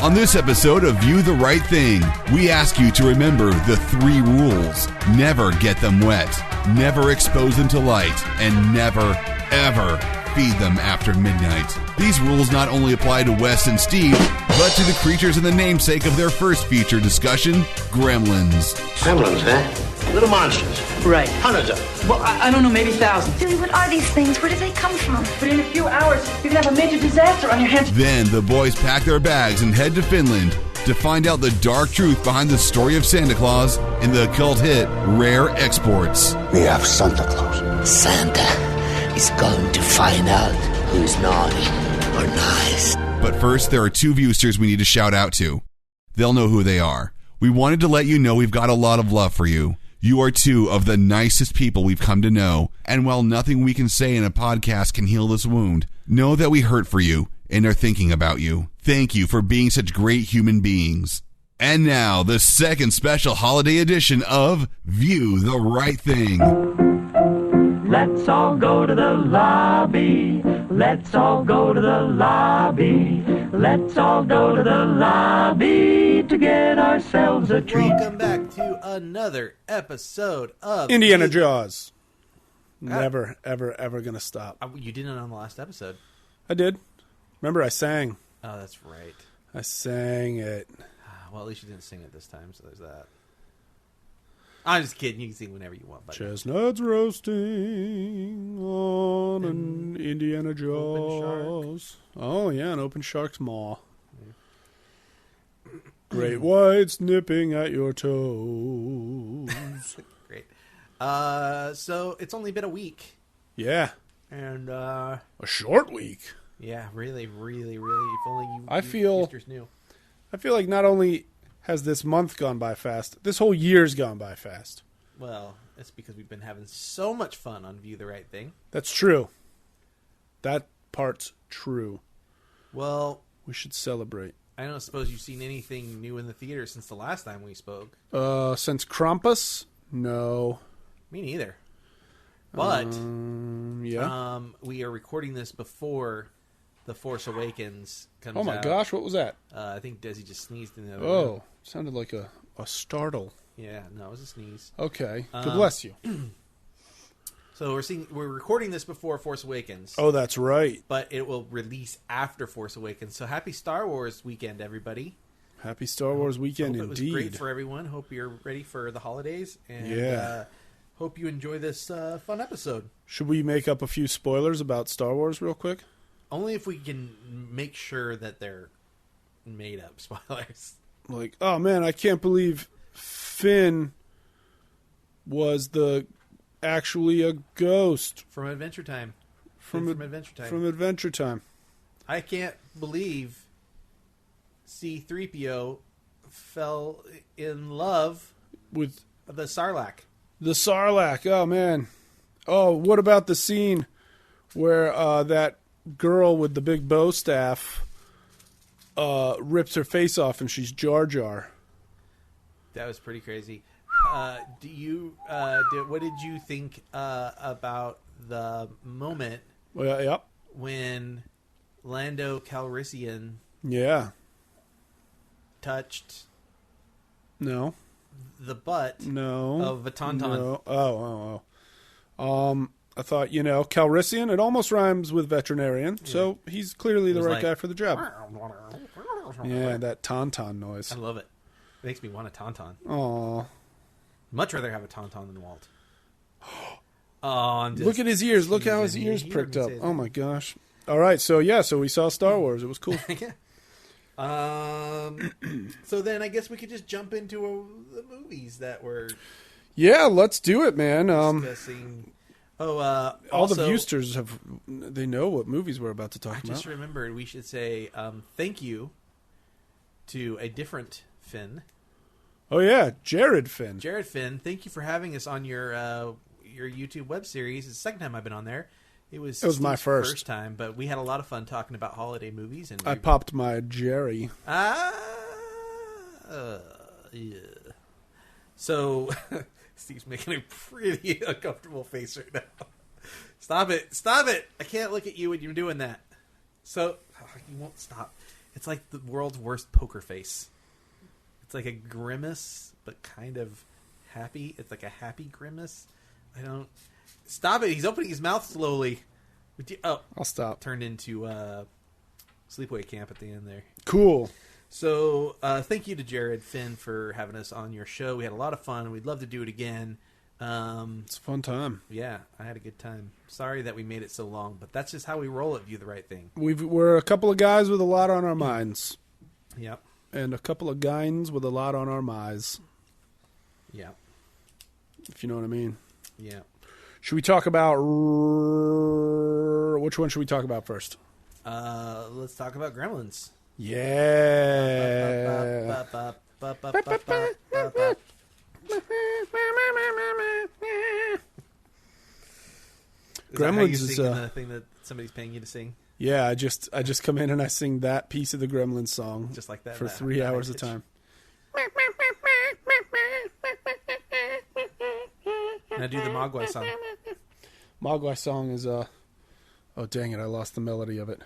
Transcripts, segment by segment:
On this episode of View the Right Thing, we ask you to remember the 3 rules. Never get them wet, never expose them to light, and never, ever feed them after midnight. These rules not only apply to Wes and Steve, but to the creatures in the namesake of their first feature discussion, Gremlins. Gremlins, huh? Little monsters. Right. Hundreds of them. Well, I don't know, maybe thousands. Billy, what are these things? Where do they come from? But in a few hours, you can have a major disaster on your hands. Then the boys pack their bags and head to Finland to find out the dark truth behind the story of Santa Claus and the cult hit Rare Exports. We have Santa Claus. Santa is going to find out who's naughty or nice. But first, there are 2 viewsters we need to shout out to. They'll know who they are. We wanted to let you know we've got a lot of love for you. You are 2 of the nicest people we've come to know, and while nothing we can say in a podcast can heal this wound, know that we hurt for you and are thinking about you. Thank you for being such great human beings. And now, the second special holiday edition of View the Right Thing. Let's all go to the lobby. Let's all go to the lobby. Let's all go to the lobby to get ourselves a treat. Welcome back to another episode of Indiana Jaws. Never, ever, ever gonna stop. You didn't on the last episode. I did. Remember, I sang. Oh, that's right. I sang it. Well, at least you didn't sing it this time, so there's that. I'm just kidding. You can sing whenever you want. Buddy. Chestnuts roasting on an Indiana Jaws. Oh, yeah, an open shark's maw. Great whites nipping at your toes. Great. So it's only been a week. Yeah. And, a short week. Yeah, really, really, really. If only you knew. I feel like not only has this month gone by fast, this whole year's gone by fast. Well, it's because we've been having so much fun on View the Right Thing. That's true. That part's true. Well, we should celebrate. I don't suppose you've seen anything new in the theater since the last time we spoke. Since Krampus? No. Me neither. But yeah. We are recording this before The Force Awakens comes out. Oh my gosh, what was that? I think Desi just sneezed in the other room. Oh, sounded like a startle. Yeah, no, it was a sneeze. Okay, God bless you. So we're recording this before Force Awakens. Oh, that's right. But it will release after Force Awakens. So happy Star Wars weekend, everybody. Happy Star Wars weekend, hope indeed. It was great for everyone. Hope you're ready for the holidays. And, yeah. Hope you enjoy this fun episode. Should we make up a few spoilers about Star Wars real quick? Only if we can make sure that they're made up spoilers. Like, oh man, I can't believe Finn was actually a ghost. From Adventure Time. From Adventure Time. I can't believe C-3PO fell in love with the Sarlacc. The Sarlacc. Oh, man. Oh, what about the scene where that girl with the big bow staff rips her face off and she's Jar Jar? That was pretty crazy. What did you think about the moment when Lando Calrissian touched the butt of a tauntaun? No. I thought, Calrissian, it almost rhymes with veterinarian, so he's clearly the right guy for the job. Yeah, that tauntaun noise. I love it. It makes me want a tauntaun. Aw. Much rather have a tauntaun than Walt. Oh, look at his ears. Look how his ears pricked up. Oh, my gosh. All right, so we saw Star Wars. It was cool. Yeah. So then I guess we could just jump into the movies that were... Yeah, let's do it, man. Discussing... all the viewsters they know what movies we're about to talk about. I just remembered we should say thank you to a different Finn. Oh yeah, Jared Finn. Jared Finn, thank you for having us on your YouTube web series. It's the second time I've been on there. It was my first time, but we had a lot of fun talking about holiday movies. And I popped my Jerry. Yeah. So Steve's making a pretty uncomfortable face right now. Stop it! I can't look at you when you're doing that. So you won't stop. It's like the world's worst poker face. It's like a grimace, but kind of happy. It's like a happy grimace. I don't... Stop it. He's opening his mouth slowly. Oh, I'll stop. Turned into sleepaway camp at the end there. Cool. So thank you to Jared Finn for having us on your show. We had a lot of fun. We'd love to do it again. It's a fun time. Yeah, I had a good time. Sorry that we made it so long, but that's just how we roll at View the Right Thing. We're a couple of guys with a lot on our minds. Yep. And a couple of guys with a lot on our minds. Yeah. If you know what I mean. Yeah. Should we talk about... Which one should we talk about first? Let's talk about Gremlins. Yeah. Gremlins is the thing that somebody's paying you to sing. Yeah, I just come in and I sing that piece of the Gremlins song just like that for 3 hours at of time. Now do the Mogwai song. Mogwai song is oh dang it, I lost the melody of it.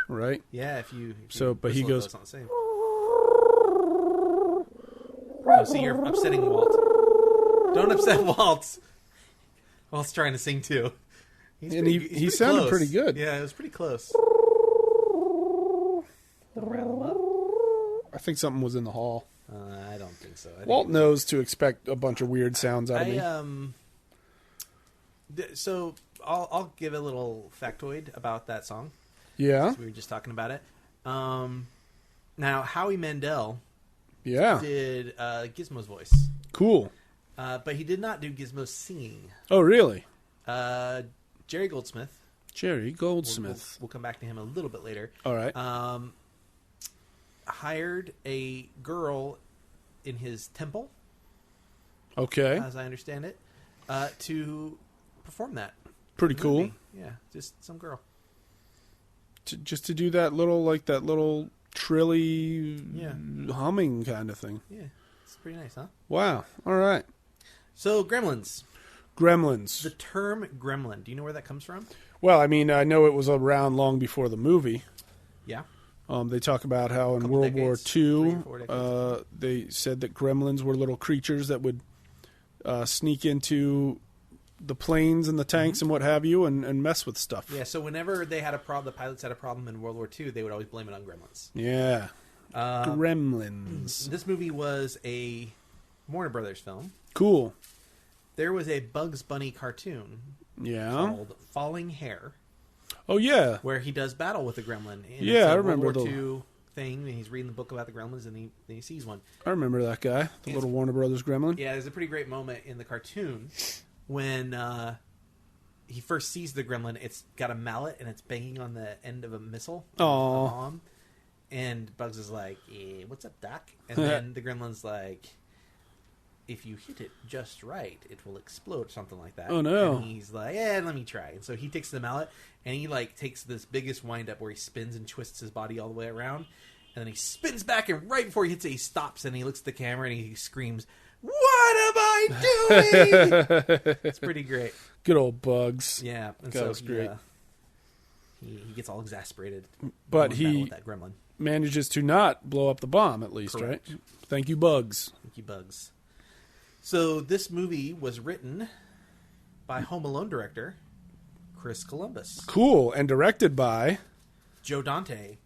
Right? Yeah, if you but he goes, it's not the same. Oh, see, you're upsetting Walt. Don't upset Walt. Walt's trying to sing too. He sounded close. pretty good. Yeah, it was pretty close. I think something was in the hall. I don't think so. Walt knows to expect a bunch of weird sounds out of me. So I'll give a little factoid about that song. Yeah. We were just talking about it. Now, Howie Mandel did Gizmo's voice. Cool. But he did not do Gizmo's singing. Oh, really? Jerry Goldsmith. We'll come back to him a little bit later. All right. Hired a girl in his temple. Okay. As I understand it, to perform that. Pretty cool. Yeah, just some girl. Just to do that little trilly humming kind of thing. Yeah, it's pretty nice, huh? Wow. All right. So, Gremlins. The term gremlin, do you know where that comes from? Well, I mean, I know it was around long before the movie. Yeah. They talk about how in World War II, they said that gremlins were little creatures that would sneak into the planes and the tanks and what have you and mess with stuff. Yeah, so whenever they had a problem, the pilots had a problem in World War II, they would always blame it on gremlins. Yeah. Gremlins. This movie was a Warner Brothers film. Cool. There was a Bugs Bunny cartoon called Falling Hair. Oh, yeah. Where he does battle with a gremlin. And I remember World War II thing, and he's reading the book about the gremlins, and he sees one. I remember that guy, the little Warner Brothers gremlin. Yeah, there's a pretty great moment in the cartoon when he first sees the gremlin. It's got a mallet, and it's banging on the end of a missile. Oh. A bomb. And Bugs is like, what's up, Doc? And then the gremlin's like, if you hit it just right, it will explode, something like that. Oh, no. And he's like, let me try. And so he takes the mallet, and he takes this biggest wind-up where he spins and twists his body all the way around. And then he spins back, and right before he hits it, he stops, and he looks at the camera, and he screams, "What am I doing?" It's pretty great. Good old Bugs. Yeah. And that was great. He gets all exasperated. But he with that gremlin. Manages to not blow up the bomb, at least, Correct. right? Thank you, Bugs. Thank you, Bugs. So this movie was written by Home Alone director Chris Columbus. Cool. And directed by Joe Dante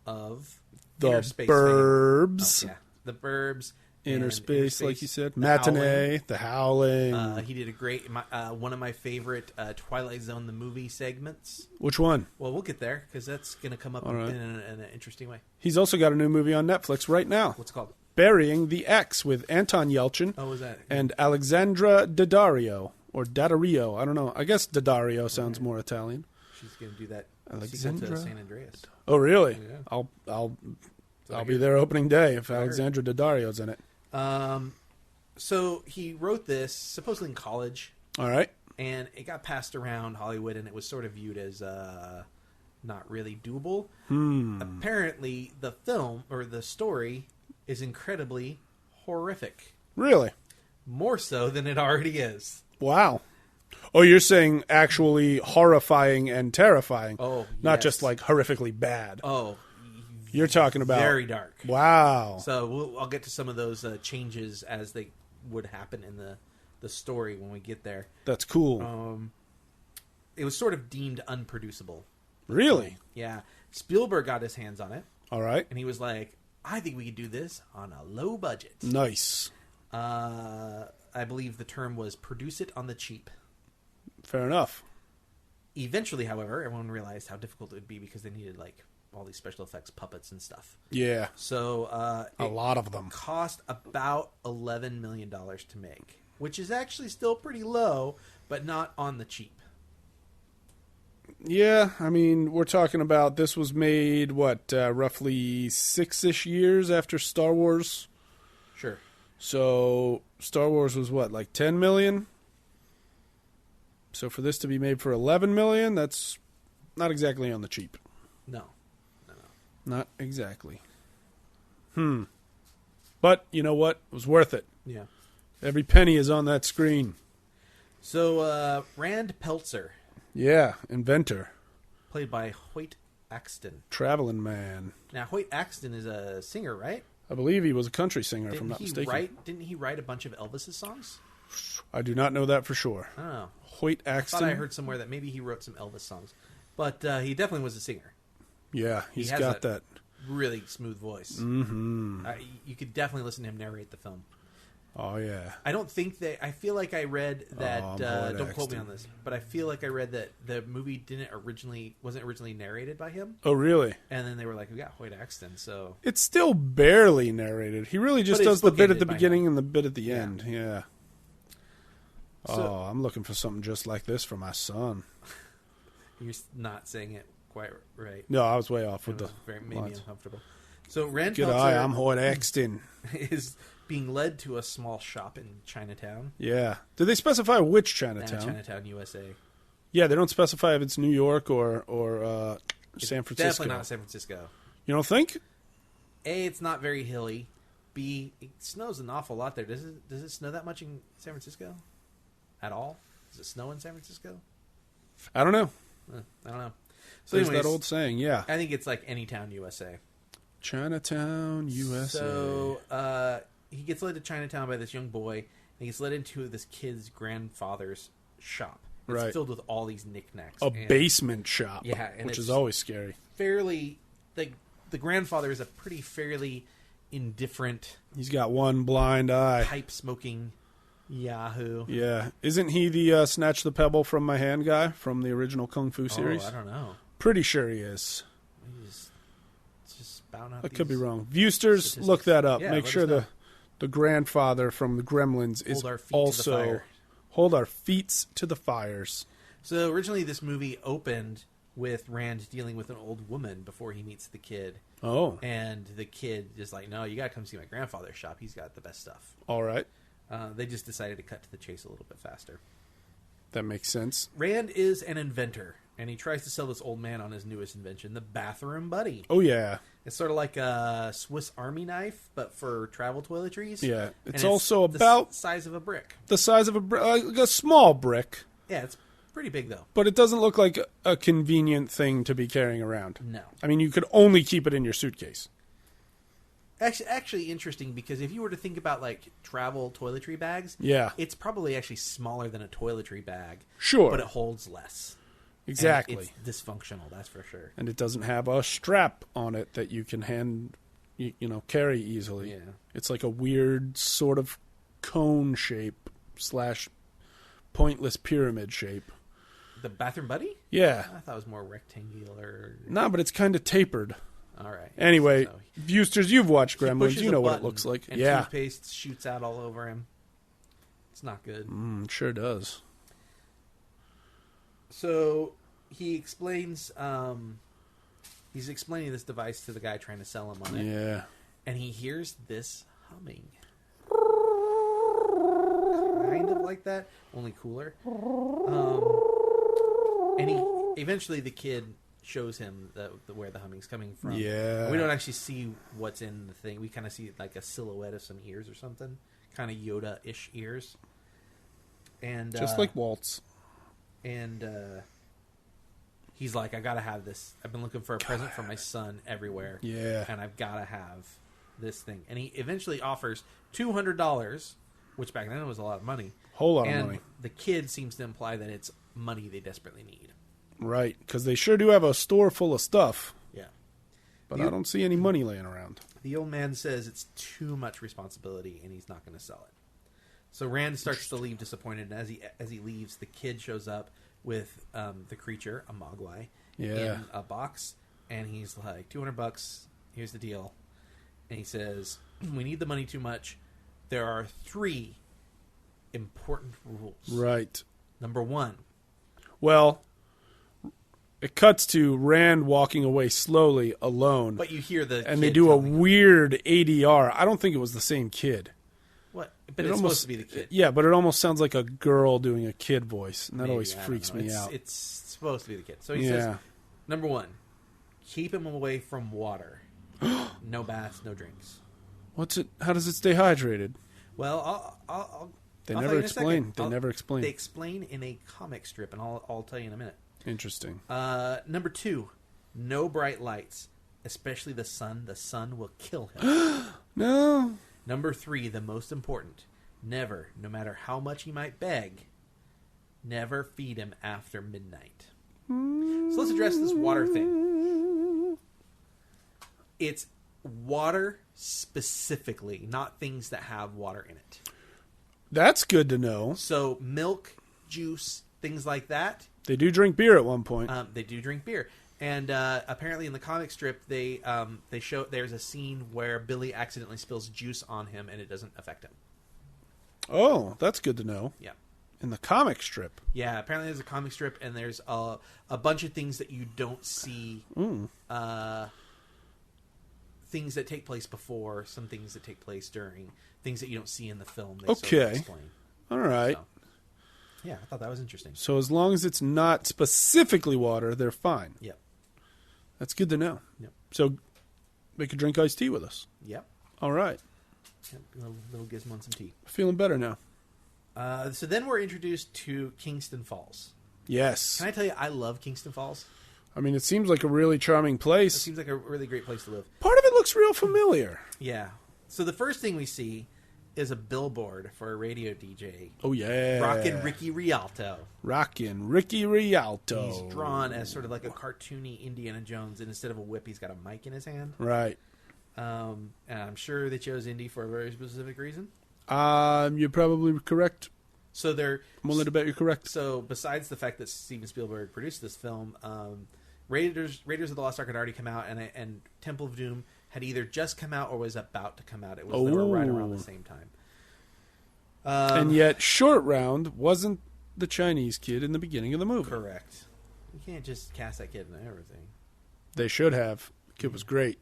of The Inner Space Burbs. fame. Oh, yeah. The Burbs. Inner Space, like you said. Matinee. The Howling. He did a great, one of my favorite Twilight Zone the movie segments. Which one? Well, we'll get there because that's going to come up in an interesting way. He's also got a new movie on Netflix right now. What's it called? Burying the X with Anton Yelchin. Oh, was that? And Alexandra Daddario. Or Daddario. I don't know. I guess Daddario sounds more Italian. She's going to do that Alexandra to San Andreas. Oh, really? Yeah. I'll be there opening day if Alexandra Daddario's in it. So he wrote this supposedly in college. All right. And it got passed around Hollywood, and it was sort of viewed as not really doable. Apparently, the film or the story is incredibly horrific. Really? More so than it already is. Wow. Oh, you're saying actually horrifying and terrifying. Oh, not yes. just like horrifically bad. Oh, You're talking about very dark. Wow. So I'll get to some of those changes as they would happen in the story when we get there. That's cool. It was sort of deemed unproducible. Really? Yeah. Spielberg got his hands on it, All right. and he was like, I think we could do this on a low budget. Nice. I believe the term was produce it on the cheap. Fair enough. Eventually, however, everyone realized how difficult it would be because they needed like all these special effects puppets and stuff. Yeah. So A lot of them. cost about $11 million to make, which is actually still pretty low, but not on the cheap. Yeah, I mean, we're talking about this was made, roughly 6-ish years after Star Wars. Sure. So Star Wars was like 10 million? So for this to be made for 11 million, that's not exactly on the cheap. No. Not exactly. But you know what? It was worth it. Yeah. Every penny is on that screen. So Rand Peltzer, Yeah, inventor, played by Hoyt Axton. traveling man. Now Hoyt Axton is a singer, right? I believe he was a country singer, if I'm not mistaken. Didn't he write a bunch of Elvis's songs? I do not know that for sure. I don't know. Hoyt I Axton. thought I heard somewhere that maybe he wrote some Elvis songs, but he definitely was a singer. Yeah, he's has got that. Really smooth voice. Mm-hmm. You could definitely listen to him narrate the film. Oh yeah. I don't think that. I feel like I read that. Hoyt Don't quote me Axton. on this, but I feel like I read that the movie wasn't originally narrated by him, Oh really? and then they were like, "We got Hoyt Axton." So It's still barely narrated. He really just But it's does the bit at bookended the by beginning him. and the bit at the end. Yeah. So- I'm looking for something just like this for my son. you're not saying it quite right. No, I was way off It with was the maybe lines. uncomfortable. So Rand Good Peltzer eye, I'm Hoyt Axton. is being led to a small shop in Chinatown. Yeah. Did they specify which Chinatown? Chinatown, USA. Yeah, they don't specify if it's New York or San Francisco. Definitely not San Francisco. You don't think? A, it's not very hilly. B, it snows an awful lot there. Does it snow that much in San Francisco? At all? Does it snow in San Francisco? I don't know. I don't know. So There's anyways, that old saying, yeah. I think it's like any town, USA. Chinatown, USA. So he gets led to Chinatown by this young boy, and he gets led into this kid's grandfather's shop. It's Right. filled with all these knickknacks. A and basement shop, Yeah, and which it's is always scary. fairly the grandfather is a pretty fairly indifferent, He's got one blind eye. pipe smoking Yahoo. Yeah. Isn't he the Snatch the Pebble from My Hand guy from the original Kung Fu series? Oh, I don't know. Pretty sure he is. He's just spouting out I could be these- wrong. Viewsters, look that up. Yeah, Make let sure us know. the grandfather from the Gremlins is Hold our feet to the also fire. hold our feet to the fires. So originally, this movie opened with Rand dealing with an old woman before he meets the kid, Oh, and the kid is like, "No, you gotta come see my grandfather's shop. He's got the best stuff." all right. They just decided to cut to the chase a little bit faster. That makes sense. Rand is an inventor, and he tries to sell this old man on his newest invention, the bathroom buddy. Oh yeah, It's sort of like a Swiss Army knife, but for travel toiletries. yeah. And It's also the about size of a brick. the size of like a small brick, Yeah, it's pretty big though. but it doesn't look like a convenient thing to be carrying around. No. I mean, you could only keep it in your suitcase. Actually interesting because if you were to think about like travel toiletry bags, Yeah. it's probably actually smaller than a toiletry bag. Sure. But it holds less. And Exactly. it's dysfunctional, that's for sure. And it doesn't have a strap on it that you can carry easily. Yeah. It's like a weird sort of cone shape / pointless pyramid shape. The bathroom buddy? Yeah. I thought it was more rectangular. No, but it's kind of tapered. All right. Anyway, So Viewsters, you've watched he Gremlins. pushes You a know what it button, looks like. And Yeah. toothpaste shoots out all over him. It's not good. Sure does. So he explains, he's explaining this device to the guy trying to sell him on it. Yeah. And he hears this humming. Kind of like that, only cooler. And eventually the kid shows him where the humming's coming from. Yeah. We don't actually see what's in the thing. We kind of see like a silhouette of some ears or something. Kind of Yoda-ish ears. And Just like Waltz. And he's like, I gotta have this. I've been looking for a present for my son everywhere. Yeah. And I've gotta have this thing. And he eventually offers $200, which back then was a lot of money. Whole lot of and money. The kid seems to imply that it's money they desperately need. Right, because they sure do have a store full of stuff. Yeah. But I don't see any money laying around. The old man says it's too much responsibility and he's not going to sell it. So Rand starts to leave disappointed, and as he leaves, the kid shows up with the creature, a mogwai, in a box, and he's like, $200, here's the deal. And he says, we need the money too much. There are 3 important rules. Right. Number 1. Well, it cuts to Rand walking away slowly, alone. But you hear the and kid they do a telling weird ADR. I don't think it was the same kid. What? But it's supposed to be the kid. Yeah, but it almost sounds like a girl doing a kid voice, and that Maybe, always I don't freaks know. me out. It's supposed to be the kid. So he says, number 1, keep him away from water. No baths, no drinks. What's it? How does it stay hydrated? Well, I'll They I'll never tell you in a explain. second. They never explain. They explain in a comic strip, and I'll tell you in a minute. Interesting. Number 2, no bright lights, especially the sun. The sun will kill him. No. Number 3, the most important, never, no matter how much he might beg, never feed him after midnight. So let's address this water thing. It's water specifically, not things that have water in it. That's good to know. So milk, juice, things like that. They do drink beer at one point. They do drink beer. And apparently in the comic strip, they show there's a scene where Billy accidentally spills juice on him and it doesn't affect him. Oh, that's good to know. Yeah. In the comic strip. Yeah, apparently there's a comic strip and there's a bunch of things that you don't see. Things that take place before, some things that take place during, things that you don't see in the film. They sort of explain. All right. So, yeah, I thought that was interesting. So as long as it's not specifically water, they're fine. Yep. That's good to know. Yep. So they could drink iced tea with us. Yep. All right. Yep. Little gizmo and some tea. Feeling better now. So then we're introduced to Kingston Falls. Yes. Can I tell you, I love Kingston Falls. I mean, it seems like a really charming It place. seems like a really great place to live. Part of it looks real familiar. Yeah. So the first thing we see is a billboard for a radio DJ. Oh, yeah. Rockin' Ricky Rialto. Rockin' Ricky Rialto. He's drawn as sort of like a cartoony Indiana Jones, and instead of a whip, he's got a mic in his hand. Right. And I'm sure they chose Indy for a very specific reason. You're probably correct. So they're... I'm willing to bet you're correct. So besides the fact that Steven Spielberg produced this film, Raiders of the Lost Ark had already come out, and Temple of Doom had either just come out or was about to come out. They were right around the same time. And yet, Short Round wasn't the Chinese kid in the beginning of the movie. Correct. You can't just cast that kid into everything. They should have. The kid was great.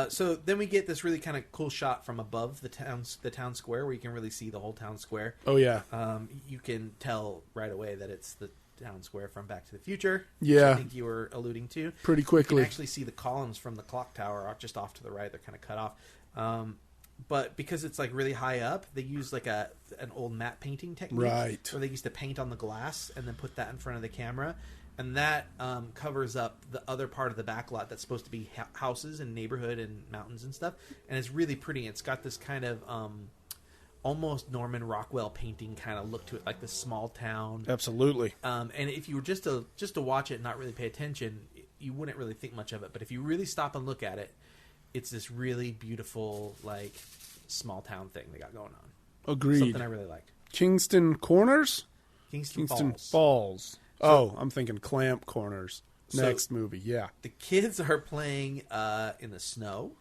So then we get this really kind of cool shot from above the town square, where you can really see the whole town square. Oh, yeah. You can tell right away that it's the town square from Back to the Future. Yeah. Which I think you were alluding to. Pretty quickly. You can actually see the columns from the clock tower just off to the right. They're kind of cut off. But because it's like really high up, they use like an old matte painting technique. Right. Where they used to paint on the glass and then put that in front of the camera. And that covers up the other part of the back lot that's supposed to be houses and neighborhood and mountains and stuff. And it's really pretty. It's got this kind of almost Norman Rockwell painting kind of look to it, like this small town. Absolutely. And if you were just to watch it and not really pay attention, you wouldn't really think much of it. But if you really stop and look at it, it's this really beautiful, like, small town thing they got going on. Agreed. Something I really liked. Kingston Corners? Kingston Falls. I'm thinking Clamp Corners. Next movie, yeah. The kids are playing in the snow.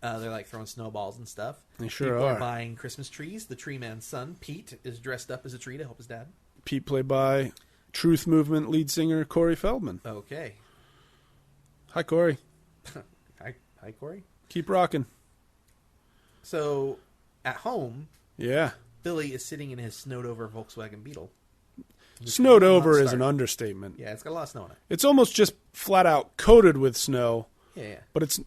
They're like throwing snowballs and stuff. They sure People are. are buying Christmas trees. The tree man's son, Pete, is dressed up as a tree to help his dad. Pete played by Truth Movement lead singer Corey Feldman. Okay. Hi, Corey. Hi, Corey. Keep rocking. So, at home, Yeah. Billy is sitting in his snowed-over Volkswagen Beetle. Snowed over is an understatement. Yeah, it's got a lot of snow in it. It's almost just flat out coated with snow. Yeah. But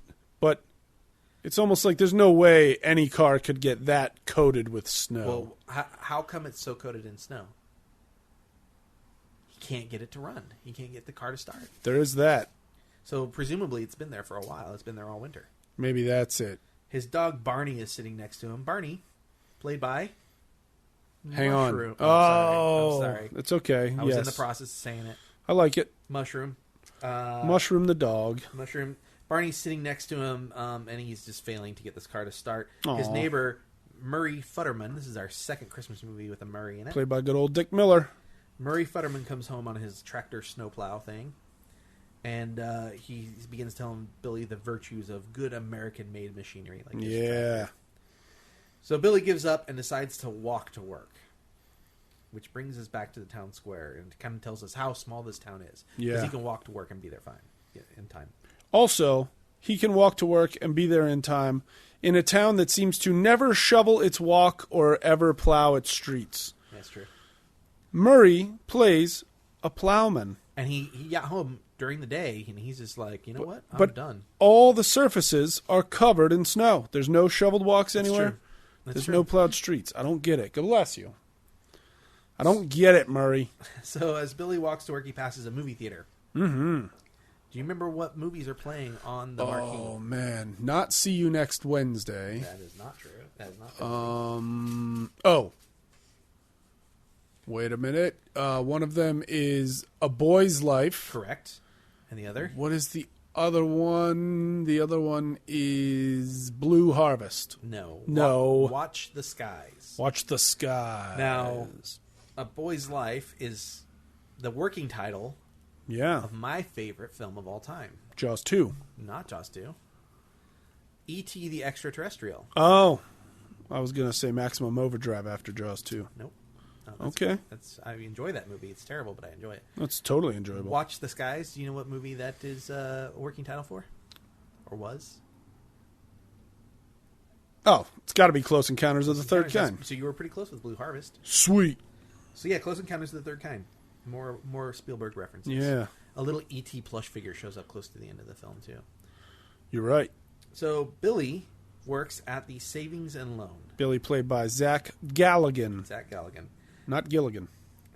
It's almost like there's no way any car could get that coated with snow. Well, how come it's so coated in snow? He can't get it to run. He can't get the car to start. There is that. So presumably it's been there for a while. It's been there all winter. Maybe that's it. His dog Barney is sitting next to him. Barney, played by Hang Mushroom. on. I'm sorry. It's okay. I was in Yes. the process of saying it. I like it. Mushroom. Mushroom the dog. Mushroom. Barney's sitting next to him, and he's just failing to get this car to start. Aw. His neighbor, Murray Futterman, this is our second Christmas movie with a Murray in it. Played by good old Dick Miller. Murray Futterman comes home on his tractor snowplow thing, and he begins telling Billy the virtues of good American-made machinery. Like this Yeah. tractor. So Billy gives up and decides to walk to work, which brings us back to the town square and kind of tells us how small this town is. Yeah. Because he can walk to work and be there in time. Also, he can walk to work and be there in time in a town that seems to never shovel its walk or ever plow its streets. That's true. Murray plays a plowman. And he got home during the day, and he's just like, you know what? I'm but done. all the surfaces are covered in snow. There's no shoveled walks anywhere. There's no plowed streets. I don't get it. God bless you. I don't get it, Murray. So as Billy walks to work, he passes a movie theater. Mm-hmm. Do you remember what movies are playing on the marquee? Oh, man. Not See You Next Wednesday. That is not true. That is not Oh. Wait a minute. One of them is A Boy's Life. correct. And the other? What is the other one? The other one is Blue Harvest. No. No. Watch the Skies. Watch the Sky. Now, A Boy's Life is the working title Yeah. of my favorite film of all time. Jaws 2. Not Jaws 2. E.T. the Extraterrestrial. Oh. I was going to say Maximum Overdrive after Jaws 2. Nope. No, Okay. I enjoy that movie. It's terrible, but I enjoy it. That's totally enjoyable. Watch the Skies. Do you know what movie that is a working title for? Or was? Oh, it's got to be Close Encounters of the Third Kind. So you were pretty close with Blue Harvest. Sweet. So yeah, Close Encounters of the Third Kind. More Spielberg references. Yeah. A little E.T. plush figure shows up close to the end of the film, too. You're right. So Billy works at the Savings and Loan. Billy played by Zach Galligan. Zach Galligan. Not Gilligan.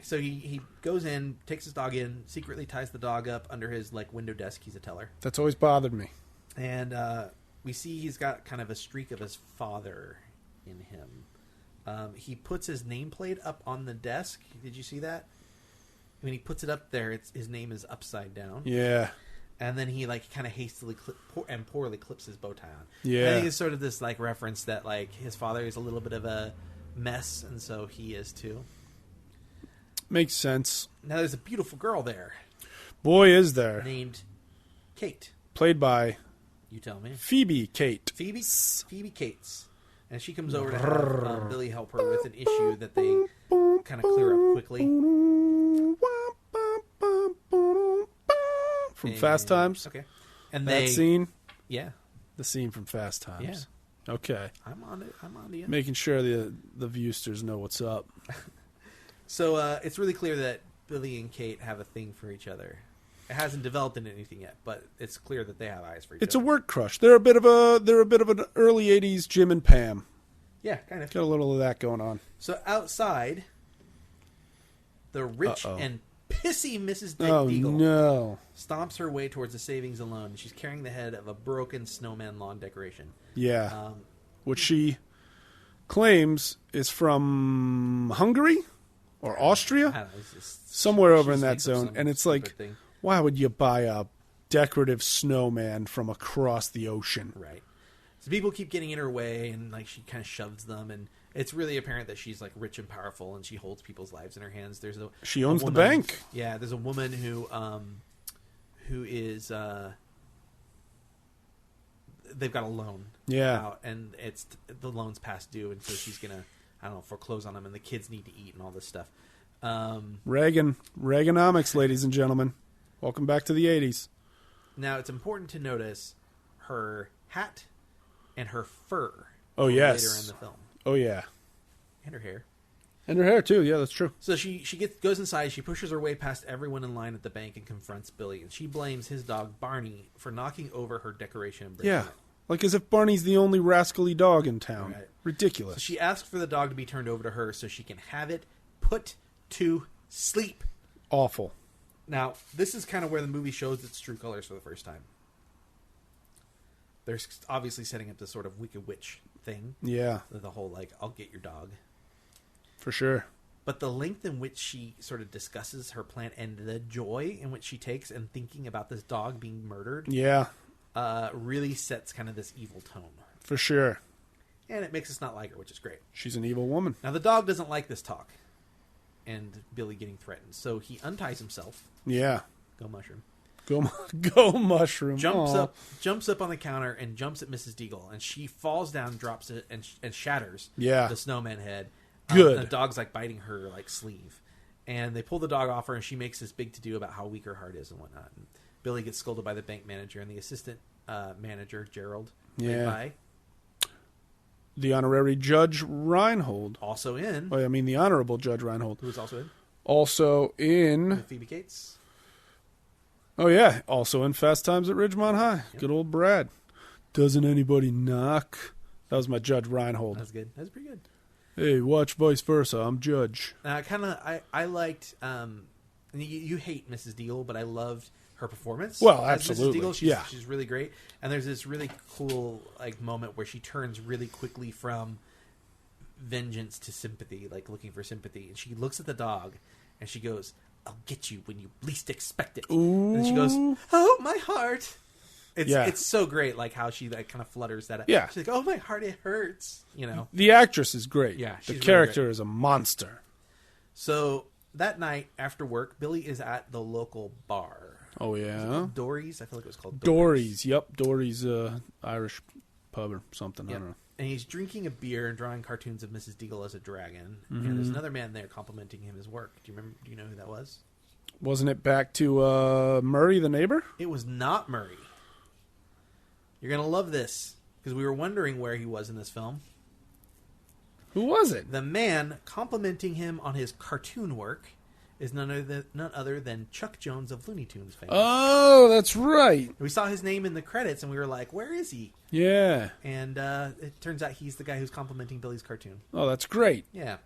So he goes in, takes his dog in, secretly ties the dog up under his window desk. He's a teller. That's always bothered me. And we see he's got kind of a streak of his father in him. He puts his nameplate up on the desk. Did you see that? When he puts it up there, his name is upside down. Yeah. And then he kind of hastily poorly clips his bow tie on. Yeah. I think it's sort of this reference that his father is a little bit of a mess, and so he is too. Makes sense. Now there's a beautiful girl there Boy, is there. named Kate. Played by You tell me. Phoebe Kate. Phoebe Cates. And she comes over to have Billy help her with an issue that they kind of clear up quickly. From Fast Times? Okay. And That scene? Yeah. The scene from Fast Times. Yeah. Okay. I'm on to you. Making sure the viewsters know what's up. So it's really clear that Billy and Kate have a thing for each other. It hasn't developed into anything yet, but it's clear that they have eyes for each It's other. a work crush. They're a bit of an early '80s Jim and Pam. Yeah, kind of. Got a little of that going on. So outside, the rich and pissy Mrs. Dick Oh Deagle no! stomps her way towards the savings and loan. She's carrying the head of a broken snowman lawn decoration. Yeah, which she claims is from Hungary or Austria, I don't know, it's just- somewhere over she's in that made for zone. some And it's stupid like, thing. why would you buy a decorative snowman from across the ocean? Right. So people keep getting in her way, and she kind of shoves them, and it's really apparent that she's rich and powerful, and she holds people's lives in her hands. She owns the woman- bank. Yeah, there's a woman who is they've got a loan. Yeah. out, and the loan's past due, and so she's gonna foreclose on them, and the kids need to eat and all this stuff. Reaganomics, ladies and gentlemen. Welcome back to the '80s. Now it's important to notice her hat and her fur. Oh yes. Later in the film. Oh yeah. And her hair. And her hair too. Yeah, that's true. So she goes inside. She pushes her way past everyone in line at the bank and confronts Billy. And she blames his dog Barney for knocking over her decoration and breaking Yeah. it. Like as if Barney's the only rascally dog in town. Right. Ridiculous. So she asks for the dog to be turned over to her so she can have it put to sleep. Awful. Now, this is kind of where the movie shows its true colors for the first time. They're obviously setting up this sort of Wicked Witch thing. Yeah. The whole, like, I'll get your dog. For sure. But the length in which she sort of discusses her plan and the joy in which she takes in thinking about this dog being murdered, Yeah. really sets kind of this evil tone. For sure. And it makes us not like her, which is great. She's an evil woman. Now, the dog doesn't like this talk and Billy getting threatened. So he unties himself. Yeah. Go mushroom. Go mushroom. Jumps up on the counter and jumps at Mrs. Deagle. And she falls down, drops it, and shatters the snowman head. Good. And the dog's like biting her like sleeve. And they pull the dog off her, and she makes this big to-do about how weak her heart is and whatnot. And Billy gets scolded by the bank manager and the assistant manager, Gerald. Yeah. By the honorary Judge Reinhold. Also in. Oh, I mean the honorable Judge Reinhold. Who was also in? Also in. Phoebe Cates. Oh, yeah. Also in Fast Times at Ridgemont High. Yep. Good old Brad. Doesn't anybody knock? That was my Judge Reinhold. That's good. That's pretty good. Hey, watch vice versa. I'm Judge. I liked, you hate Mrs. Deagle, but I loved her performance. Well, as absolutely. Mrs. Deagle. She's really great. And there's this really cool like moment where she turns really quickly from vengeance to sympathy, like looking for sympathy. And she looks at the dog and she goes, "I'll get you when you least expect it." Ooh. And she goes, "Oh, my heart." It's so great, like how she like kind of flutters that. Yeah. She's like, "Oh, my heart, it hurts." You know. The actress is great. Yeah, the she's character really great. is a monster. So that night after work, Billy is at the local bar. Oh, yeah? Dory's? I feel like it was called Dory's. Yep, Dory's Irish pub or something. Yep. I don't know. And he's drinking a beer and drawing cartoons of Mrs. Deagle as a dragon. And there's another man there complimenting him his work. Do you know who that was? Wasn't it back to Murray the neighbor? It was not Murray. You're going to love this, because we were wondering where he was in this film. Who was it? The man complimenting him on his cartoon work is none other than Chuck Jones of Looney Tunes fame. Oh, that's right. We saw his name in the credits, and we were like, where is he? Yeah. And it turns out he's the guy who's complimenting Billy's cartoon. Oh, that's great. Yeah.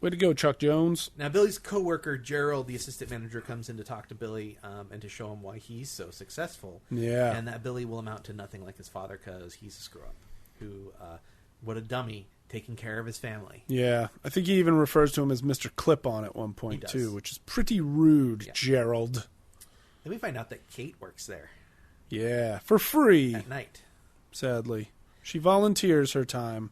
Way to go, Chuck Jones. Now, Billy's coworker, Gerald, the assistant manager, comes in to talk to Billy and to show him why he's so successful. Yeah. And that Billy will amount to nothing like his father because he's a screw-up. Who, what a dummy, taking care of his family. Yeah. I think he even refers to him as Mr. Clip-On at one point, too, which is pretty rude, Gerald. Then we find out that Kate works there. Yeah, for free. At night. Sadly. She volunteers her time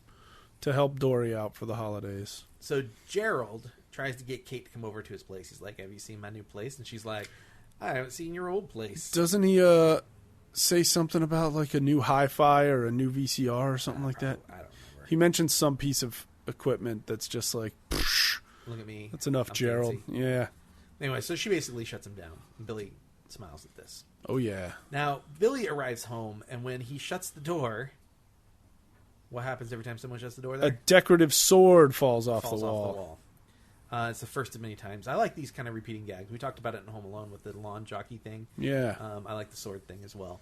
to help Dory out for the holidays. So Gerald tries to get Kate to come over to his place. He's like, "Have you seen my new place?" And she's like, "I haven't seen your old place." Doesn't he say something about like a new hi-fi or a new VCR or something like that? I don't remember. He mentions some piece of equipment that's just like, psh, look at me. That's enough, I'm Gerald. fancy. Yeah. Anyway, so she basically shuts him down. Billy smiles at this. Oh, yeah. Now, Billy arrives home, and when he shuts the door, what happens every time someone shuts the door there? A decorative sword falls off the wall. It's the first of many times. I like these kind of repeating gags. We talked about it in Home Alone with the lawn jockey thing. Yeah. I like the sword thing as well.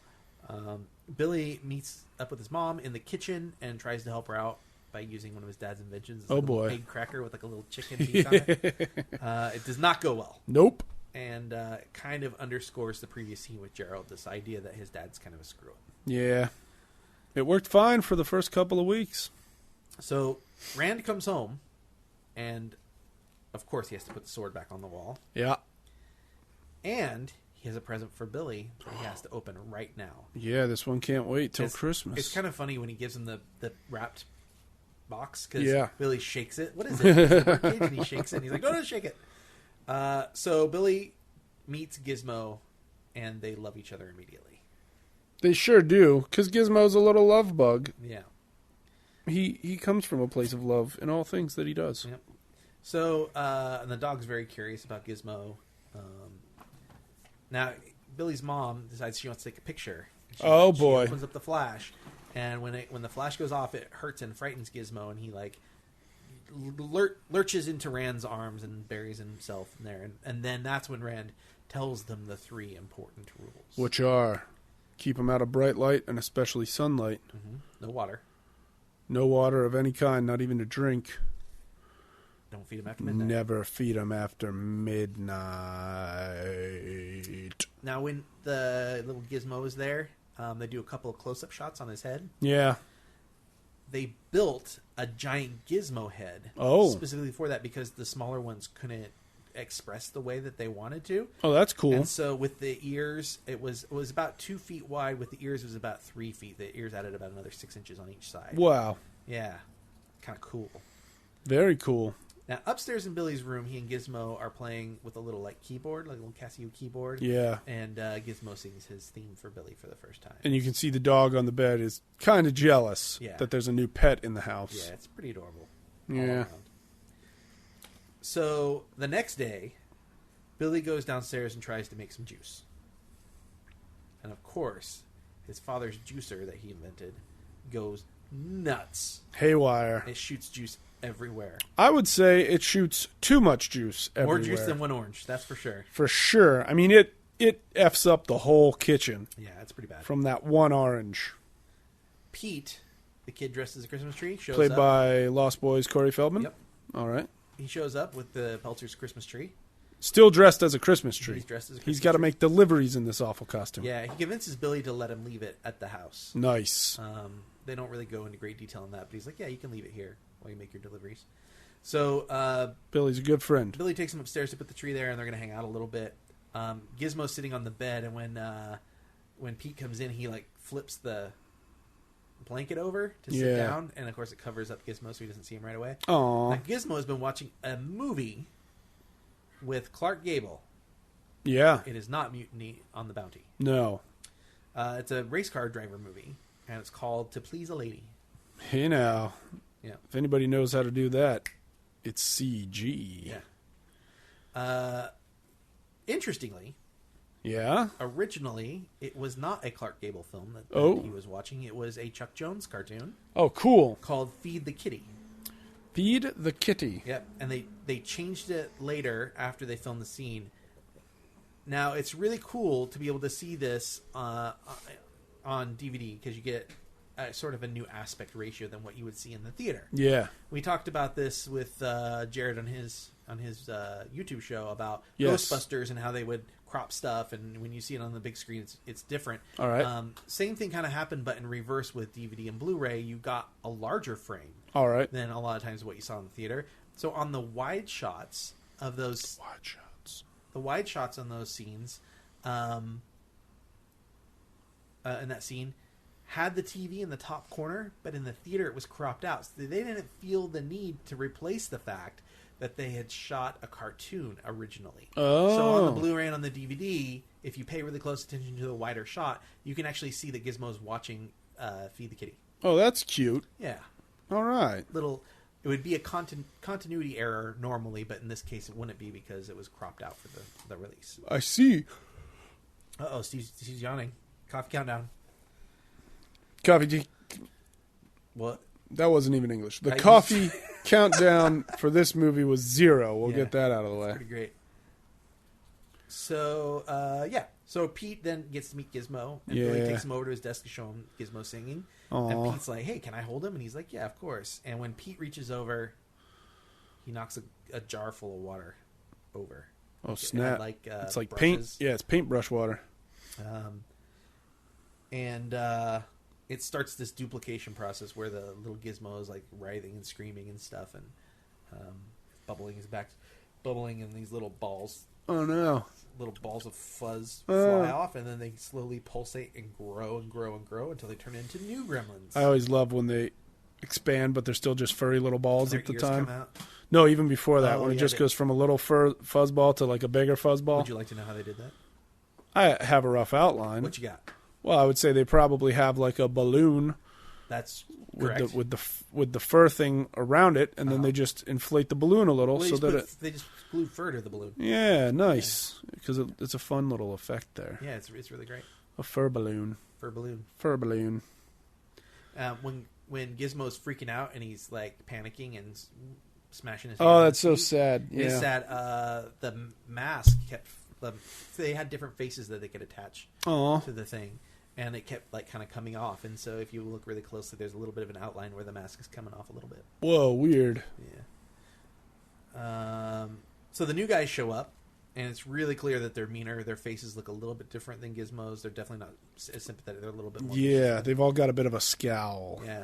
Billy meets up with his mom in the kitchen and tries to help her out by using one of his dad's inventions. It's Oh, like a boy. little egg cracker with like a little chicken piece on it. It does not go well. Nope. And it kind of underscores the previous scene with Gerald, this idea that his dad's kind of a screw-up. Yeah. It worked fine for the first couple of weeks. So Rand comes home, and of course he has to put the sword back on the wall. Yeah. And he has a present for Billy that he has to open right now. Yeah, this one can't wait till Christmas. It's kind of funny when he gives him the wrapped box, because Billy shakes it. What is it? It's a birdcage, and he shakes it, and he's like, "No, shake it." So Billy meets Gizmo, and they love each other immediately. They sure do, because Gizmo's a little love bug. Yeah. He comes from a place of love in all things that he does. Yep. So, and the dog's very curious about Gizmo. Now, Billy's mom decides she wants to take a picture. She opens up the flash, and when the flash goes off, it hurts and frightens Gizmo, and he like lurches into Rand's arms and buries himself in there. And then that's when Rand tells them the 3 important rules. Which are? Keep them out of bright light and especially sunlight. No water. No water of any kind, not even to drink. Don't feed them after midnight. Never feed them after midnight. Now, when the little Gizmo is there, they do a couple of close-up shots on his head. Yeah. They built a giant Gizmo head specifically for that because the smaller ones couldn't express the way that they wanted to. Oh, that's cool. And so with the ears, it was about 2 feet wide. With the ears, it was about 3 feet. The ears added about another 6 inches on each side. Wow. Yeah. Kind of cool. Very cool. Now, upstairs in Billy's room, he and Gizmo are playing with a little keyboard, like a little Casio keyboard. Yeah. And Gizmo sings his theme for Billy for the first time. And you can see the dog on the bed is kind of jealous that there's a new pet in the house. Yeah, it's pretty adorable. Yeah. So the next day, Billy goes downstairs and tries to make some juice. And of course, his father's juicer that he invented goes nuts. Haywire. It shoots juice everywhere. I would say it shoots too much juice everywhere. More juice than one orange, that's for sure. For sure. I mean, it F's up the whole kitchen. Yeah, it's pretty bad. From that one orange. Pete, the kid dressed as a Christmas tree, shows Played up. by Lost Boys Corey Feldman? Yep. All right. He shows up with the Peltzer's Christmas tree. Still dressed as a Christmas tree. He's dressed as a Christmas He's got to tree. make deliveries in this awful costume. Yeah, he convinces Billy to let him leave it at the house. Nice. They don't really go into great detail on that, but he's like, yeah, you can leave it here while you make your deliveries. So Billy's a good friend. Billy takes him upstairs to put the tree there, and they're going to hang out a little bit. Gizmo's sitting on the bed, and when Pete comes in, he flips the blanket over to sit down, and of course it covers up Gizmo so he doesn't see him right away. Aww. Now, Gizmo has been watching a movie with Clark Gable. Yeah. It is not Mutiny on the Bounty. No. It's a race car driver movie, and it's called To Please a Lady. Hey now. Yeah. If anybody knows how to do that, it's CG. Yeah. Interestingly, Yeah? originally it was not a Clark Gable film that he was watching. It was a Chuck Jones cartoon Oh, cool. called Feed the Kitty. Feed the kitty. Yep, and they changed it later after they filmed the scene. Now, it's really cool to be able to see this on DVD because you get sort of a new aspect ratio than what you would see in the theater. Yeah. We talked about this with Jared on his YouTube show about Yes. Ghostbusters and how they would crop stuff, and when you see it on the big screen, it's different. All right. Same thing kind of happened, but in reverse with DVD and Blu-ray, you got a larger frame. All right. Than a lot of times what you saw in the theater. So on the wide shots of those, the wide shots on those scenes, in that scene, had the TV in the top corner, but in the theater it was cropped out. So they didn't feel the need to replace the fact that they had shot a cartoon originally. Oh. So on the Blu-ray and on the DVD, if you pay really close attention to the wider shot, you can actually see that Gizmo's watching Feed the Kitty. Oh, that's cute. Yeah. All right. It would be a continuity error normally, but in this case it wouldn't be because it was cropped out for the release. I see. Uh-oh, Steve's yawning. Coffee countdown. Coffee. What? That wasn't even English. The coffee countdown for this movie was 0. We'll get that out of the way. Pretty great. So, So Pete then gets to meet Gizmo, and Billy takes him over to his desk to show him Gizmo singing. Aww. And Pete's like, hey, can I hold him? And he's like, yeah, of course. And when Pete reaches over, he knocks a jar full of water over. Oh, snap. It's like paint. brushes. Yeah, it's paintbrush water. It starts this duplication process where the little Gizmo is writhing and screaming and stuff, and bubbling in these little balls. Oh no! Little balls of fuzz fly off, and then they slowly pulsate and grow and grow and grow until they turn into new Gremlins. I always love when they expand, but they're still just furry little balls Their at the ears time. come out. No, even before that, when it yeah, just goes from a little fuzzball to a bigger fuzzball. Would you like to know how they did that? I have a rough outline. What you got? Well, I would say they probably have a balloon. That's correct. with the fur thing around it, and then they just inflate the balloon a little Well, so that they just glued fur to the balloon. Yeah, nice, because it's a fun little effect there. Yeah, it's really great. A fur balloon. Fur balloon. Fur balloon. When Gizmo's freaking out and he's panicking and smashing his. Oh, that's so sad. Yeah. It's sad. The mask kept. They had different faces that they could attach Aw. to the thing, and it kept like kind of coming off. And so if you look really closely, there's a little bit of an outline where the mask is coming off a little bit. Whoa, weird. Yeah. So the new guys show up, and it's really clear that they're meaner. Their faces look a little bit different than Gizmo's. They're definitely not as sympathetic. They're a little bit more. Yeah, they've all got a bit of a scowl. Yeah,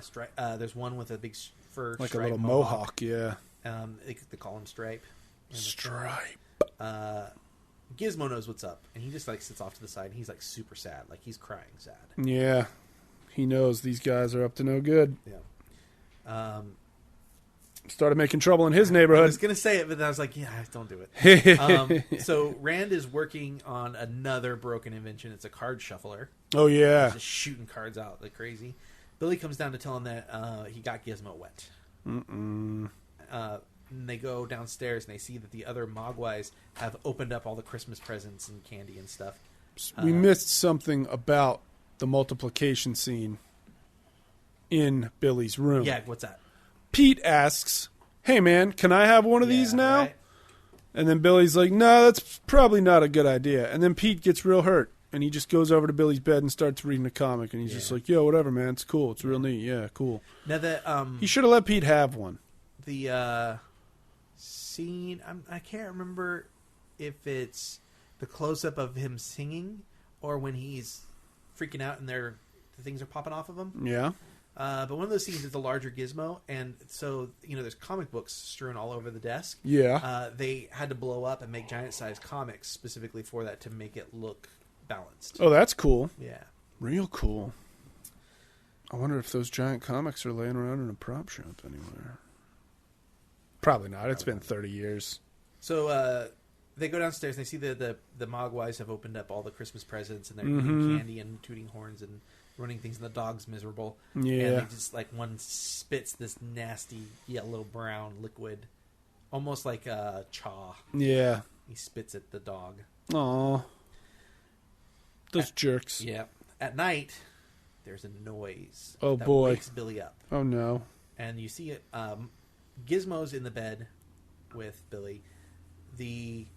there's one with a big fur, like a little mohawk. Yeah. They call him Stripe. Stripe. Gizmo knows what's up, and he just like sits off to the side. And he's like super sad, like he's crying sad. Yeah, he knows these guys are up to no good. Yeah. Started making trouble in his I neighborhood. was gonna say it, but then I was like, yeah, don't do it. So Rand is working on another broken invention. It's a card shuffler. Oh yeah, He's just shooting cards out like crazy. Billy comes down to tell him that he got Gizmo wet. And they go downstairs and they see that the other Mogwais have opened up all the Christmas presents and candy and stuff. We missed something about the multiplication scene in Billy's room. Yeah, what's that? Pete asks, "Hey man, can I have one of these now?" Right? And then Billy's like, "No, that's probably not a good idea." And then Pete gets real hurt, and he just goes over to Billy's bed and starts reading a comic, and he's just like, "Yo, whatever, man. It's cool. It's real neat. Yeah, cool." Now that he should have let Pete have one. The scene, I can't remember if it's the close up of him singing or when he's freaking out and the things are popping off of him. Yeah. But one of those scenes is the larger Gizmo, and so there's comic books strewn all over the desk. Yeah. They had to blow up and make giant-sized comics specifically for that to make it look balanced. Oh, that's cool. Yeah. Real cool. I wonder if those giant comics are laying around in a prop shop anywhere. Probably not. It's been 30 years. So they go downstairs and they see the Mogwais have opened up all the Christmas presents, and they're eating candy and tooting horns and running things, and the dog's miserable. Yeah. And they just, like, one spits this nasty yellow-brown liquid, almost like chaw. Yeah. He spits at the dog. Aw. Those jerks. Yeah. At night, there's a noise. Oh, that boy. wakes Billy up. Oh, no. And you see it. Gizmo's in the bed with Billy. The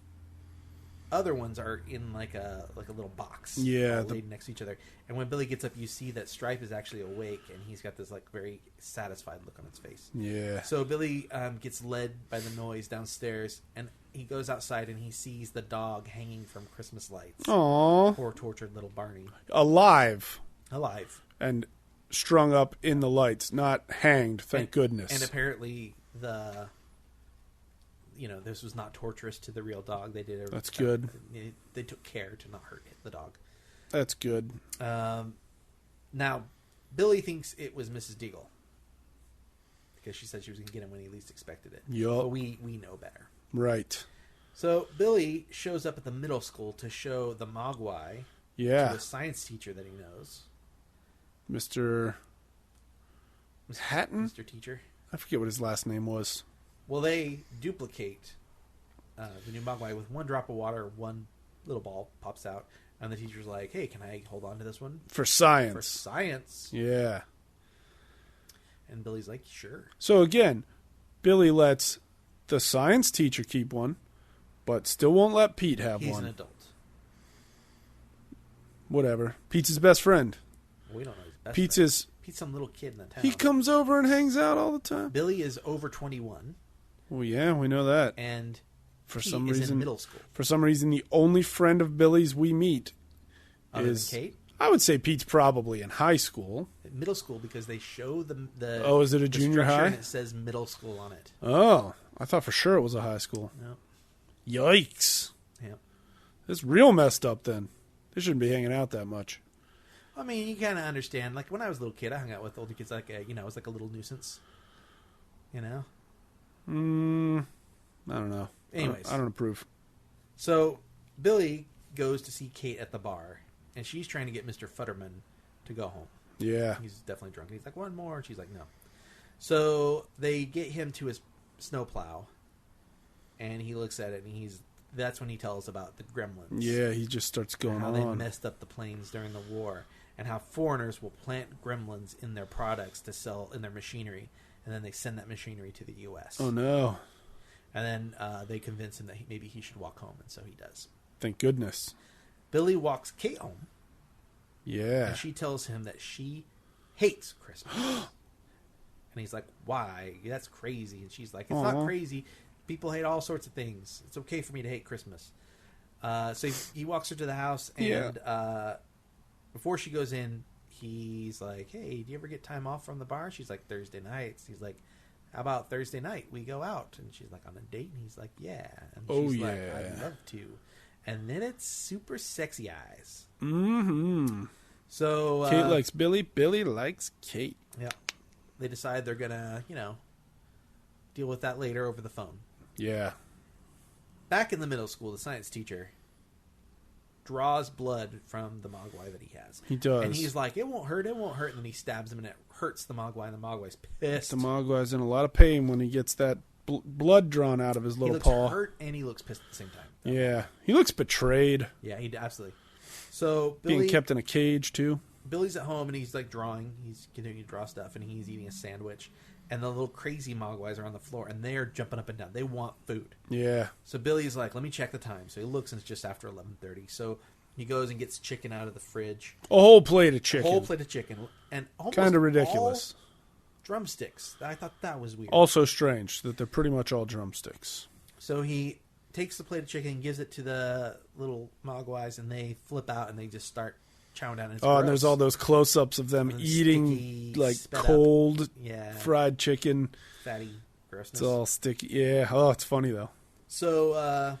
other ones are in like a little box. Yeah, all laid next to each other. And when Billy gets up, you see that Stripe is actually awake, and he's got this like very satisfied look on his face. Yeah. So Billy gets led by the noise downstairs, and he goes outside and he sees the dog hanging from Christmas lights. Aw. Poor tortured little Barney. Alive. And strung up in the lights, not hanged, thank goodness. And apparently this was not torturous to the real dog. They did. That's good. They took care to not hurt the dog. That's good. Now, Billy thinks it was Mrs. Deagle because she said she was going to get him when he least expected it. Yup. But we know better. Right. So Billy shows up at the middle school to show the Mogwai to a science teacher that he knows. Mr. Hatton? Mr. Teacher. I forget what his last name was. Well, they duplicate the new Mogwai with one drop of water, one little ball pops out, and the teacher's like, "Hey, can I hold on to this one?" For science. For science. Yeah. And Billy's like, "Sure." So again, Billy lets the science teacher keep one, but still won't let Pete have one. He's an adult. Whatever. Pete's his best friend. We don't know his best Pete's friend. his... Pete's some little kid in the town. He comes over and hangs out all the time. Billy is over 21. Well, yeah, we know that. And for Pete some is reason, in middle school. For some reason, the only friend of Billy's we meet Other is than Kate? I would say Pete's probably in high school. Middle school because they show the Oh, is it a junior high? And it says middle school on it. Oh, I thought for sure it was a high school. No. Yikes. Yeah. It's real messed up then. They shouldn't be hanging out that much. I mean, you kind of understand. Like, when I was a little kid, I hung out with older kids like, it was like a little nuisance. You know? I don't know. Anyways. I don't approve. So, Billy goes to see Kate at the bar, and she's trying to get Mr. Futterman to go home. Yeah. He's definitely drunk. And he's like, one more. And she's like, no. So, they get him to his snowplow, and he looks at it, and that's when he tells about the Gremlins. Yeah, he just starts going how on. They messed up the planes during the war, and how foreigners will plant Gremlins in their products to sell in their machinery, and then they send that machinery to the U.S. Oh, no. And then they convince him that maybe he should walk home, and so he does. Thank goodness. Billy walks Kate home Yeah. And she tells him that she hates Christmas. And he's like, why? That's crazy. And she's like, it's not crazy. People hate all sorts of things. It's okay for me to hate Christmas. So he walks her to the house, and before she goes in, he's like, hey, do you ever get time off from the bar? She's like, Thursday nights. He's like, how about Thursday night? We go out. And she's like, on a date? And he's like, yeah. And she's like, I'd love to. And then it's super sexy eyes. Mm-hmm. So Kate likes Billy. Billy likes Kate. Yeah. They decide they're going to, deal with that later over the phone. Yeah. Back in the middle school, the science teacher draws blood from the Mogwai that he has. He does. And he's like, it won't hurt. And then he stabs him, and it hurts the Mogwai, and the Mogwai's pissed. The Mogwai's in a lot of pain when he gets that blood drawn out of his little paw. He looks hurt, and he looks pissed at the same time. Yeah. He looks betrayed. Yeah, he absolutely. So Billy, being kept in a cage, too. Billy's at home, and he's like drawing. He's continuing to draw stuff, and he's eating a sandwich. And the little crazy Mogwais are on the floor, and they are jumping up and down. They want food. Yeah. So Billy's like, let me check the time. So he looks, and it's just after 11:30. So he goes and gets chicken out of the fridge. A whole plate of chicken. A whole plate of chicken. And almost kind of ridiculous. all drumsticks. I thought that was weird. Also strange that they're pretty much all drumsticks. So he takes the plate of chicken and gives it to the little Mogwais, and they flip out, and they just start chowing down. And there's all those close-ups of them eating sticky, like sped cold up. fried chicken. Fatty grossness. It's all sticky. Yeah. Oh, it's funny though. So,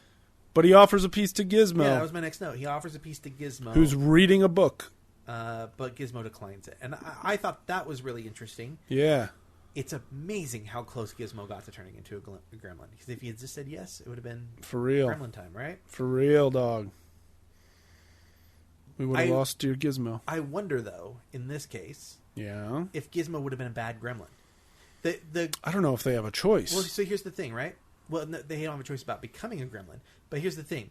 but he offers a piece to Gizmo. Yeah, that was my next note. He offers a piece to Gizmo, who's reading a book. But Gizmo declines it, and I thought that was really interesting. Yeah. It's amazing how close Gizmo got to turning into a gremlin. Because if he had just said yes, it would have been for real gremlin time, right? For real, dog. We would have lost dear Gizmo. I wonder, though, in this case, if Gizmo would have been a bad gremlin. I don't know if they have a choice. Well, so here's the thing, right? Well, no, they don't have a choice about becoming a gremlin. But here's the thing.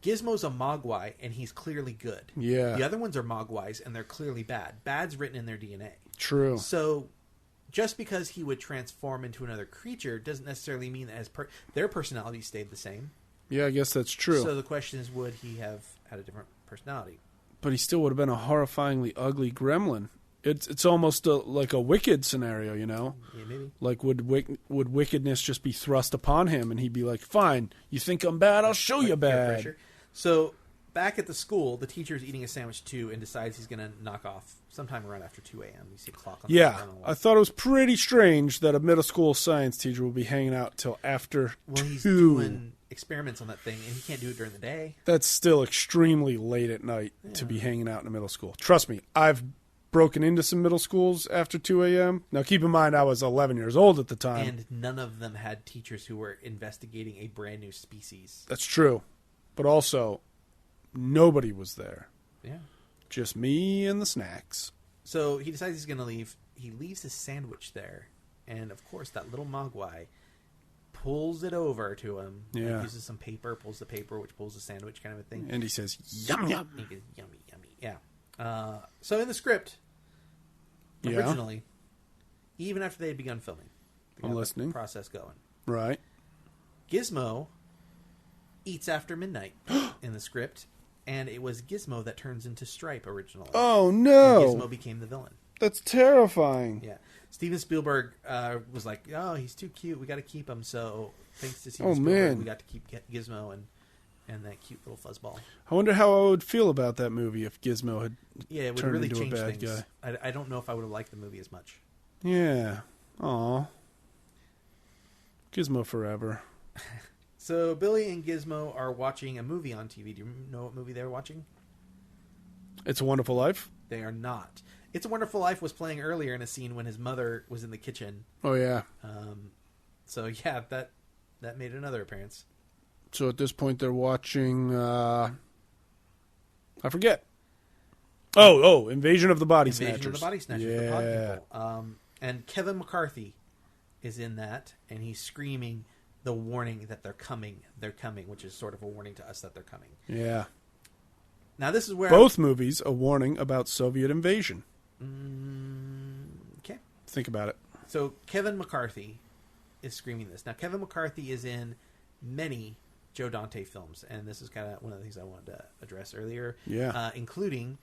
Gizmo's a Mogwai, and he's clearly good. Yeah. The other ones are Mogwais, and they're clearly bad. Bad's written in their DNA. True. So just because he would transform into another creature doesn't necessarily mean that their personality stayed the same. Yeah, I guess that's true. So the question is, would he have had a different personality? But he still would have been a horrifyingly ugly gremlin. It's almost like a Wicked scenario, you know? Yeah, maybe. Like, would wickedness just be thrust upon him, and he'd be like, fine, you think I'm bad? I'll show you bad. So back at the school, the teacher's eating a sandwich too and decides he's going to knock off sometime around after 2 a.m. You see a clock on the wall. I thought it was pretty strange that a middle school science teacher will be hanging out till after 2. He's doing experiments on that thing, and he can't do it during the day. That's still extremely late at night to be hanging out in a middle school. Trust me, I've broken into some middle schools after 2 a.m. Now, keep in mind, I was 11 years old at the time. And none of them had teachers who were investigating a brand new species. That's true. But also, nobody was there. Yeah. Just me and the snacks. So he decides he's going to leave. He leaves his sandwich there. And, of course, that little Mogwai pulls it over to him. Yeah. Like, uses some paper, pulls the paper, which pulls the sandwich kind of a thing. And he says, yum, yum. He goes, yummy, yummy. Yeah. So in the script, originally, even after they had begun filming, they got the process going. Right. Gizmo eats after midnight in the script, and it was Gizmo that turns into Stripe originally. Oh, no. And Gizmo became the villain. That's terrifying. Yeah. Steven Spielberg was like, oh, he's too cute. We got to keep him. So thanks to Steven Spielberg, we got to keep Gizmo and that cute little fuzzball. I wonder how I would feel about that movie if Gizmo had it would turned really into change a bad things. guy. I don't know if I would have liked the movie as much. Yeah. Aw. Gizmo forever. So Billy and Gizmo are watching a movie on TV. Do you know what movie they were watching? It's a Wonderful Life? They are not. It's a Wonderful Life was playing earlier in a scene when his mother was in the kitchen. Oh, yeah. So, yeah, that made another appearance. So at this point they're watching, I forget. Oh, Invasion of the Body Snatchers. Invasion of the Body Snatchers, the pod people. And Kevin McCarthy is in that, and he's screaming the warning that they're coming, which is sort of a warning to us that they're coming. Yeah. Now this is where... Both movies, a warning about Soviet invasion. Okay. Think about it. So Kevin McCarthy is screaming this. Now Kevin McCarthy is in many Joe Dante films, and this is kind of one of the things I wanted to address earlier. Yeah. Including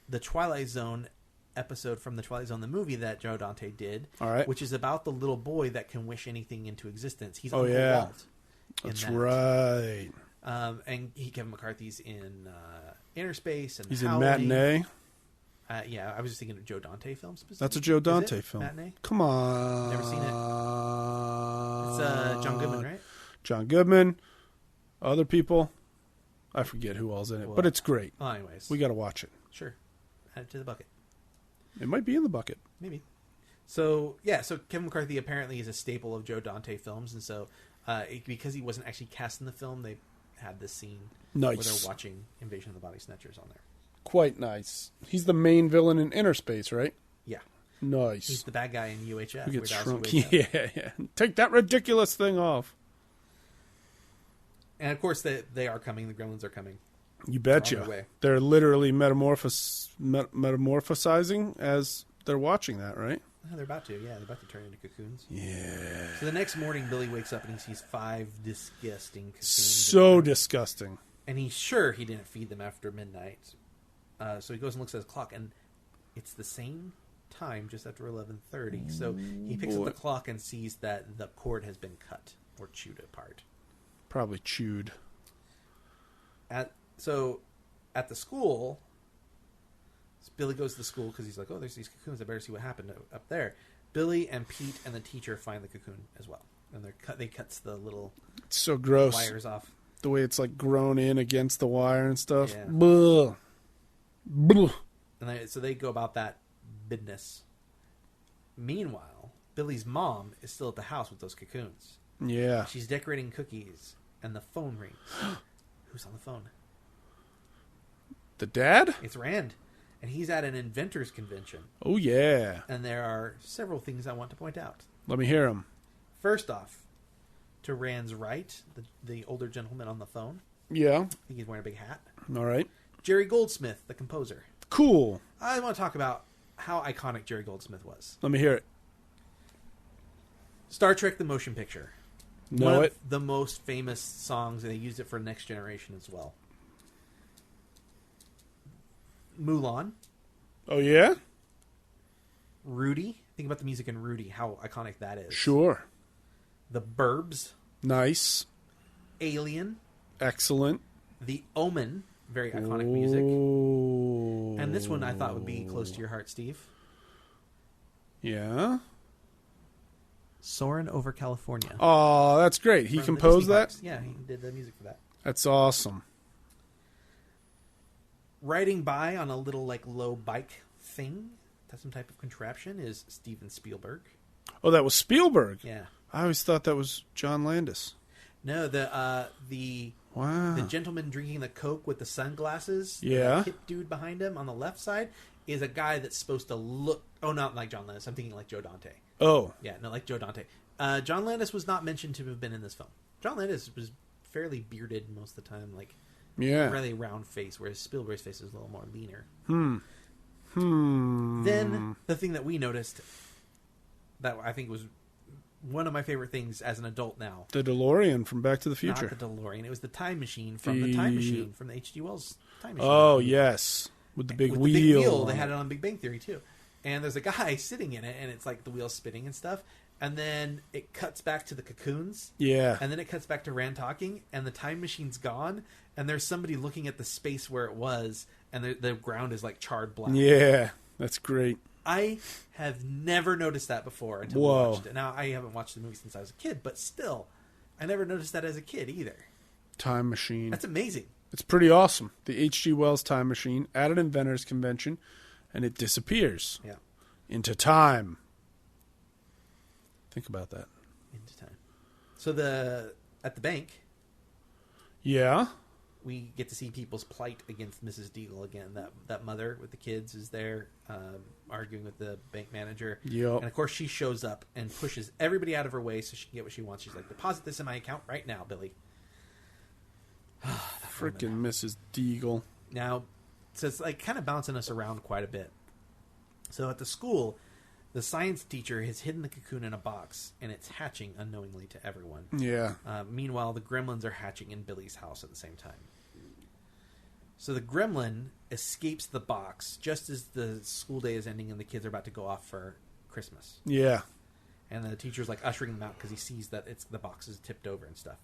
the Twilight Zone episode from the Twilight Zone, the movie that Joe Dante did, All right. which is about the little boy that can wish anything into existence. He's Oh, Uncle yeah. Walt. That's that. right. And Kevin McCarthy's in Inner Space, and He's Howley. in Matinee. Yeah, I was just thinking of Joe Dante films. That's a Joe Dante Is it? film. Matinee? Come on. Never seen it. It's John Goodman, right? John Goodman. Other people. I forget who all's in it, Well, but it's great. Well, anyways. We got to watch it. Sure. Add it to the bucket. It might be in the bucket. Maybe. So, yeah, so Kevin McCarthy apparently is a staple of Joe Dante films, and so because he wasn't actually cast in the film, they had this scene where Nice. they're watching Invasion of the Body Snatchers on there. Quite nice. He's the main villain in Inner Space, right? Yeah. Nice. He's the bad guy in UHF. Who gets Weird Al's shrunk. UHF. Yeah. Take that ridiculous thing off. And, of course, they are coming. The Gremlins are coming. You On their betcha. way. They're literally metamorphosizing as they're watching that, right? Oh, they're about to. Yeah, they're about to turn into cocoons. Yeah. So the next morning, Billy wakes up and he sees 5 disgusting cocoons. So disgusting. And he's sure he didn't feed them after midnight. So he goes and looks at his clock, and it's the same time, just after 11:30. So he picks up the clock and sees that the cord has been cut or chewed apart. Probably chewed. So at the school, Billy goes to the school because he's like, oh, there's these cocoons. I better see what happened up there. Billy and Pete and the teacher find the cocoon as well. And they cuts the little It's so gross. wires off. The way it's like grown in against the wire and stuff. Yeah. Blah. Blah. And so they go about that business. Meanwhile, Billy's mom is still at the house with those cocoons. Yeah. She's decorating cookies, and the phone rings. Who's on the phone? The dad? It's Rand, and he's at an inventors convention. Oh, yeah. And there are several things I want to point out. Let me hear him. First off, to Rand's right, the older gentleman on the phone. Yeah. I think he's wearing a big hat. All right. Jerry Goldsmith, the composer. Cool. I want to talk about how iconic Jerry Goldsmith was. Let me hear it. Star Trek: The Motion Picture. Know One it. of the most famous songs, and they used it for Next Generation as well. Mulan. Oh, yeah? Rudy. Think about the music in Rudy, how iconic that is. Sure. The Burbs. Nice. Alien. Excellent. The Omen. Very iconic music. Ooh. And this one I thought would be close to your heart, Steve. Yeah. Soarin' Over California. Oh, that's great. He From the composed Disney that? parks. Yeah, he did the music for that. That's awesome. Riding by on a little low bike thing, that's some type of contraption, is Steven Spielberg. Oh, that was Spielberg. Yeah. I always thought that was John Landis. No, the Wow. the gentleman drinking the Coke with the sunglasses, Yeah. the hip dude behind him on the left side, is a guy that's supposed to look. Oh, not like John Landis. I'm thinking like Joe Dante. Oh. Yeah, no, like Joe Dante. John Landis was not mentioned to have been in this film. John Landis was fairly bearded most of the time, Yeah. really round face, whereas Spielberg's face is a little more leaner. Hmm. Then the thing that we noticed that I think was one of my favorite things as an adult now. The DeLorean from Back to the Future. Not the DeLorean. It was the time machine from the Time Machine from the H.G. Wells Time Machine. Oh, yes. With the big With wheel. the big wheel. They had it on Big Bang Theory too. And there's a guy sitting in it, and it's like the wheel spinning and stuff. And then it cuts back to the cocoons. Yeah. And then it cuts back to Rand talking, and the time machine's gone. And there's somebody looking at the space where it was, and the ground is like charred black. Yeah. That's great. I have never noticed that before until Whoa. we watched it. Now, I haven't watched the movie since I was a kid, but still, I never noticed that as a kid either. Time machine. That's amazing. It's pretty awesome. The H.G. Wells time machine at an inventors convention, and it disappears Yeah. into time. Think about that. Into time. So at the bank, Yeah. we get to see people's plight against Mrs. Deagle again. That mother with the kids is there arguing with the bank manager. Yep. And of course she shows up and pushes everybody out of her way so she can get what she wants. She's like, deposit this in my account right now, Billy. Frickin' Mrs. Deagle. Now, so it's like kind of bouncing us around quite a bit. So at the school, the science teacher has hidden the cocoon in a box, and it's hatching unknowingly to everyone. Yeah. Meanwhile, the gremlins are hatching in Billy's house at the same time. So the gremlin escapes the box just as the school day is ending and the kids are about to go off for Christmas. Yeah. And the teacher's like ushering them out because he sees that the box is tipped over and stuff.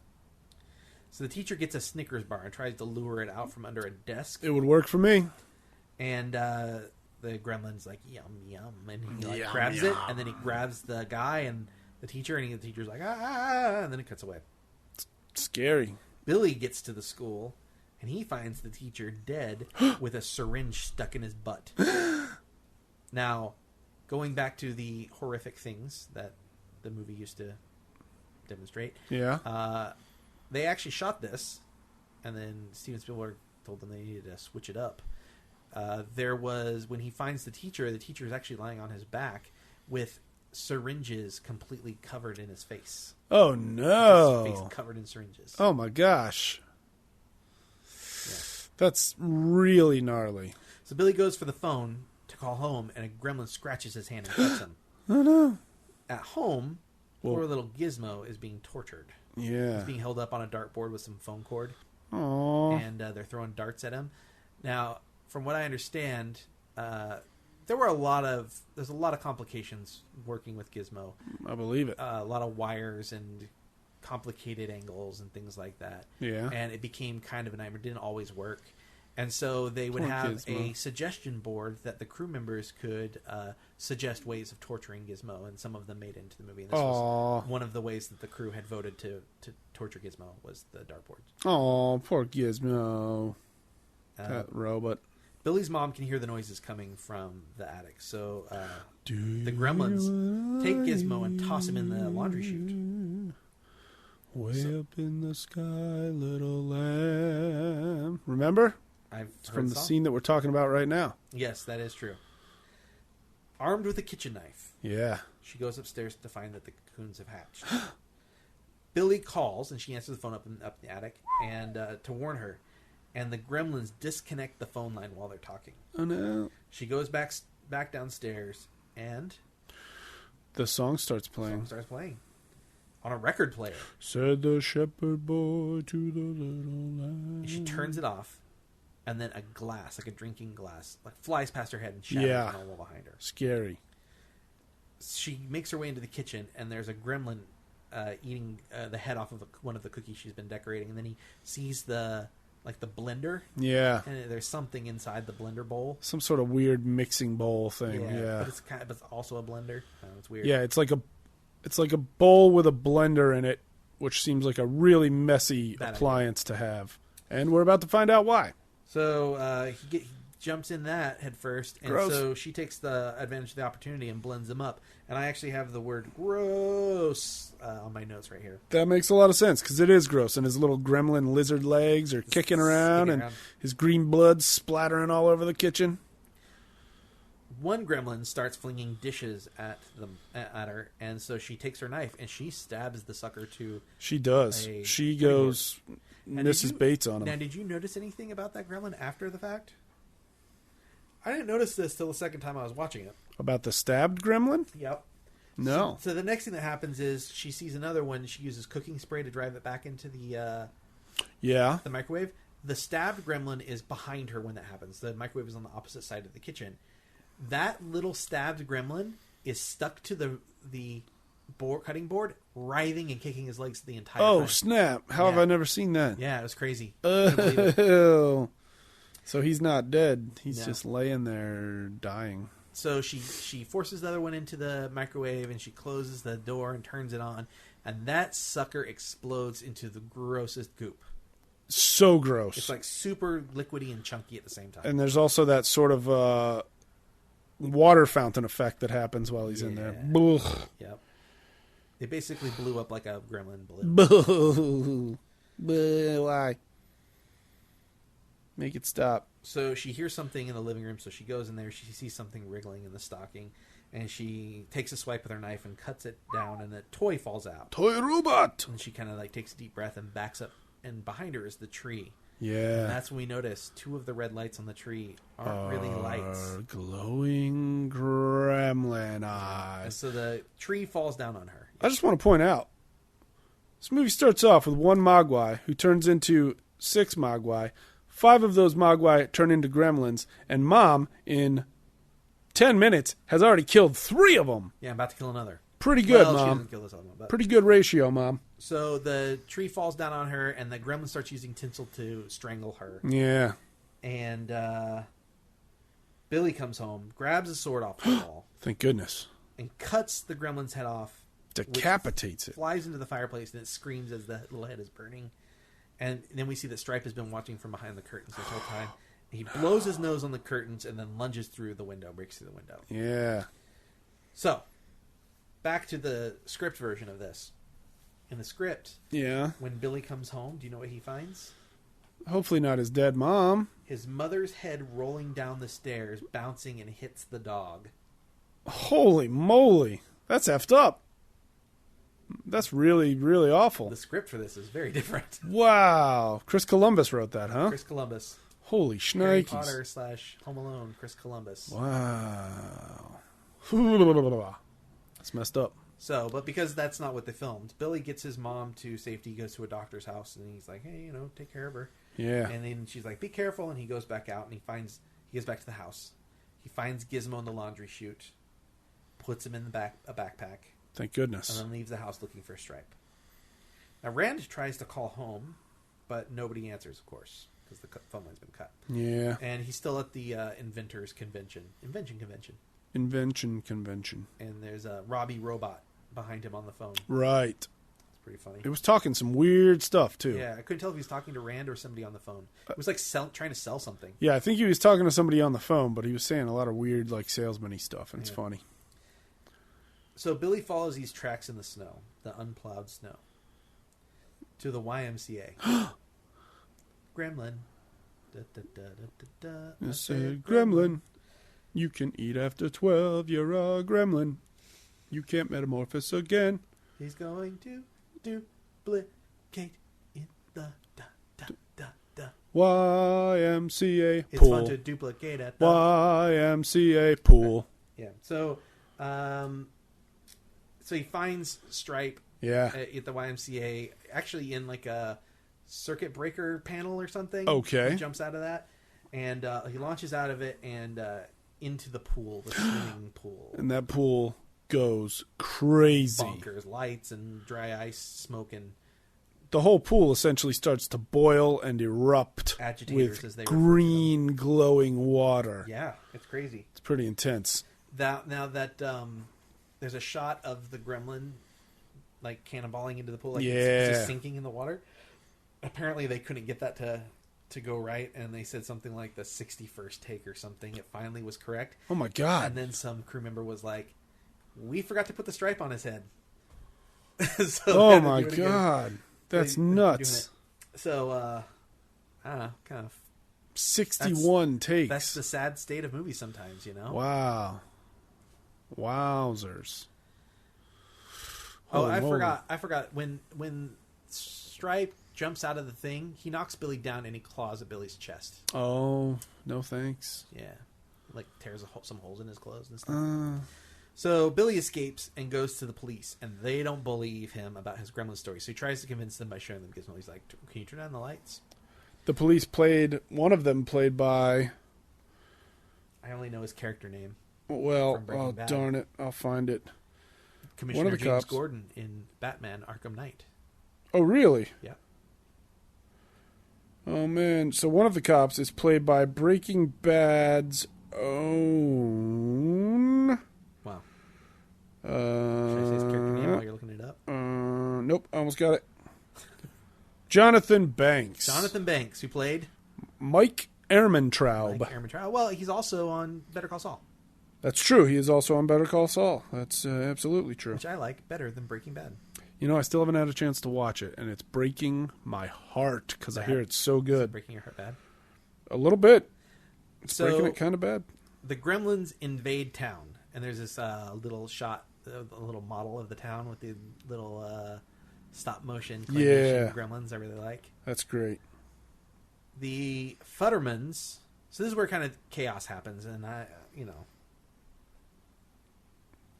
So the teacher gets a Snickers bar and tries to lure it out from under a desk. It would work for me. And the gremlin's like, yum, yum. And he grabs it, and then he grabs the guy and the teacher, and the teacher's like, and then it cuts away. Scary. Billy gets to the school, and he finds the teacher dead with a syringe stuck in his butt. Now, going back to the horrific things that the movie used to demonstrate. Yeah. They actually shot this, and then Steven Spielberg told them they needed to switch it up. There was, when he finds the teacher is actually lying on his back with syringes completely covered in his face. Oh, no. His face covered in syringes. Oh, my gosh. Yeah. That's really gnarly. So Billy goes for the phone to call home, and a gremlin scratches his hand and cuts him. Oh, no. At home, poor little Gizmo is being tortured. Yeah. He's being held up on a dartboard with some phone cord. Aww. And they're throwing darts at him. Now, from what I understand, there's a lot of complications working with Gizmo. I believe it. A lot of wires and complicated angles and things like that. Yeah. And it became kind of a nightmare. It didn't always work. And so they would Poor have Gizmo. a suggestion board that the crew members could suggest ways of torturing Gizmo, and some of them made it into the movie. And this was one of the ways that the crew had voted to torture Gizmo was the dartboard. Oh, poor Gizmo. That robot. Billy's mom can hear the noises coming from the attic, so the gremlins take Gizmo and toss him in the laundry chute. Way up in the sky, little lamb. Remember? It's from the scene that we're talking about right now. Yes, that is true. Armed with a kitchen knife. Yeah. She goes upstairs to find that the cocoons have hatched. Billy calls, and she answers the phone up in the attic, and to warn her. And the gremlins disconnect the phone line while they're talking. Oh, no. She goes back downstairs, and the song starts playing. On a record player. Said the shepherd boy to the little lamb. She turns it off, and then a glass, like a drinking glass, like flies past her head and shatters on the wall behind her. Scary. She makes her way into the kitchen, and there's a gremlin eating the head off of one of the cookies she's been decorating, and then he sees the blender. Yeah. And there's something inside the blender bowl. Some sort of weird mixing bowl thing. Yeah. But it's also a blender. It's weird. Yeah, it's like a bowl with a blender in it, which seems like a really messy appliance to have. And we're about to find out why. So he jumps in that head first, and Gross. so she takes the advantage of the opportunity and blends them up. And I actually have the word gross on my notes right here. That makes a lot of sense, because it is gross, and his little gremlin lizard legs are kicking around, and his green blood splattering all over the kitchen. One gremlin starts flinging dishes at her, and so she takes her knife and she stabs the sucker to. She does. She goes Mrs. Bates on him. Now, did you notice anything about that gremlin after the fact? I didn't notice this till the second time I was watching it. About the stabbed gremlin? Yep. No. So the next thing that happens is she sees another one. She uses cooking spray to drive it back into the microwave. The stabbed gremlin is behind her when that happens. The microwave is on the opposite side of the kitchen. That little stabbed gremlin is stuck to the cutting board, writhing and kicking his legs the entire time. Oh, snap. How have I never seen that? Yeah, it was crazy. Oh. So he's not dead. He's just laying there dying. So she forces the other one into the microwave, and she closes the door and turns it on, and that sucker explodes into the grossest goop. So gross. It's like super liquidy and chunky at the same time. And there's also that sort of water fountain effect that happens while he's in there. Ugh. Yep. It basically blew up like a gremlin balloon. Why? Make it stop. So she hears something in the living room, so she goes in there. She sees something wriggling in the stocking, and she takes a swipe with her knife and cuts it down, and the toy falls out. Toy robot! And she kind of takes a deep breath and backs up, and behind her is the tree. Yeah. And that's when we notice two of the red lights on the tree aren't really lights. Glowing gremlin eyes. And so the tree falls down on her. I just want to point out, this movie starts off with one Mogwai who turns into 6 Mogwai, 5 of those Mogwai turn into gremlins, and Mom, in 10 minutes, has already killed 3 of them. Yeah, I'm about to kill another. Pretty good, Well, she Mom. doesn't kill this other one, but... Pretty good ratio, Mom. So the tree falls down on her, and the gremlin starts using tinsel to strangle her. Yeah. And Billy comes home, grabs a sword off the wall, Thank goodness. and cuts the gremlin's head off. Decapitates it. Flies into the fireplace, and it screams as the little head is burning. And then we see that Stripe has been watching from behind the curtains this whole time. He blows his nose on the curtains and then lunges through the window, breaks through the window. Yeah. So, back to the script version of this. In the script, Yeah. when Billy comes home, do you know what he finds? Hopefully not his dead mom. His mother's head rolling down the stairs, bouncing, and hits the dog. Holy moly. That's effed up. That's really, really awful. The script for this is very different. Wow. Chris Columbus wrote that, huh? Chris Columbus. Holy Harry shnikes. Potter / Home Alone, Chris Columbus. Wow. That's messed up. So, but because that's not what they filmed, Billy gets his mom to safety. He goes to a doctor's house, and he's like, hey, take care of her. Yeah. And then she's like, be careful, and he goes back out, and he goes back to the house. He finds Gizmo in the laundry chute, puts him in a backpack, Thank goodness. and then leaves the house looking for Stripe. Now, Rand tries to call home, but nobody answers, of course, because the phone line's been cut. Yeah. And he's still at the Invention Convention. Invention convention. And there's a Robbie robot behind him on the phone. Right. It's pretty funny. It was talking some weird stuff, too. Yeah, I couldn't tell if he was talking to Rand or somebody on the phone. It was like trying to sell something. Yeah, I think he was talking to somebody on the phone, but he was saying a lot of weird, like, salesman-y stuff, and it's funny. So Billy follows these tracks in the snow, the unplowed snow, to the YMCA. Gremlin. Da, da, da, da, da, da. It's a gremlin. You can eat after 12. You're a gremlin. You can't metamorphose again. He's going to duplicate in the da, da, da, da. YMCA It's pool. fun to duplicate at the... YMCA pool. Yeah. So, so he finds Stripe Yeah. at the YMCA, actually in like a circuit breaker panel or something. Okay. He jumps out of that, and he launches out of it and into the pool, the swimming pool. And that pool goes crazy. Bonkers, lights and dry ice smoking. The whole pool essentially starts to boil and erupt Agitators, as they with refer to green glowing water. Yeah, it's crazy. It's pretty intense. Now that there's a shot of the gremlin like cannonballing into the pool, like it's just sinking in the water. Apparently they couldn't get that to go right, and they said something like the 61st take or something. It finally was correct. Oh my god. And then some crew member was like, we forgot to put the stripe on his head. So oh my god. That's nuts. So I don't know, kind of 61 takes. That's the sad state of movies sometimes, you know? Wow. Wowzers. Oh, Holy moly. I forgot when Stripe jumps out of the thing, he knocks Billy down and he claws at Billy's chest. Oh, no thanks. Yeah, like tears some holes in his clothes and stuff. So Billy escapes and goes to the police, and they don't believe him about his gremlin story. So he tries to convince them by showing them Gizmo. He's like, "Can you turn on the lights?" The police one of them played by... I only know his character name. Well, from Breaking oh, Bad. darn it. I'll find it. Commissioner One of the James cops. Gordon in Batman Arkham Knight. Oh, really? Yeah. Oh, man. So one of the cops is played by Breaking Bad's own... Wow. Should I say his character name while you're looking it up? Nope, I almost got it. Jonathan Banks. Jonathan Banks, who played Mike Ehrmantraub. Mike Ehrmantraub. Well, he's also on Better Call Saul, That's true. He is also on Better Call Saul. That's absolutely true. which I like better than Breaking Bad. You know, I still haven't had a chance to watch it, and it's breaking my heart because I Bad? hear it's so Is it good. breaking your heart bad? A little bit. It's So- breaking it kind of bad. The Gremlins invade town, and there's this little shot, a little model of the town with the little stop motion claymation Gremlins I really like. That's great. The Futtermans. So this is where kind of chaos happens, and I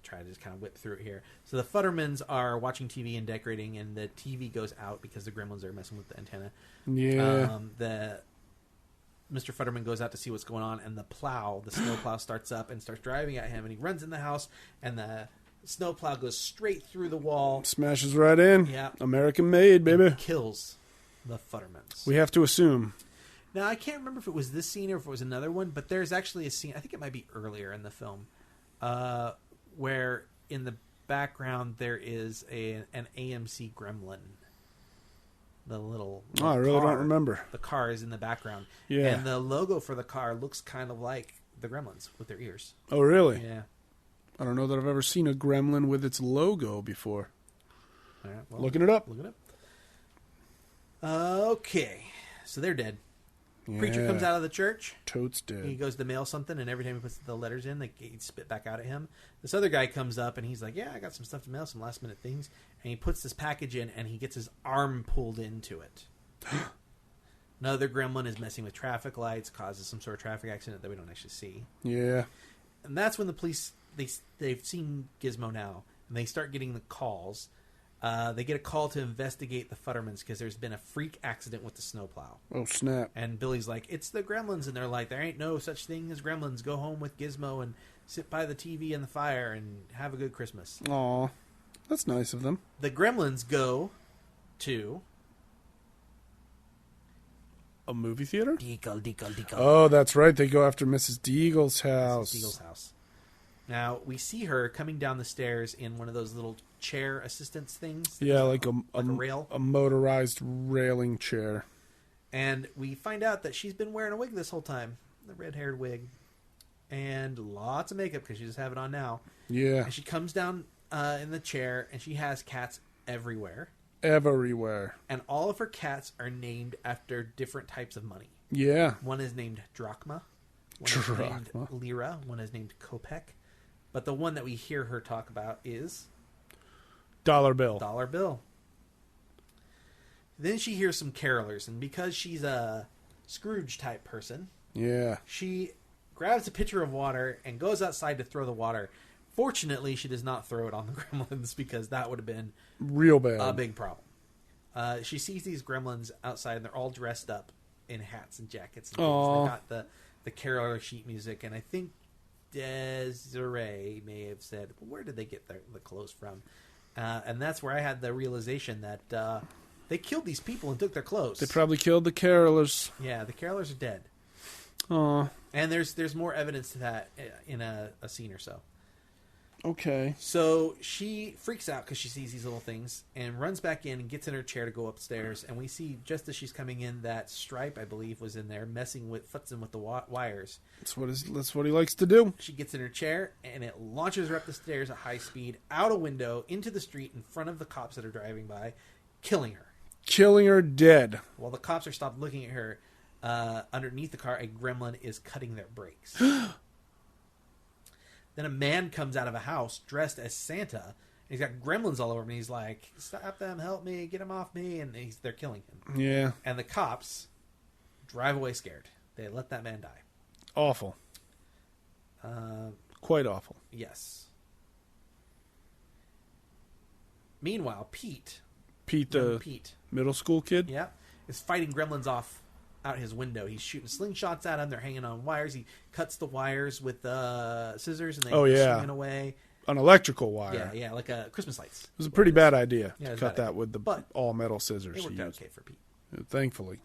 try to just kind of whip through it here. So the Futtermans are watching TV and decorating, and the TV goes out because the Gremlins are messing with the antenna. Yeah. Mr. Futterman goes out to see what's going on, and the snow plow starts up and starts driving at him, and he runs in the house, and the snow plow goes straight through the wall. Smashes right in. Yeah. American made, baby. Kills the Futtermans. We have to assume. Now, I can't remember if it was this scene or if it was another one, but there's actually a scene, I think it might be earlier in the film, where in the background there is an AMC Gremlin. The little I really don't remember. The car is in the background. Yeah. And the logo for the car looks kind of like the Gremlins with their ears. Oh, really? Yeah. I don't know that I've ever seen a Gremlin with its logo before. All right, well, Looking it up. Look it up. Okay. So they're dead. Yeah. Preacher comes out of the church. Totes dead. He goes to mail something, and every time he puts the letters in, they spit back out at him. This other guy comes up, and he's like, yeah, I got some stuff to mail, some last-minute things. And he puts this package in, and he gets his arm pulled into it. Another gremlin is messing with traffic lights, causes some sort of traffic accident that we don't actually see. Yeah. And that's when the police, they've seen Gizmo now, and they start getting the calls. They get a call to investigate the Futtermans because there's been a freak accident with the snowplow. Oh, snap. And Billy's like, it's the Gremlins. And they're like, there ain't no such thing as Gremlins. Go home with Gizmo and sit by the TV and the fire and have a good Christmas. Aw. That's nice of them. The Gremlins go to a movie theater? Deagle. Oh, that's right. They go after Mrs. Deagle's house. Mrs. Deagle's house. Now, we see her coming down the stairs in one of those little chair assistance things. Yeah, like a rail. A motorized railing chair. And we find out that she's been wearing a wig this whole time. The red-haired wig. And lots of makeup because she just have it on now. Yeah. And she comes down in the chair, and she has cats everywhere. Everywhere. And all of her cats are named after different types of money. Yeah. One is named drachma. One is named lira. One is named kopeck. But the one that we hear her talk about is dollar bill. Dollar bill. Then she hears some carolers, and because she's a Scrooge type person, yeah, she grabs a pitcher of water and goes outside to throw the water. Fortunately, she does not throw it on the gremlins because that would have been real bad, a big problem. She sees these gremlins outside, and they're all dressed up in hats and jackets. And things. They got the caroler sheet music, and I think Desiree may have said, well, where did they get the clothes from? And that's where I had the realization that they killed these people and took their clothes. They probably killed the carolers. Yeah, the carolers are dead. Aw. And there's more evidence to that in a scene or so. Okay. So she freaks out because she sees these little things and runs back in and gets in her chair to go upstairs. And we see, just as she's coming in, that Stripe, I believe, was in there futzing with the wires. That's what he likes to do. She gets in her chair and it launches her up the stairs at high speed, out a window, into the street in front of the cops that are driving by, killing her. Killing her dead. While the cops are stopped looking at her, underneath the car, a gremlin is cutting their brakes. Then a man comes out of a house dressed as Santa. And he's got gremlins all over him. And he's like, stop them, help me, get them off me. And they're killing him. Yeah. And the cops drive away scared. They let that man die. Awful. Quite awful. Yes. Meanwhile, Pete, middle school kid? yeah, is fighting gremlins off out his window. He's shooting slingshots at them. They're hanging on wires. He cuts the wires with scissors, and they go swinging away. An electrical wire. Yeah, like Christmas lights. It was a pretty bad idea Yeah, to it was cut bad that with the all metal scissors. It worked he out used. okay for Pete. Thankfully.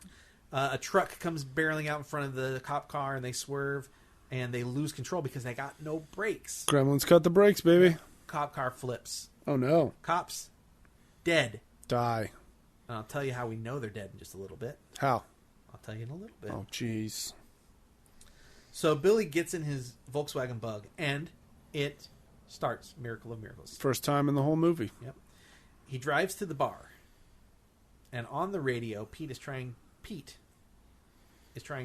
A truck comes barreling out in front of the cop car, and they swerve, and they lose control because they got no brakes. Gremlins cut the brakes, baby. Cop car flips. Oh, no. Cops dead. Die. And I'll tell you how we know they're dead in just a little bit. How? I'll tell you in a little bit. Oh, jeez. So Billy gets in his Volkswagen Bug, and it starts. Miracle of miracles. First time in the whole movie. Yep. He drives to the bar, and on the radio, Pete is trying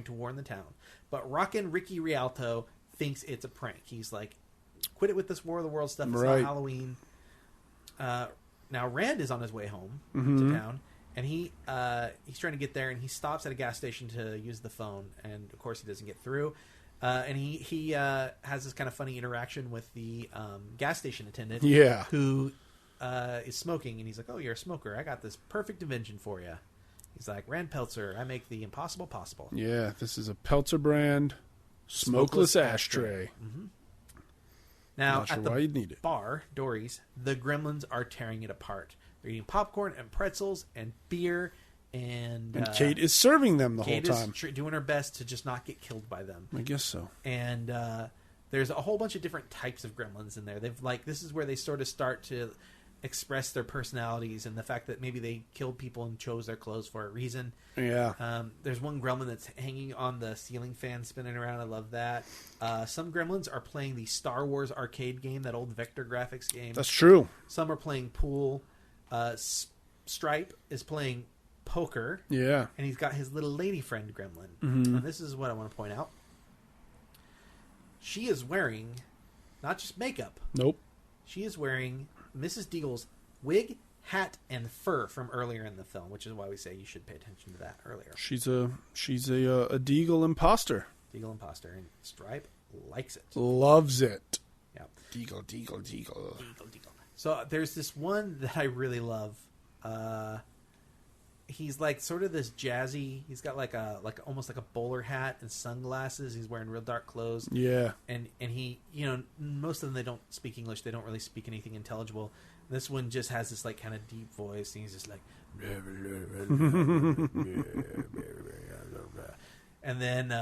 to warn the town. But Rockin' Ricky Rialto thinks it's a prank. He's like, quit it with this War of the Worlds stuff. It's not Halloween. Now, Rand is on his way home to town, and he's trying to get there, and he stops at a gas station to use the phone, and of course he doesn't get through. And he has this kind of funny interaction with the gas station attendant, yeah, who is smoking, and he's like, "Oh, you're a smoker. I got this perfect invention for you." He's like, Rand Peltzer, I make the impossible possible. Yeah, this is a Peltzer brand smokeless ashtray. Mm-hmm. Now, Not sure at the why you'd need it. bar, Dory's, the Gremlins are tearing it apart. They're eating popcorn and pretzels and beer, and Kate is serving them the Kate whole time. is doing her best to just not get killed by them. I guess so. And there's a whole bunch of different types of gremlins in there. This is where they sort of start to express their personalities and the fact that maybe they killed people and chose their clothes for a reason. Yeah. There's one gremlin that's hanging on the ceiling fan spinning around. I love that. Some gremlins are playing the Star Wars arcade game, that old Vector Graphics game. That's true. Some are playing pool. Stripe is playing poker. Yeah. And he's got his little lady friend gremlin. Mm-hmm. And this is what I want to point out. She is wearing not just makeup. Nope. She is wearing Mrs. Deagle's wig, hat, and fur from earlier in the film, which is why we say you should pay attention to that earlier. She's a Deagle imposter. Deagle imposter, and Stripe likes it. Loves it. Yeah. Deagle. So there's this one that I really love. He's like sort of this jazzy. He's got like almost like a bowler hat and sunglasses. He's wearing real dark clothes. Yeah. And he, most of them, they don't speak English. They don't really speak anything intelligible. This one just has this like kind of deep voice, and he's just like, and then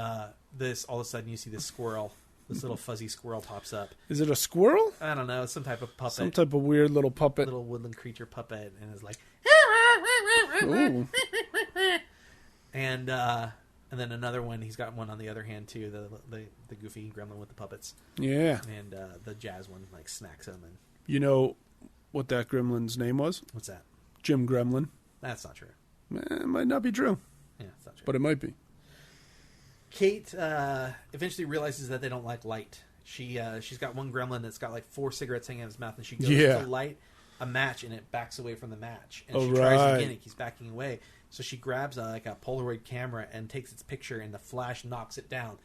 this all of a sudden you see this squirrel. This little fuzzy squirrel pops up. Is it a squirrel? I don't know, some type of puppet. Some type of weird little puppet. Little woodland creature puppet, and is like, Ooh. and then another one. He's got one on the other hand too. The goofy gremlin with the puppets. Yeah. And the jazz one like smacks him. And You know what that gremlin's name was? what's that? Jim Gremlin. That's not true. It might not be true, Yeah, it's not true. but it might be. Kate eventually realizes that they don't like light. She's got one gremlin that's got like 4 cigarettes hanging out of his mouth, and she goes to light a match, and it backs away from the match. And she tries again, it keeps backing away. So she grabs a Polaroid camera and takes its picture, and the flash knocks it down.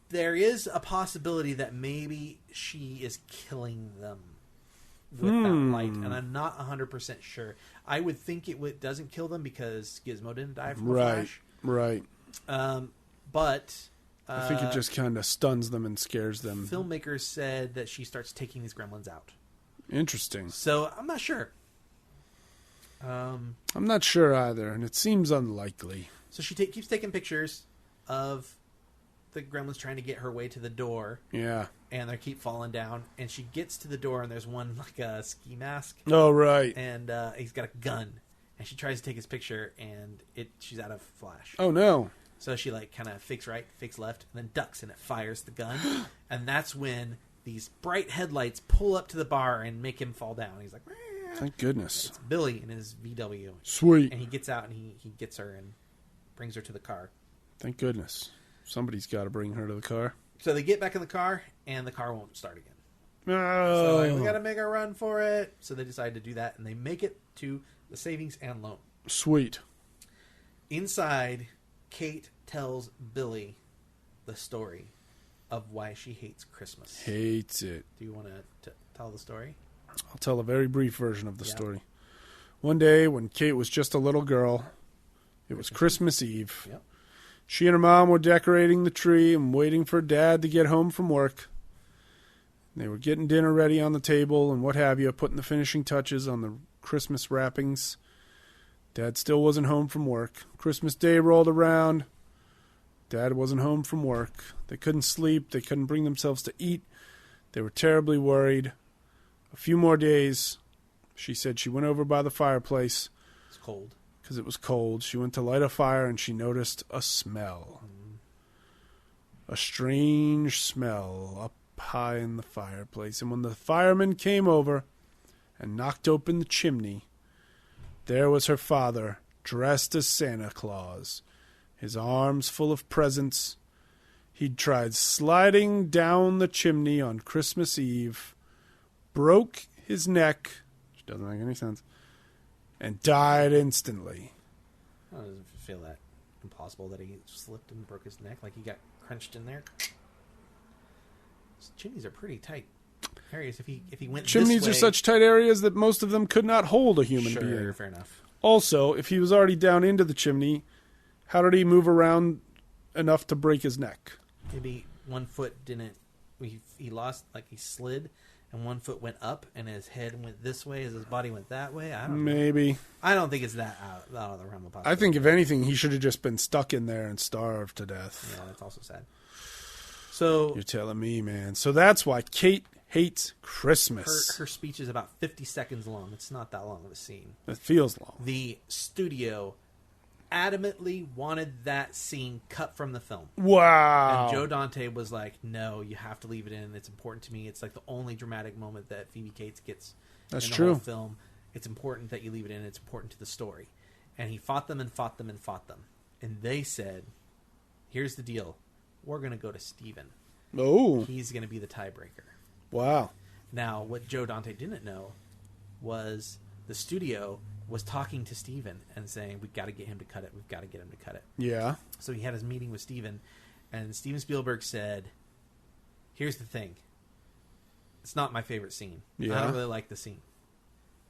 There is a possibility that maybe she is killing them with that light, and I'm not 100% sure. I would think it doesn't kill them because Gizmo didn't die from the flash. Right. But I think it just kind of stuns them and scares them. Filmmakers said that she starts taking these gremlins out. Interesting. So I'm not sure. I'm not sure either, and it seems unlikely. So she keeps taking pictures of the gremlins trying to get her way to the door. Yeah. And they keep falling down. And she gets to the door, and there's one like a ski mask. Oh, right. And he's got a gun. And she tries to take his picture, and she's out of flash. Oh, no. So she like kind of fakes right, fakes left, and then ducks, and it fires the gun. And that's when these bright headlights pull up to the bar and make him fall down. He's like, "Meow." Thank goodness. It's Billy in his VW. Sweet. And he gets out, and he gets her and brings her to the car. Thank goodness. Somebody's got to bring her to the car. So they get back in the car, and the car won't start again. Oh. So like, we got to make a run for it. So they decide to do that, and they make it to the savings and loan. Sweet. Inside, Kate tells Billy the story of why she hates Christmas. Hates it. Do you want to tell the story? I'll tell a very brief version of the story. One day when Kate was just a little girl, it was Christmas Eve. Yep. She and her mom were decorating the tree and waiting for Dad to get home from work. They were getting dinner ready on the table and what have you, putting the finishing touches on the Christmas wrappings. Dad still wasn't home from work. Christmas Day rolled around. Dad wasn't home from work. They couldn't sleep. They couldn't bring themselves to eat. They were terribly worried. A few more days, she said she went over by the fireplace. It's cold. Because it was cold. She went to light a fire and she noticed a smell. A strange smell up high in the fireplace. And when the fireman came over and knocked open the chimney, there was her father, dressed as Santa Claus, his arms full of presents. He'd tried sliding down the chimney on Christmas Eve, broke his neck, which doesn't make any sense, and died instantly. I don't feel that impossible that he slipped and broke his neck, like he got crunched in there. His chimneys are pretty tight areas. If he went Chimneys this way, are such tight areas that most of them could not hold a human being. Fair enough. Also, if he was already down into the chimney, how did he move around enough to break his neck? Maybe one foot didn't. He lost, like he slid, and one foot went up, and his head went this way as his body went that way. I don't know. Maybe. I don't think it's that out of the realm of possibility. I think, if anything, he should have just been stuck in there and starved to death. Yeah, that's also sad. So You're telling me, man. So that's why Kate hates Christmas. her speech is about 50 seconds long. It's not that long of a scene. It feels long. The studio adamantly wanted that scene cut from the film. Wow. And Joe Dante was like, no, you have to leave it in. It's important to me. It's like the only dramatic moment that Phoebe Cates gets That's in the true. whole film. It's important that you leave it in. It's important to the story. And he fought them and fought them and fought them. And they said, here's the deal. We're going to go to Steven. Oh. He's going to be the tiebreaker. Wow. Now, what Joe Dante didn't know was the studio was talking to Steven and saying, we've got to get him to cut it. We've got to get him to cut it. Yeah. So he had his meeting with Steven, and Steven Spielberg said, here's the thing. It's not my favorite scene. Yeah. I don't really like the scene.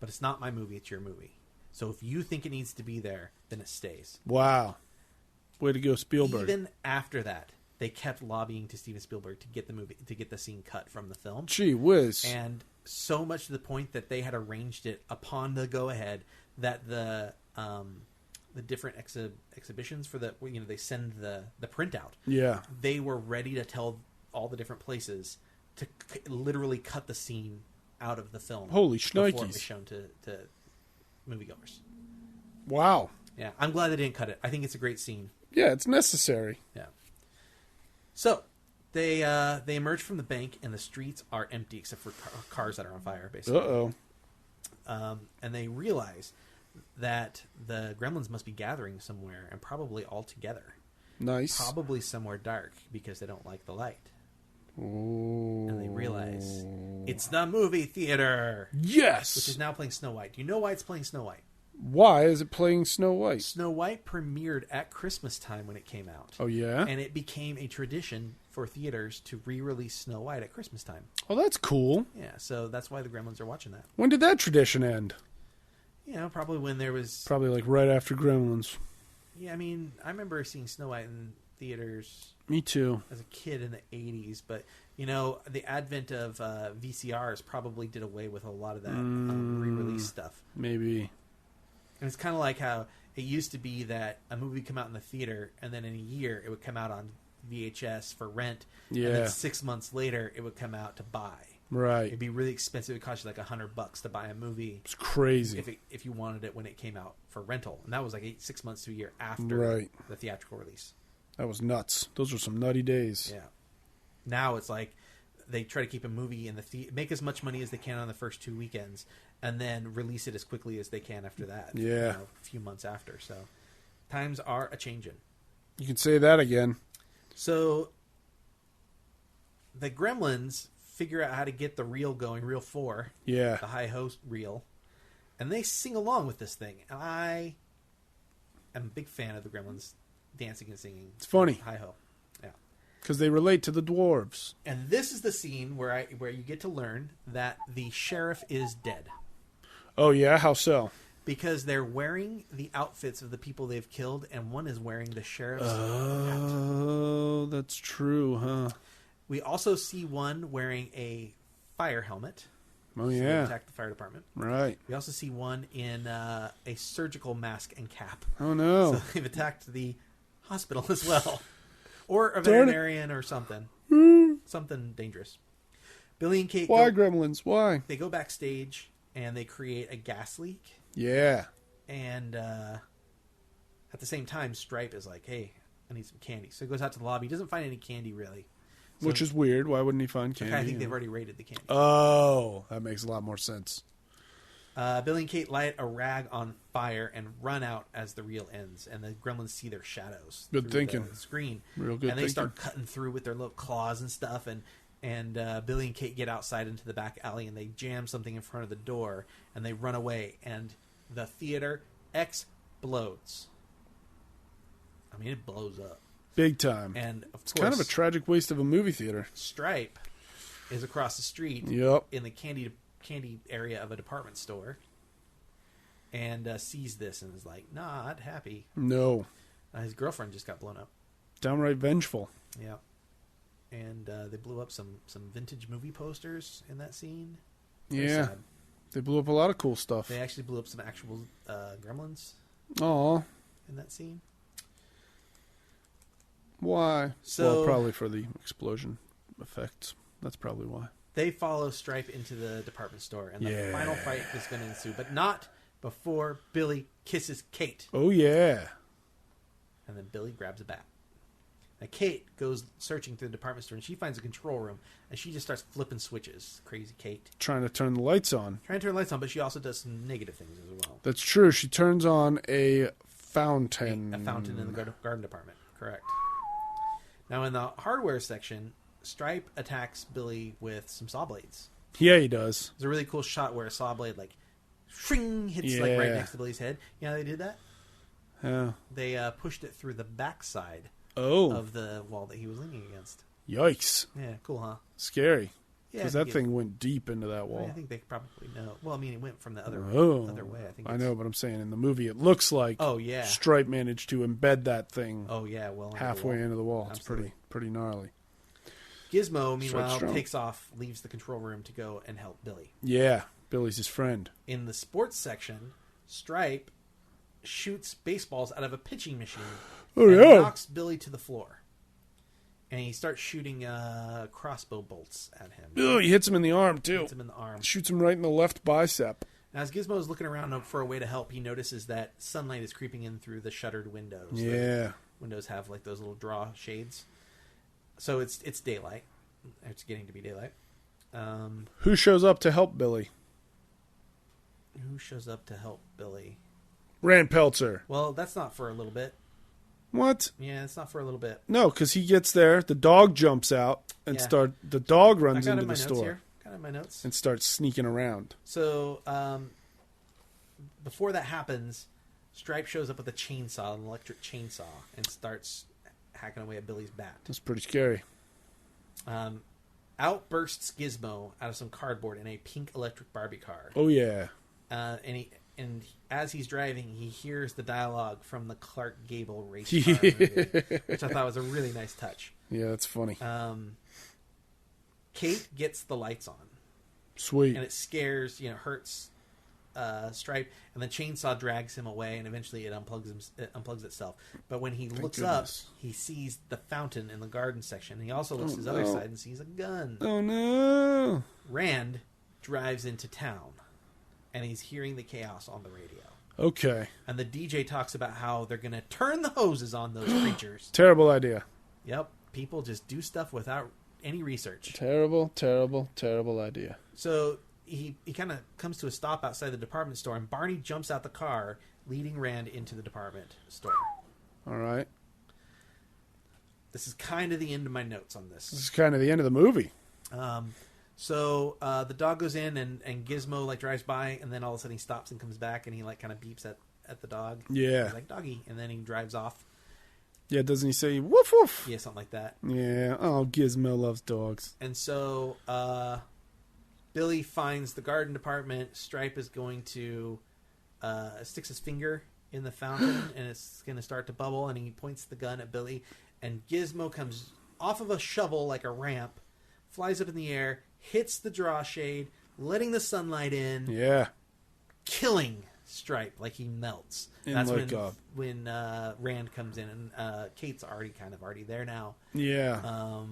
But it's not my movie. It's your movie. So if you think it needs to be there, then it stays. Wow. Way to go, Spielberg. Even after that, they kept lobbying to Steven Spielberg to get the scene cut from the film. Gee whiz. And so much to the point that they had arranged it upon the go-ahead that the different exhibitions for they send the printout. Yeah. They were ready to tell all the different places to literally cut the scene out of the film. Holy before it shnikes. was shown to moviegoers. Wow. Yeah, I'm glad they didn't cut it. I think it's a great scene. Yeah, it's necessary. Yeah. So they emerge from the bank, and the streets are empty except for cars that are on fire, basically. Uh-oh. And they realize that the Gremlins must be gathering somewhere, and probably all together. Nice. Probably somewhere dark because they don't like the light. Ooh. And they realize it's the movie theater. Yes. Which is now playing Snow White. Do you know why it's playing Snow White? Why is it playing Snow White? Snow White premiered at Christmas time when it came out. Oh, yeah? And it became a tradition for theaters to re-release Snow White at Christmas time. Oh, that's cool. Yeah, so that's why the Gremlins are watching that. When did that tradition end? You know, probably when there was... Probably like right after Gremlins. Yeah, I mean, I remember seeing Snow White in theaters... Me too. As a kid in the 80s, but, you know, the advent of VCRs probably did away with a lot of that re-release stuff. Maybe. And it's kind of like how it used to be that a movie would come out in the theater, and then in a year it would come out on VHS for rent. Yeah. And then 6 months later it would come out to buy. Right. It'd be really expensive. It would cost you like $100 to buy a movie. It's crazy. If you wanted it when it came out for rental. And that was like 6 months to a year after the theatrical release. That was nuts. Those were some nutty days. Yeah. Now it's like they try to keep a movie in the make as much money as they can on the first 2 weekends, and then release it as quickly as they can after that. Yeah. You know, a few months after. So times are a changing. You can say that again. So the Gremlins figure out how to get the reel going, reel 4. Yeah. The hi-ho reel. And they sing along with this thing. And I am a big fan of the Gremlins dancing and singing. It's funny. Hi-ho. Yeah. Because they relate to the dwarves. And this is the scene where you get to learn that the sheriff is dead. Oh, yeah? How so? Because they're wearing the outfits of the people they've killed, and one is wearing the sheriff's hat. Oh, that's true, huh? We also see one wearing a fire helmet. Oh, So they yeah. attack the fire department. Right. We also see one in a surgical mask and cap. Oh, no. So they've attacked the hospital as well. Or a Darn it. veterinarian or something. Something dangerous. Billy and Kate Why, Gremlins? Why? They go backstage and they create a gas leak. Yeah. And at the same time, Stripe is like, hey, I need some candy. So he goes out to the lobby. He doesn't find any candy, really. So Which is weird. Why wouldn't he find candy? I think they've already raided the candy. Oh, that makes a lot more sense. Billy and Kate light a rag on fire and run out as the reel ends, and the Gremlins see their shadows Good through thinking. the screen. Real good And they thinking. start cutting through with their little claws and stuff, and Billy and Kate get outside into the back alley, and they jam something in front of the door, and they run away, and the theater explodes. I mean, it blows up. Big time. And, of It's course, kind of a tragic waste of a movie theater. Stripe is across the street Yep. in the candy area of a department store. and sees this and is like, not happy. No. His girlfriend just got blown up. Downright vengeful. Yeah. And they blew up some vintage movie posters in that scene. Very Yeah. sad. They blew up a lot of cool stuff. They actually blew up some actual gremlins Aw. in that scene. Why? So- well, probably for the explosion effects. That's probably why. They follow Stripe into the department store, and the Yeah. final fight is going to ensue, but not before Billy kisses Kate. Oh, yeah. And then Billy grabs a bat. Now, Kate goes searching through the department store, and she finds a control room, and she just starts flipping switches. Crazy Kate. Trying to turn the lights on. Trying to turn lights on, but she also does some negative things as well. That's true. She turns on a fountain. A fountain in the garden department. Correct. Now, in the hardware section, Stripe attacks Billy with some saw blades. Yeah, he does. There's a really cool shot where a saw blade, like, shring, hits like right Yeah. next to Billy's head. You know how they did that? Yeah. They pushed it through the backside Oh. of the wall that he was leaning against. Yikes. Yeah, cool, huh? Scary. Yeah, Because that thing went deep into that wall. I think they probably know. Well, I mean, it went from the other way. I think. I know, but I'm saying in the movie it looks like Oh yeah. Stripe managed to embed that thing Oh yeah. Well, under the halfway wall. into the wall. It's Absolutely. pretty gnarly. Gizmo, meanwhile, strong. takes off, leaves the control room to go and help Billy. Yeah, Billy's his friend. In the sports section, Stripe shoots baseballs out of a pitching machine Oh, and yeah. knocks Billy to the floor. And he starts shooting crossbow bolts at him. Oh, he hits him in the arm too. Hits him in the arm. Shoots him right in the left bicep. Now, as Gizmo is looking around for a way to help, he notices that sunlight is creeping in through the shuttered windows. The Yeah. windows have like those little draw shades. So it's daylight. It's getting to be daylight. Who shows up to help Billy? Who shows up to help Billy? Rand Peltzer. Well, that's not for a little bit. What? Yeah, it's not for a little bit. No, because he gets there, the dog jumps out, and Yeah. the dog I runs got into in my the notes store here. Got it in my notes. and starts sneaking around. So before that happens, Stripe shows up with a chainsaw, an electric chainsaw, and starts hacking away at Billy's bat. That's pretty scary. Out bursts Gizmo out of some cardboard in a pink electric Barbie car. Oh, yeah. And as he's driving, he hears the dialogue from the Clark Gable race car movie, which I thought was a really nice touch. Yeah, that's funny. Kate gets the lights on, Sweet. and it scares, hurts Stripe, and the chainsaw drags him away, and eventually it unplugs itself. But when he looks goodness. up, he sees the fountain in the garden section. He also looks to his other no. side and sees a gun. Oh, no. Rand drives into town, and he's hearing the chaos on the radio. Okay. And the DJ talks about how they're going to turn the hoses on those creatures. Terrible idea. Yep, people just do stuff without any research. Terrible, terrible, terrible idea. So he kind of comes to a stop outside the department store, and Barney jumps out the car, leading Rand into the department store. All right. This is kind of the end of my notes on This this. is kind of the end of the movie. So the dog goes in, and Gizmo drives by, and then all of a sudden he stops and comes back, and he kind of beeps at the dog. Yeah. He's like, doggy, and then he drives off. Yeah, doesn't he say, woof, woof? Yeah, something like that. Yeah. Oh, Gizmo loves dogs. And so Billy finds the garden department. Stripe is going to sticks his finger in the fountain, and it's going to start to bubble, and he points the gun at Billy. And Gizmo comes off of a shovel like a ramp, flies up in the air, hits the draw shade, letting the sunlight in, Yeah. killing Stripe like he melts. And That's like when Rand comes in, and Kate's already there now. Yeah.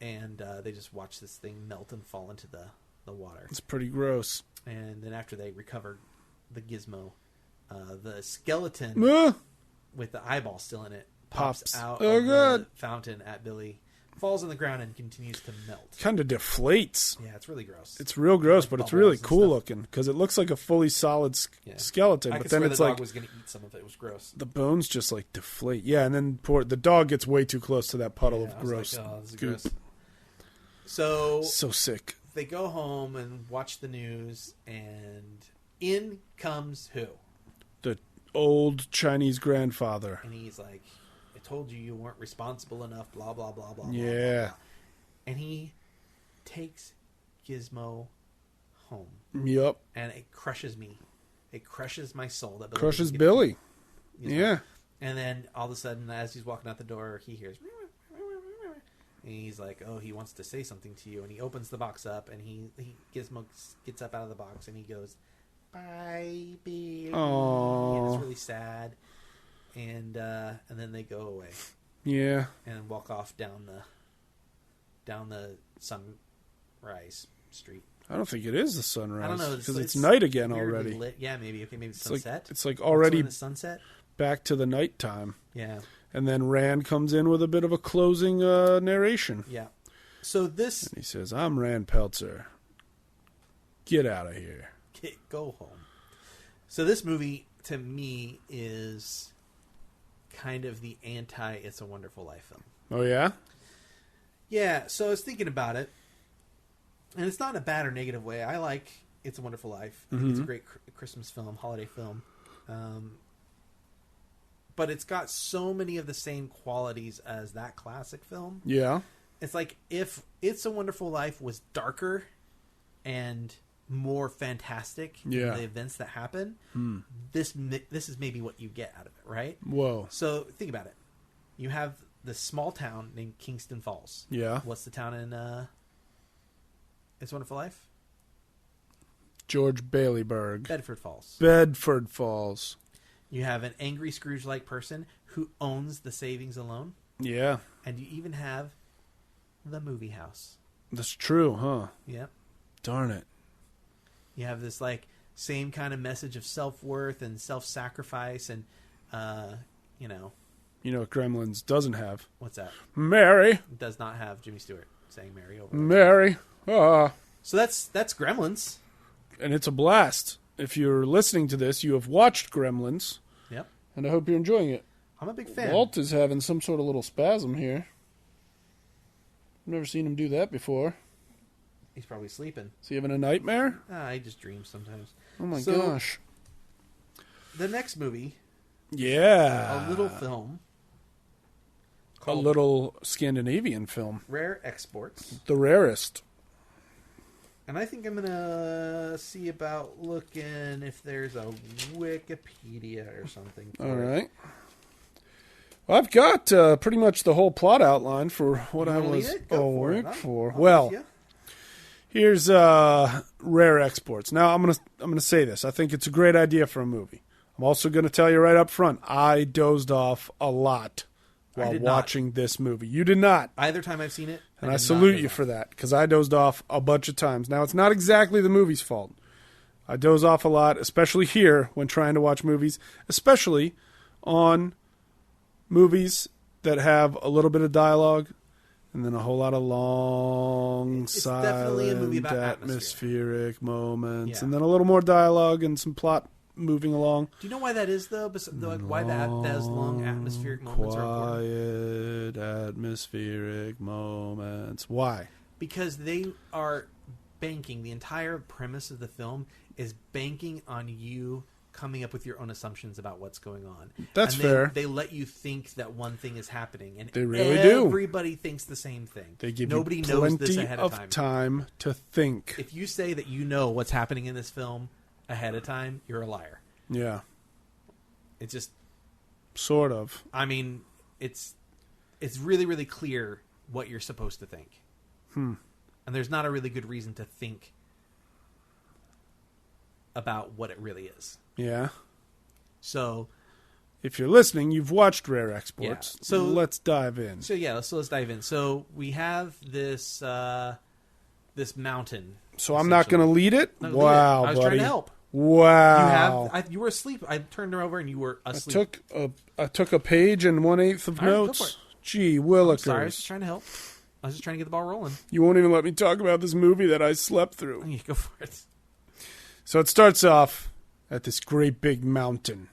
And they just watch this thing melt and fall into the water. It's pretty gross. And then after they recover the gizmo, the skeleton with the eyeball still in it pops out Oh, of God. the fountain at Billy, falls on the ground, and continues to melt. Kind of deflates. Yeah, it's really gross. It's real gross, Like but it's bubbles really and cool stuff. looking because it looks like a fully solid skeleton. I But could then swear it's the like dog was going to eat some of it. It was gross. the bones just like deflate. Yeah, and then the dog gets way too close to that puddle Yeah, of I was gross like, oh, this is goop. gross. So So sick. they go home and watch the news, and in comes who? The old Chinese grandfather. And he's like, I told you weren't responsible enough, blah, blah, blah, blah, Yeah. blah, blah, blah. And he takes Gizmo home. Yup. And it crushes me. It crushes my soul. That Crushes Billy. Yeah. And then all of a sudden, as he's walking out the door, he hears, and he's like, "Oh, he wants to say something to you." And he opens the box up, and Gizmo gets up out of the box, and he goes, "Bye, Billy." Aww. And it's really sad. And then they go away. Yeah. And walk off down the sunrise street. I don't think it is the sunrise. I don't know because it's night again already. Lit. Yeah, maybe. Okay, maybe it's sunset. It's like already the sunset. Back to the nighttime. Yeah. And then Rand comes in with a bit of a closing narration. Yeah. So this... And he says, "I'm Rand Peltzer. Get out of here. Go home." So this movie, to me, is kind of the anti-It's a Wonderful Life film. Oh, yeah? Yeah, so I was thinking about it. And it's not in a bad or negative way. I like It's a Wonderful Life. Mm-hmm. It's a great Christmas film, holiday film. But it's got so many of the same qualities as that classic film. Yeah. It's like if It's a Wonderful Life was darker and more fantastic in the events that happen, this is maybe what you get out of it, right? Whoa. So think about it. You have this small town named Kingston Falls. Yeah. What's the town in It's a Wonderful Life? George Baileyburg. Bedford Falls. Bedford Falls. You have an angry Scrooge-like person who owns the savings alone. Yeah. And you even have the movie house. That's true, huh? Yep. Darn it. You have this like same kind of message of self-worth and self-sacrifice and you know what Gremlins doesn't have? What's that? Mary. It does not have Jimmy Stewart saying Mary over. Mary. So that's Gremlins. And it's a blast. If you're listening to this, you have watched Gremlins. Yep. And I hope you're enjoying it. I'm a big fan. Walt is having some sort of little spasm here. I've never seen him do that before. He's probably sleeping. Is he having a nightmare? He just dreams sometimes. Oh my gosh. The next movie. Yeah. A little film. A little Scandinavian film. Rare Exports. The rarest. And I think I'm going to see about looking if there's a Wikipedia or something. All right. Well, I've got pretty much the whole plot outline for what I was going for. Well, here's Rare Exports. Now, I'm gonna say this. I think it's a great idea for a movie. I'm also going to tell you right up front, I dozed off a lot while watching this movie. You did not. Either time I've seen it. And I salute you for that, because I dozed off a bunch of times. Now, it's not exactly the movie's fault. I doze off a lot, especially here when trying to watch movies, especially on movies that have a little bit of dialogue and then a whole lot of long, silent, atmospheric moments, and then a little more dialogue and some plot moving along. Do you know why that is, though? Why those long atmospheric moments are important? Quiet atmospheric moments. Why? Because they are banking. The entire premise of the film is banking on you coming up with your own assumptions about what's going on. That's fair. They let you think that one thing is happening, and they really do. Everybody thinks the same thing. They give Nobody you knows this plenty ahead of time to think. If you say that you know what's happening in this film ahead of time, you're a liar. Yeah. It's just sort of. I mean, it's really, really clear what you're supposed to think. And there's not a really good reason to think about what it really is. Yeah. So if you're listening, you've watched Rare Exports. Yeah. So let's dive in. So let's dive in. So we have this this mountain. So I'm not going to lead it? Wow, I was buddy. trying to help. Wow. You were asleep. I turned over and you were asleep. I took a page and 1/8 of notes. Go for it. Gee willikers. I'm sorry, I was just trying to help. I was just trying to get the ball rolling. You won't even let me talk about this movie that I slept through. Yeah, go for it. So it starts off at this great big mountain.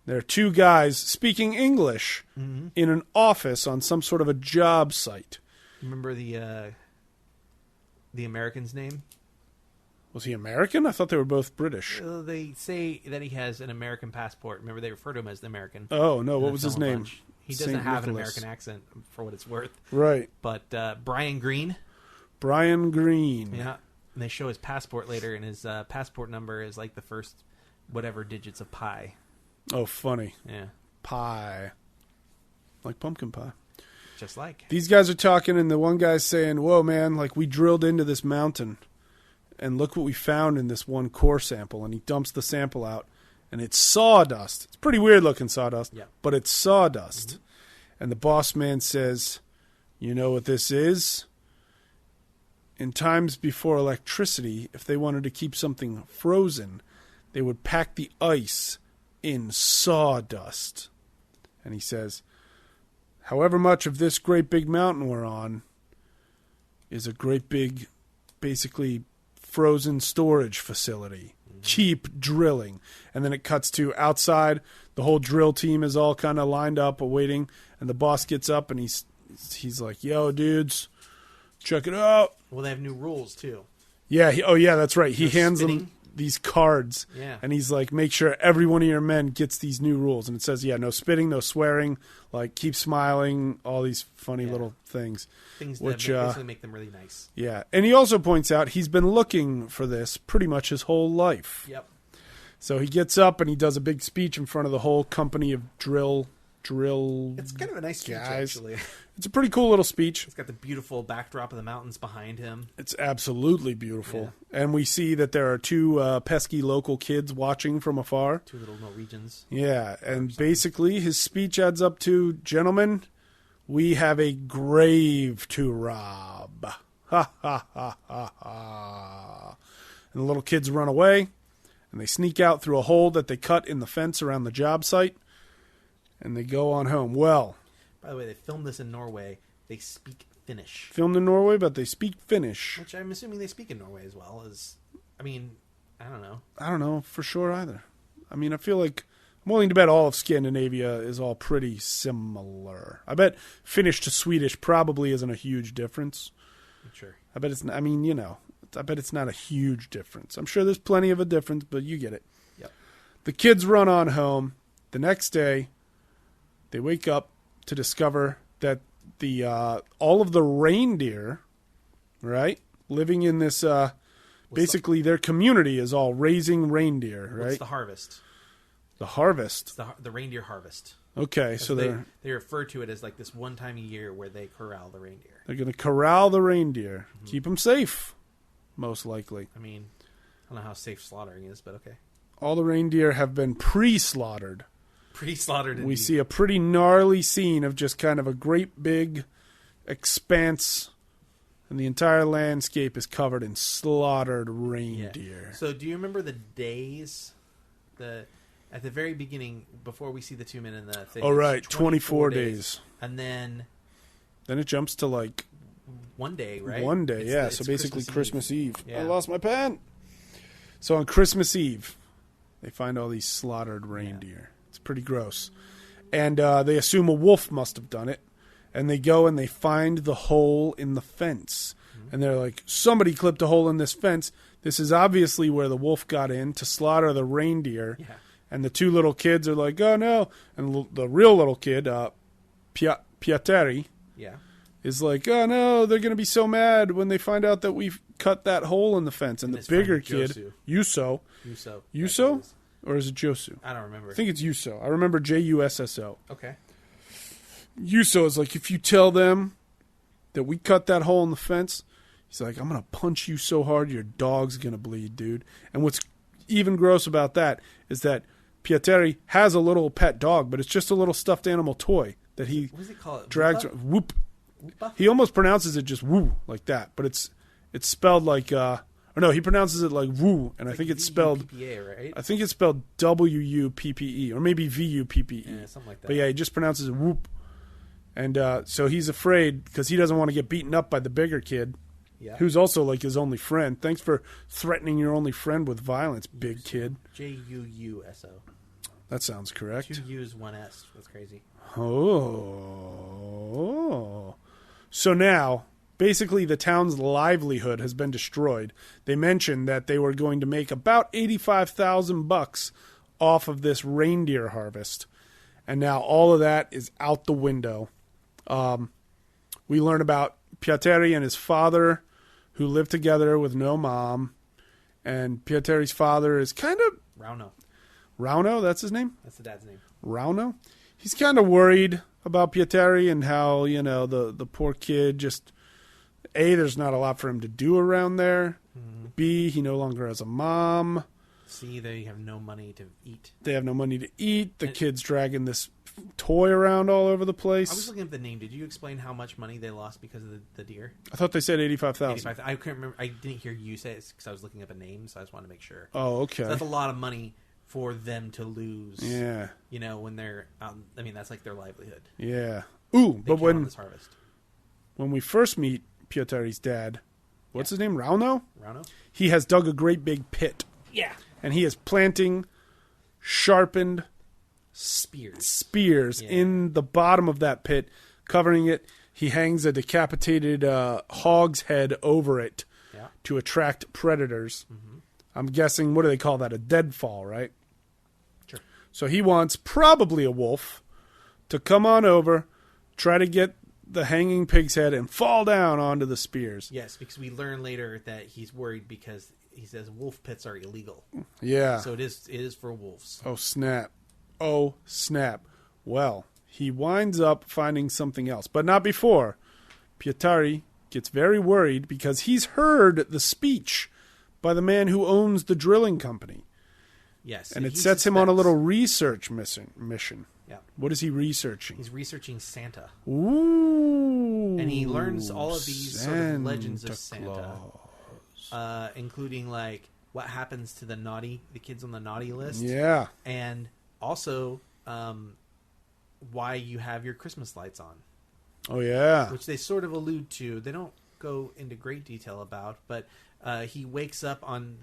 There are two guys speaking English in an office on some sort of a job site. Remember the American's name? Was he American? I thought they were both British. They say that he has an American passport. Remember, they refer to him as the American. Oh, no. What was his name? He doesn't have an American accent, for what it's worth. Right. But Brian Greene. Brian Greene. Yeah. And they show his passport later, and his passport number is like the first whatever digits of pi. Oh, funny. Yeah. Pie. Like pumpkin pie. Just like. These guys are talking, and the one guy's saying, whoa, man, like we drilled into this mountain, and look what we found in this one core sample. And he dumps the sample out, and it's sawdust. It's pretty weird looking sawdust, but it's sawdust. Mm-hmm. And the boss man says, you know what this is? In times before electricity, if they wanted to keep something frozen, they would pack the ice in sawdust. And he says, however much of this great big mountain we're on is a great big, basically frozen storage facility. Keep drilling. And then it cuts to outside. The whole drill team is all kind of lined up, awaiting. And the boss gets up and he's like, yo, dudes, check it out. Well, they have new rules, too. Yeah. Yeah, that's right. He hands spitting. them these cards. Yeah. And he's like, make sure every one of your men gets these new rules. And it says, no spitting, no swearing, like keep smiling, all these funny little things. Things which, that basically make them really nice. Yeah. And he also points out he's been looking for this pretty much his whole life. Yep. So he gets up and he does a big speech in front of the whole company of drill. It's kind of a nice speech, guys. actually. It's a pretty cool little speech. It's got the beautiful backdrop of the mountains behind him. It's absolutely beautiful. Yeah. And we see that there are two pesky local kids watching from afar. Two little Norwegians. Yeah, and basically his speech adds up to, gentlemen, we have a grave to rob. Ha, ha, ha, ha, ha. And the little kids run away, and they sneak out through a hole that they cut in the fence around the job site, and they go on home. Well, by the way, they filmed this in Norway. They speak Finnish. Filmed in Norway, but they speak Finnish. Which I'm assuming they speak in Norway as well. I don't know. I don't know for sure either. I mean, I feel like I'm willing to bet all of Scandinavia is all pretty similar. I bet Finnish to Swedish probably isn't a huge difference. Sure. I bet it's, I bet it's not a huge difference. I'm sure there's plenty of a difference, but you get it. Yep. The kids run on home. The next day, they wake up to discover that the all of the reindeer, right, living in this basically their community is all raising reindeer, right? What's the harvest? The harvest. It's the reindeer harvest. Okay, so they refer to it as like this one time a year where they corral the reindeer. They're going to corral the reindeer, keep them safe, most likely. I mean, I don't know how safe slaughtering is, but okay. All the reindeer have been pre-slaughtered. Pre-slaughtered. We indeed. see a pretty gnarly scene of just kind of a great big expanse, and the entire landscape is covered in slaughtered reindeer. Yeah. So do you remember the days, at the very beginning, before we see the two men in the thing? Oh, right, 24 days. And then it jumps to like... one day, right? One day, it's yeah. So basically Christmas Eve. Yeah. I lost my pen. So on Christmas Eve, they find all these slaughtered reindeer. Yeah. It's pretty gross. And they assume a wolf must have done it. And they go and they find the hole in the fence. Mm-hmm. And they're like, somebody clipped a hole in this fence. This is obviously where the wolf got in to slaughter the reindeer. Yeah. And the two little kids are like, oh, no. And the real little kid, Piateri, is like, oh, no, they're going to be so mad when they find out that we've cut that hole in the fence. And the bigger kid, Yuso. Or is it Josu? I don't remember. I think it's Yuso. I remember Jusso. Okay. Yuso is like, if you tell them that we cut that hole in the fence, he's like, I'm going to punch you so hard your dog's going to bleed, dude. And what's even gross about that is that Piateri has a little pet dog, but it's just a little stuffed animal toy that he what does he call it? drags. Whoopa? Whoop. Whoopa? He almost pronounces it just woo, like that. But it's spelled like... Or no, he pronounces it like woo, and I think it's spelled... V-U-P-P-A, right? I think it's spelled W-U-P-P-E, or maybe V-U-P-P-E. Yeah, something like that. But yeah, he just pronounces it whoop. And so he's afraid because he doesn't want to get beaten up by the bigger kid, who's also like his only friend. Thanks for threatening your only friend with violence, big kid. Juuso. That sounds correct. 2 U's, 1 S. That's crazy. Oh. So now... basically, the town's livelihood has been destroyed. They mentioned that they were going to make about $85,000 off of this reindeer harvest, and now all of that is out the window. We learn about Piateri and his father, who live together with no mom, and Pieteri's father is kind of Rauno. Rauno, that's his name? That's the dad's name. Rauno? He's kind of worried about Pietari and how, the poor kid just... A, there's not a lot for him to do around there. Mm-hmm. B, he no longer has a mom. C, they have no money to eat. They have no money to eat. The kid's dragging this toy around all over the place. I was looking at the name. Did you explain how much money they lost because of the deer? I thought they said 85,000. 85. I couldn't remember. I didn't hear you say it because I was looking up a name, so I just wanted to make sure. Oh, okay. So that's a lot of money for them to lose. Yeah. When they're out. I mean, that's like their livelihood. Yeah. Ooh, They but count on this harvest. when we first meet Pietari's dad, what's his name? Rauno? Rauno? He has dug a great big pit. Yeah. And he is planting sharpened spears in the bottom of that pit, covering it. He hangs a decapitated hog's head over it to attract predators. Mm-hmm. I'm guessing, what do they call that? A deadfall, right? Sure. So he wants probably a wolf to come on over, try to get the hanging pig's head and fall down onto the spears. Yes, because we learn later that he's worried because he says wolf pits are illegal. Yeah. So it is for wolves. Oh, snap. Oh, snap. Well, he winds up finding something else, but not before. Pietari gets very worried because he's heard the speech by the man who owns the drilling company. Yes. And it sets him on a little research mission. Yeah. What is he researching? He's researching Santa. Ooh. And he learns all of these sort of legends of Santa. Including like what happens to the kids on the naughty list. Yeah. And also why you have your Christmas lights on. Oh, yeah. Which they sort of allude to. They don't go into great detail about, but he wakes up on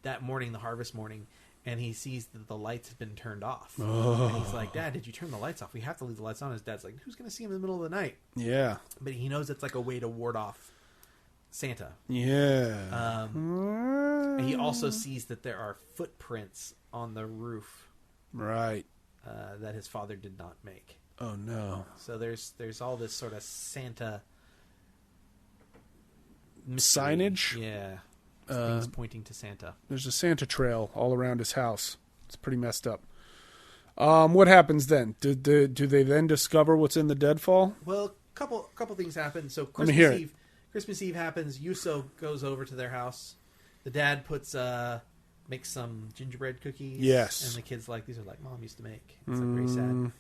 that morning, the harvest morning, and he sees that the lights have been turned off. Oh. And he's like, Dad, did you turn the lights off? We have to leave the lights on. His dad's like, who's going to see him in the middle of the night? Yeah. But he knows it's like a way to ward off Santa. Yeah. And he also sees that there are footprints on the roof. Right. That his father did not make. Oh, no. So there's all this sort of Santa mystery. Signage? Yeah. Things pointing to Santa. There's a Santa trail all around his house. It's pretty messed up. What happens then? Do they then discover what's in the deadfall? Well, couple things happen. So Christmas Eve happens. Yuso goes over to their house. The dad makes some gingerbread cookies. Yes. And the kid's like, these are like Mom used to make. It's like very sad. And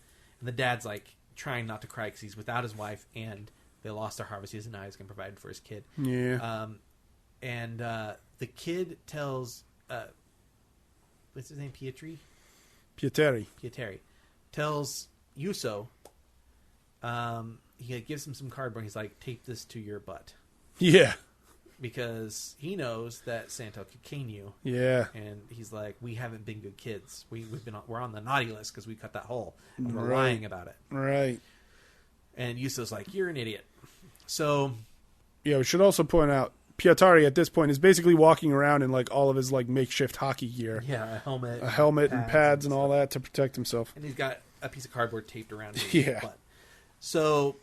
the dad's like trying not to cry because he's without his wife and they lost their harvest. He doesn't know how he's going to provide for his kid. Yeah. And the kid tells, what's his name? Pietari. Tells Yuso, he gives him some cardboard. He's like, tape this to your butt. Yeah. Because he knows that Santa could cane you. Yeah. And he's like, we haven't been good kids. We're on the naughty list because we cut that hole. And we're Right. lying about it. Right. And Yuso's like, you're an idiot. So. Yeah, we should also point out, Pietari at this point is basically walking around in like all of his like makeshift hockey gear. Yeah, a helmet and pads and all that to protect himself. And he's got a piece of cardboard taped around his butt. So,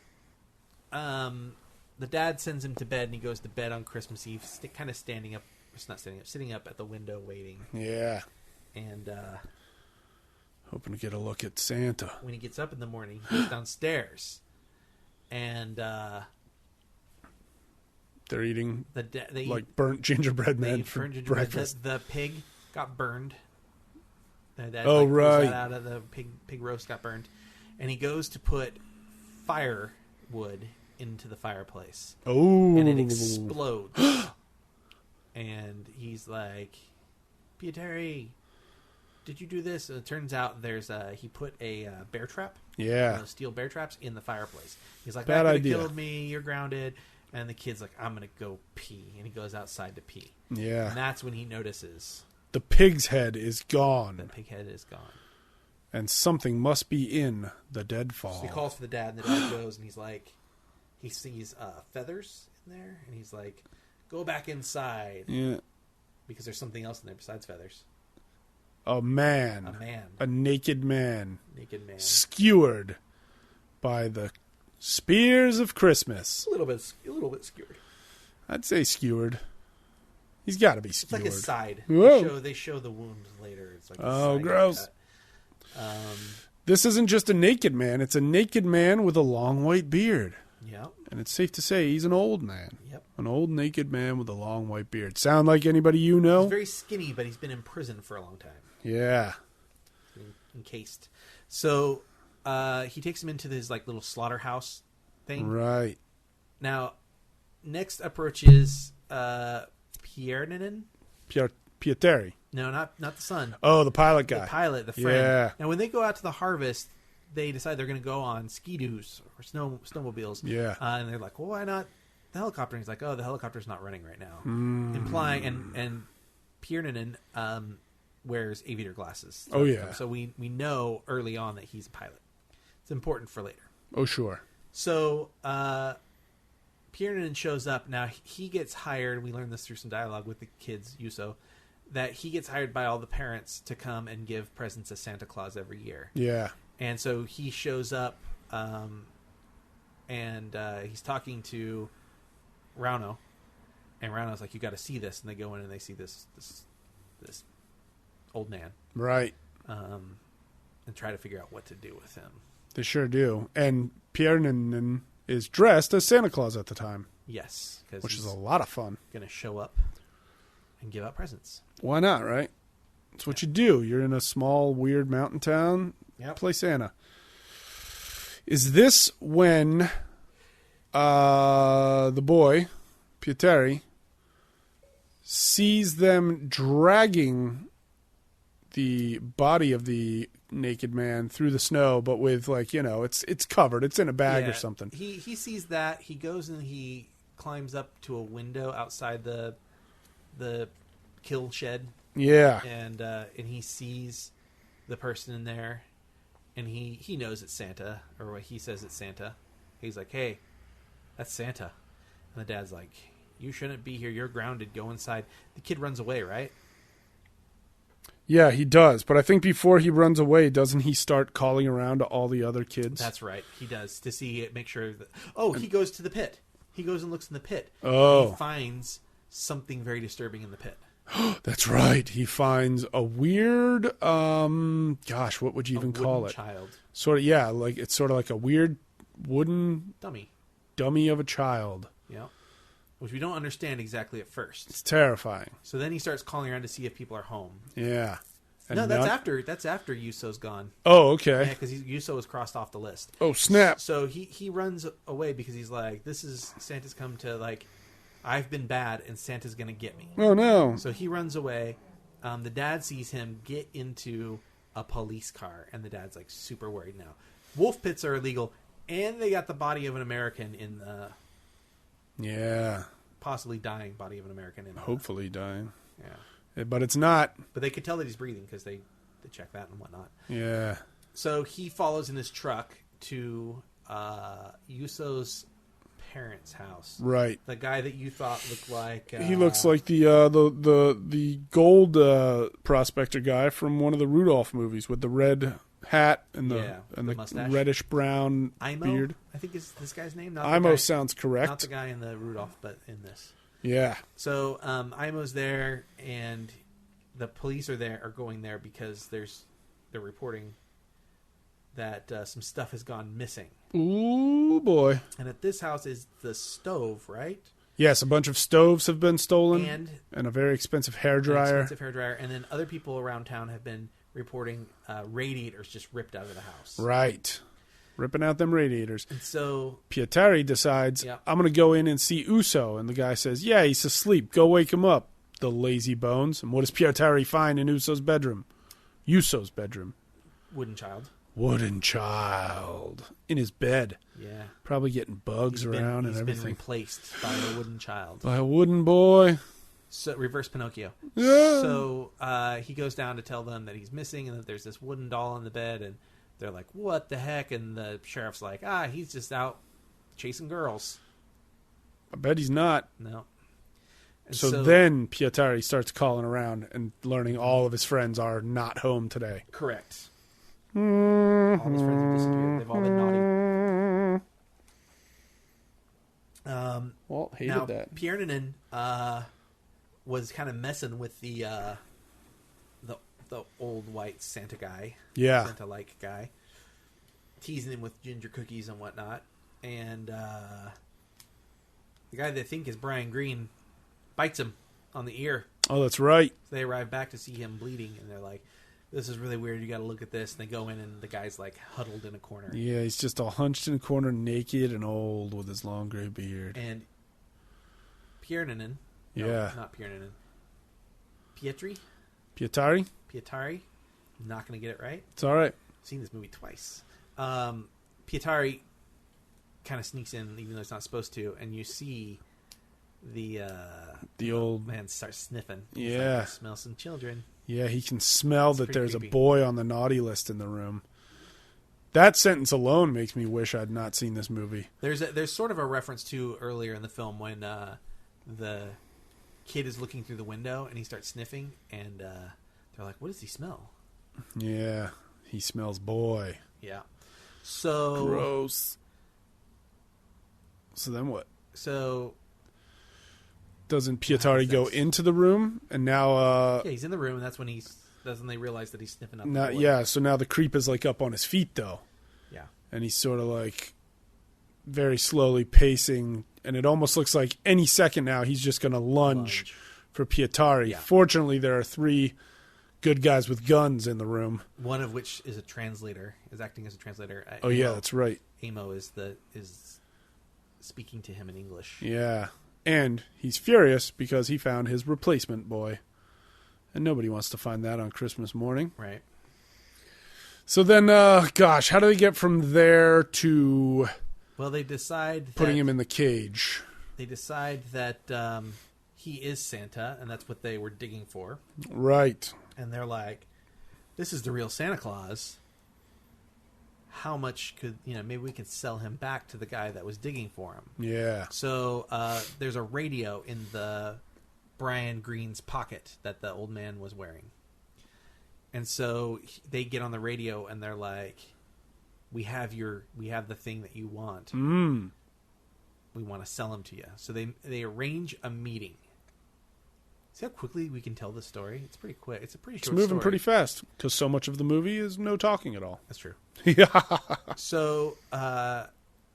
the dad sends him to bed, and he goes to bed on Christmas Eve, kind of standing up. It's not standing up, sitting up at the window waiting. Yeah. And hoping to get a look at Santa. When he gets up in the morning, he goes downstairs, and they're eating they like burnt gingerbread men for breakfast. The pig got burned. Dad, right. Out of the pig roast got burned, and he goes to put firewood into the fireplace. Oh, and it explodes. And he's like, Pietari, did you do this? And it turns out he put a bear trap. Yeah, steel bear traps in the fireplace. He's like, bad that could idea. have killed me. You're grounded. And the kid's like, I'm gonna go pee, and he goes outside to pee. Yeah, and that's when he notices the pig's head is gone. The pig head is gone, and something must be in the deadfall. So he calls for the dad, and the dad goes, and he's like, he sees feathers in there, and he's like, go back inside. Yeah, because there's something else in there besides feathers. A man. A naked man. Skewered by the spears of Christmas. A little bit skewered. I'd say skewered. He's got to be It's skewered. like a side. Whoa. They show the wound later. It's like a Oh, side gross. cut. This isn't just a naked man. It's a naked man with a long white beard. Yep. And it's safe to say he's an old man. Yep. An old naked man with a long white beard. Sound like anybody you know? He's very skinny, but he's been in prison for a long time. Yeah. Encased. So he takes him into his like little slaughterhouse thing. Right. Now, next approaches Pierre. Pietari. No, not the son. Oh, the pilot guy. The pilot, the friend. Yeah. Now, when they go out to the harvest, they decide they're going to go on ski-doos or snowmobiles. Yeah. And they're like, well, why not the helicopter? And he's like, oh, the helicopter's not running right now. Implying, and Pierre wears aviator glasses. Oh, yeah. So we know early on that he's a pilot. It's important for later. Oh, sure. So Pierre shows up. Now, he gets hired. We learned this through some dialogue with the kids, Yuso, that he gets hired by all the parents to come and give presents to Santa Claus every year. Yeah. And so he shows up, and he's talking to Rauno, and Rauno's like, "You got to see this." And they go in and they see this old man, Right. and try to figure out what to do with him. They sure do. And Pierre is dressed as Santa Claus at the time. Yes, because Which he's is a lot of fun. going to show up and give out presents. Why not, right? It's what you do. You're in a small, weird mountain town. Yep. Play Santa. Is this when the boy, Pietari, sees them dragging the body of the naked man through the snow, but with it's covered. It's in a bag or something. He sees that. He goes and he climbs up to a window outside the kill shed. Yeah. And he sees the person in there, and he knows it's Santa, or what he says it's Santa. He's like, "Hey, that's Santa." And the dad's like, "You shouldn't be here. You're grounded. Go inside." The kid runs away, right? Yeah, he does. But I think before he runs away, doesn't he start calling around to all the other kids? That's right. He does, to see it, make sure that... he goes to the pit. He goes and looks in the pit. Oh. And he finds something very disturbing in the pit. That's right. He finds a weird, what would you even call it? Child. Sort of, yeah, like it's sort of like a weird wooden dummy of a child. Yeah. Which we don't understand exactly at first. It's terrifying. So then he starts calling around to see if people are home. Yeah. And no, that's after Yuso's gone. Oh, okay. Yeah, because Yuso was crossed off the list. Oh, snap. So he runs away because he's like, this is Santa's come to, like, I've been bad and Santa's going to get me. Oh, no. So he runs away. The dad sees him get into a police car, and the dad's, like, super worried now. Wolf pits are illegal, and they got the body of an American in the... Yeah. Possibly dying body of an American. Hopefully dying. Yeah. But it's not. But they could tell that he's breathing because they check that and whatnot. Yeah. So he follows in his truck to Yuso's parents' house. Right. The guy that you thought looked like... he looks like the gold prospector guy from one of the Rudolph movies with the red hat and the mustache. reddish brown beard. I think is this guy's name. Imo sounds correct. Not the guy in the Rudolph, but in this. Yeah. So Imo's there, and the police are going there because they're reporting that some stuff has gone missing. Ooh, boy. And at this house is the stove, right? Yes, a bunch of stoves have been stolen, and a very expensive hairdryer. And then other people around town have been reporting radiators just ripped out of the house. Right. Ripping out them radiators. And so Pietari decides, I'm going to go in and see Uso. And the guy says, yeah, he's asleep. Go wake him up, the lazy bones. And what does Pietari find in Uso's bedroom? Yuso's bedroom. Wooden child. In his bed. Yeah. Probably getting bugs around and everything. He's been replaced by a wooden child. By a wooden boy. So, reverse Pinocchio. Yeah. So he goes down to tell them that he's missing and that there's this wooden doll in the bed, and they're like, what the heck? And the sheriff's like, he's just out chasing girls. I bet he's not. No. So then Pietari starts calling around and learning all of his friends are not home today. Correct. All his friends have disappeared. They've all been naughty. Walt hated that. Pierre was kind of messing with the old white Santa guy. Yeah. Santa-like guy. Teasing him with ginger cookies and whatnot. And the guy they think is Brian Green bites him on the ear. Oh, that's right. So they arrive back to see him bleeding, and they're like, this is really weird. You got to look at this. And they go in, and the guy's like huddled in a corner. Yeah, he's just all hunched in a corner, naked and old with his long gray beard. And Pietari? Pietari? Not going to get it right. It's all right. I've seen this movie twice. Pietari kind of sneaks in, even though it's not supposed to, and you see the old man start sniffing. Yeah. Like, smell some children. Yeah, he can smell that there's creepy. a boy on the naughty list in the room. That sentence alone makes me wish I'd not seen this movie. There's sort of a reference to earlier in the film when the kid is looking through the window and he starts sniffing, and they're like, "What does he smell?" Yeah, he smells boy. Yeah. So gross. So then what? So doesn't Pietari go into the room and now? Yeah, he's in the room, and that's when they realize that he's sniffing up. Now, yeah, so now the creep is like up on his feet though. Yeah. And he's sort of like very slowly pacing, and it almost looks like any second now he's just going to lunge for Pietari. Yeah. Fortunately, there are 3 good guys with guns in the room. One of which is a translator, is acting as a translator. Oh yeah, that's right. Amo is speaking to him in English. Yeah. And he's furious because he found his replacement boy. And nobody wants to find that on Christmas morning. Right. So then, how do they get from there to... Well, they decide putting him in the cage. They decide that he is Santa, and that's what they were digging for. Right. And they're like, this is the real Santa Claus. How much could, maybe we could sell him back to the guy that was digging for him. Yeah. So there's a radio in the Brian Green's pocket that the old man was wearing. And so they get on the radio and they're like, we have the thing that you want. We want to sell him to you. So they arrange a meeting. See how quickly we can tell the story? It's pretty quick. It's a pretty short story. It's moving pretty fast because so much of the movie is no talking at all. That's true. Yeah. So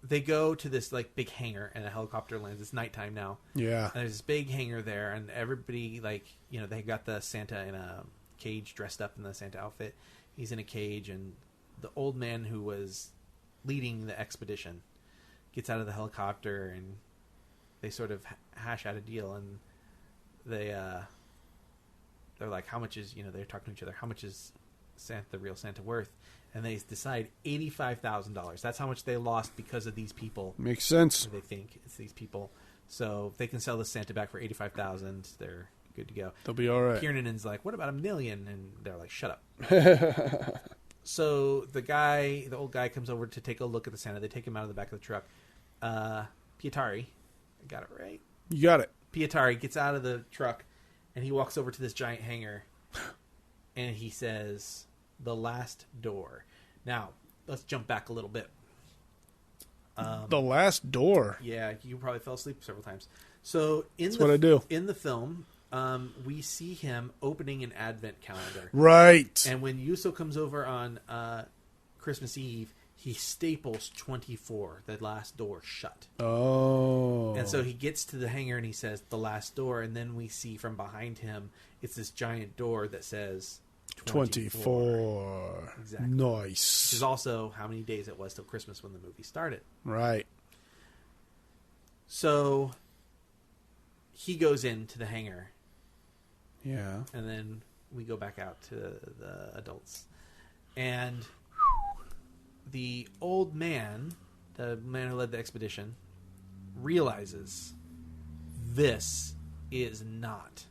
they go to this like big hangar, and a helicopter lands. It's nighttime now. Yeah. And there's this big hangar there, and everybody they got the Santa in a cage, dressed up in the Santa outfit. He's in a cage, and the old man who was leading the expedition gets out of the helicopter, and they sort of hash out a deal, and they're like, how much is, they're talking to each other, how much is the real Santa worth? And they decide $85,000. That's how much they lost because of these people. Makes sense. They think it's these people. So if they can sell the Santa back for $85,000, they're good to go. They'll be all right. Kiernan's like, what about $1 million? And they're like, shut up. So the old guy comes over to take a look at the Santa. They take him out of the back of the truck. Pietari, I got it right? You got it. Pietari gets out of the truck, and he walks over to this giant hangar, and he says, the last door. Now, let's jump back a little bit. The last door? Yeah, you probably fell asleep several times. So That's what I do. In the film, we see him opening an advent calendar. Right. And when Yuso comes over on Christmas Eve, he staples 24, the last door, shut. Oh. And so he gets to the hangar and he says, the last door. And then we see from behind him, it's this giant door that says 24. Exactly. Nice. Which is also how many days it was till Christmas when the movie started. Right. So he goes into the hangar. Yeah. And then we go back out to the adults. And the old man, the man who led the expedition, realizes this is not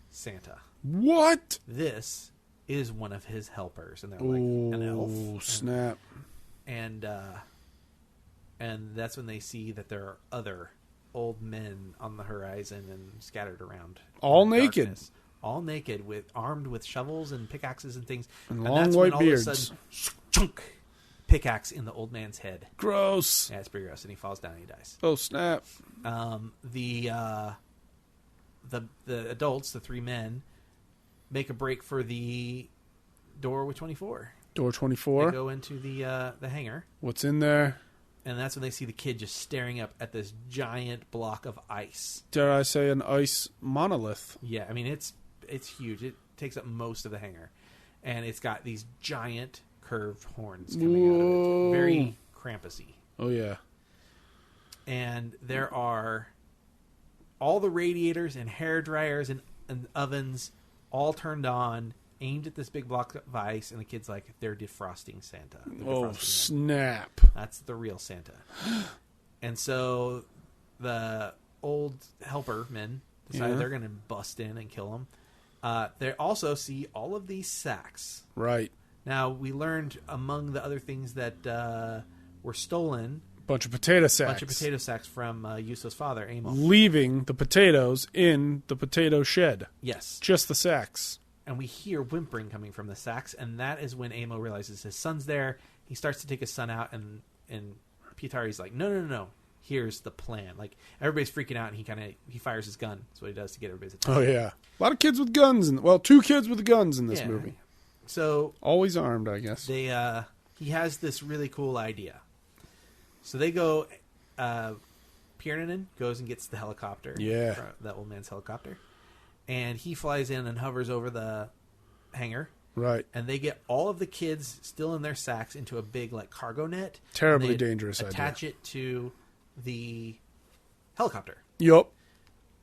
Santa. What? This is one of his helpers. And they're like, an elf. Oh, snap. And that's when they see that there are other old men on the horizon and scattered around. All naked. Darkness. All naked, armed with shovels and pickaxes and things. And and long that's white when beards. All of a sudden, chunk, pickaxe in the old man's head. Gross. Yeah, it's pretty gross. And he falls down and he dies. Oh, snap. The the adults, the three men, make a break for the door with 24. Door They 24. go into the hangar, What's in there? and that's when they see the kid just staring up at this giant block of ice. Dare I say an ice monolith? Yeah, I mean it's huge. It takes up most of the hangar, and it's got these giant curved horns coming out of Whoa. it, very Krampusy. Oh, yeah. And there are all the radiators and hair dryers and ovens all turned on, aimed at this big block of ice, and the kid's like, they're defrosting Santa. They're Oh, defrosting him. snap. That's the real Santa. And so the old helper men decide they're going to bust in and kill him. They also see all of these sacks. Right. Now, we learned among the other things that were stolen, Bunch of potato a sacks. bunch of potato sacks from Yuso's father, Amo. Leaving the potatoes in the potato shed. Yes. Just the sacks. And we hear whimpering coming from the sacks, and that is when Amo realizes his son's there. He starts to take his son out, and Pietari's like, no. Here's the plan. Like, everybody's freaking out, and he fires his gun. That's what he does to get everybody's attention. Oh, yeah. A lot of kids with guns. Well, 2 kids with guns in this Yeah. movie. So Always armed, I guess. he has this really cool idea. So they go, Piernanen goes and gets the helicopter. Yeah. That old man's helicopter. And he flies in and hovers over the hangar. Right. And they get all of the kids still in their sacks into a big like cargo net. Terribly And they dangerous idea. Attach it to the helicopter. Yup.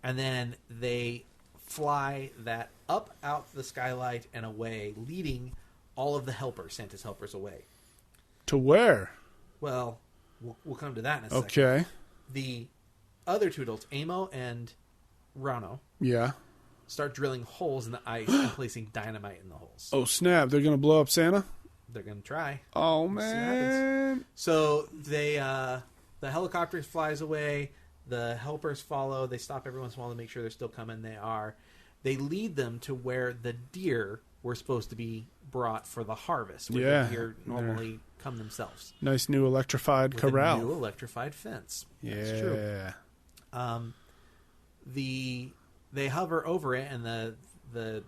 And then they fly that up out the skylight and away, leading all of the helpers, Santa's helpers, away. To where? Well, we'll come to that in a second. Okay. The other two adults, Amo and Rano, Yeah. start drilling holes in the ice and placing dynamite in the holes. Oh, snap. They're going to blow up Santa? They're going to try. Oh, See what man. So they, the helicopter flies away. The helpers follow. They stop every once in a while to make sure they're still coming. They are. They lead them to where the deer were supposed to be brought for the harvest. Where Yeah. the deer normally come themselves. Nice new electrified With corral. a new electrified fence. Yeah. That's true. They hover over it, and the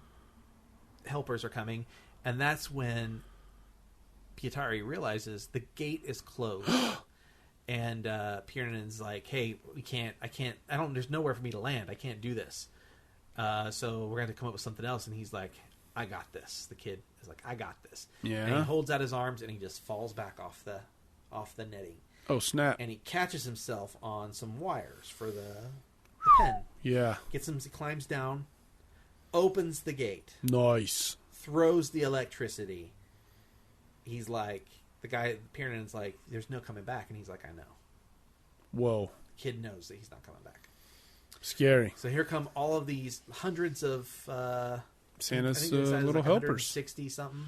helpers are coming, and that's when Pietari realizes the gate is closed. And Piernan's like, "Hey, there's nowhere for me to land. I can't do this. So we're going to come up with something else." And he's like, "I got this." The kid is like, "I got this." Yeah. And he holds out his arms, and he just falls back off the netting, Oh, snap. and he catches himself on some wires for the pen. Yeah. Gets him, he climbs down, opens the gate, Nice. throws the electricity. He's like, the guy, Piernan's like, "There's no coming back," and he's like, "I know." Whoa. The kid knows that he's not coming back. Scary. So here come all of these hundreds of Santa's little helpers. 60 something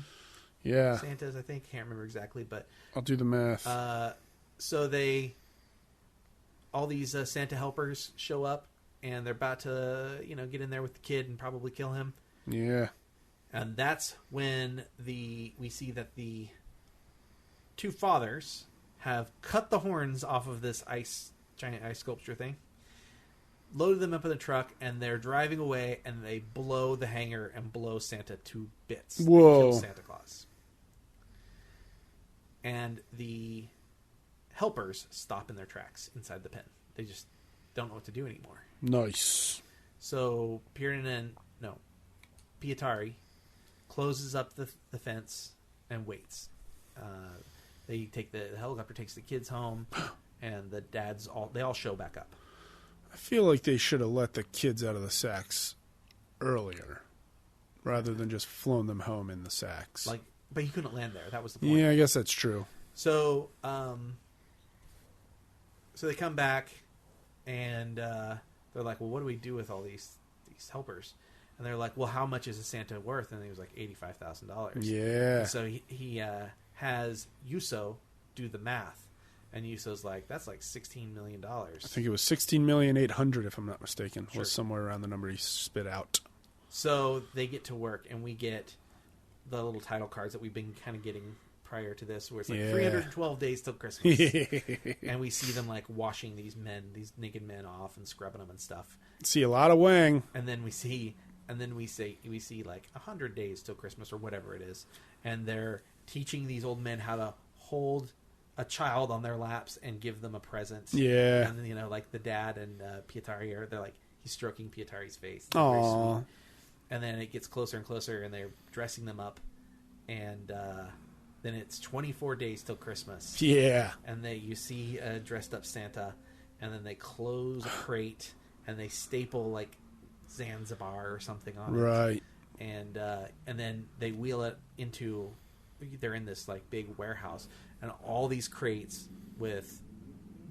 Yeah. Santas, I think. Can't remember exactly, but I'll do the math. so all these Santa helpers show up, and they're about to get in there with the kid and probably kill him. Yeah. And that's when we see that the two fathers have cut the horns off of this giant ice sculpture thing, loaded them up in the truck, and they're driving away, and they blow the hangar and blow Santa to bits. They Whoa. kill Santa Claus. And the helpers stop in their tracks inside the pen. They just don't know what to do anymore. Nice. So Pietari closes up the fence and waits. The helicopter takes the kids home, and the dads all show back up. I feel like they should have let the kids out of the sacks earlier, rather than just flown them home in the sacks. But he couldn't land there. That was the point. Yeah, I guess that's true. So, so they come back, and they're like, "Well, what do we do with all these helpers?" And they're like, "Well, how much is a Santa worth?" And he was like, $85,000. Yeah. And so he has Yuso do the math, and Yuso's like, "That's like $16 million." I think it was 16,800,000, if I'm not mistaken. Sure. Was somewhere around the number he spit out. So they get to work, and we get the little title cards that we've been kind of getting prior to this, where it's like Yeah. 312 days till Christmas, and we see them like washing these naked men off and scrubbing them and stuff. See a lot of Wang. And then we see like 100 days till Christmas or whatever it is, and they're teaching these old men how to hold a child on their laps and give them a present. Yeah. And then, like the dad and Pietari they're like, he's stroking Pietari's face. They're very Aww. sweet. And then it gets closer and closer, and they're dressing them up, and then it's 24 days till Christmas. Yeah. And you see a dressed up Santa, and then they close a crate and they staple like Zanzibar or something on it. Right. And then they wheel it into. They're in this like big warehouse, and all these crates with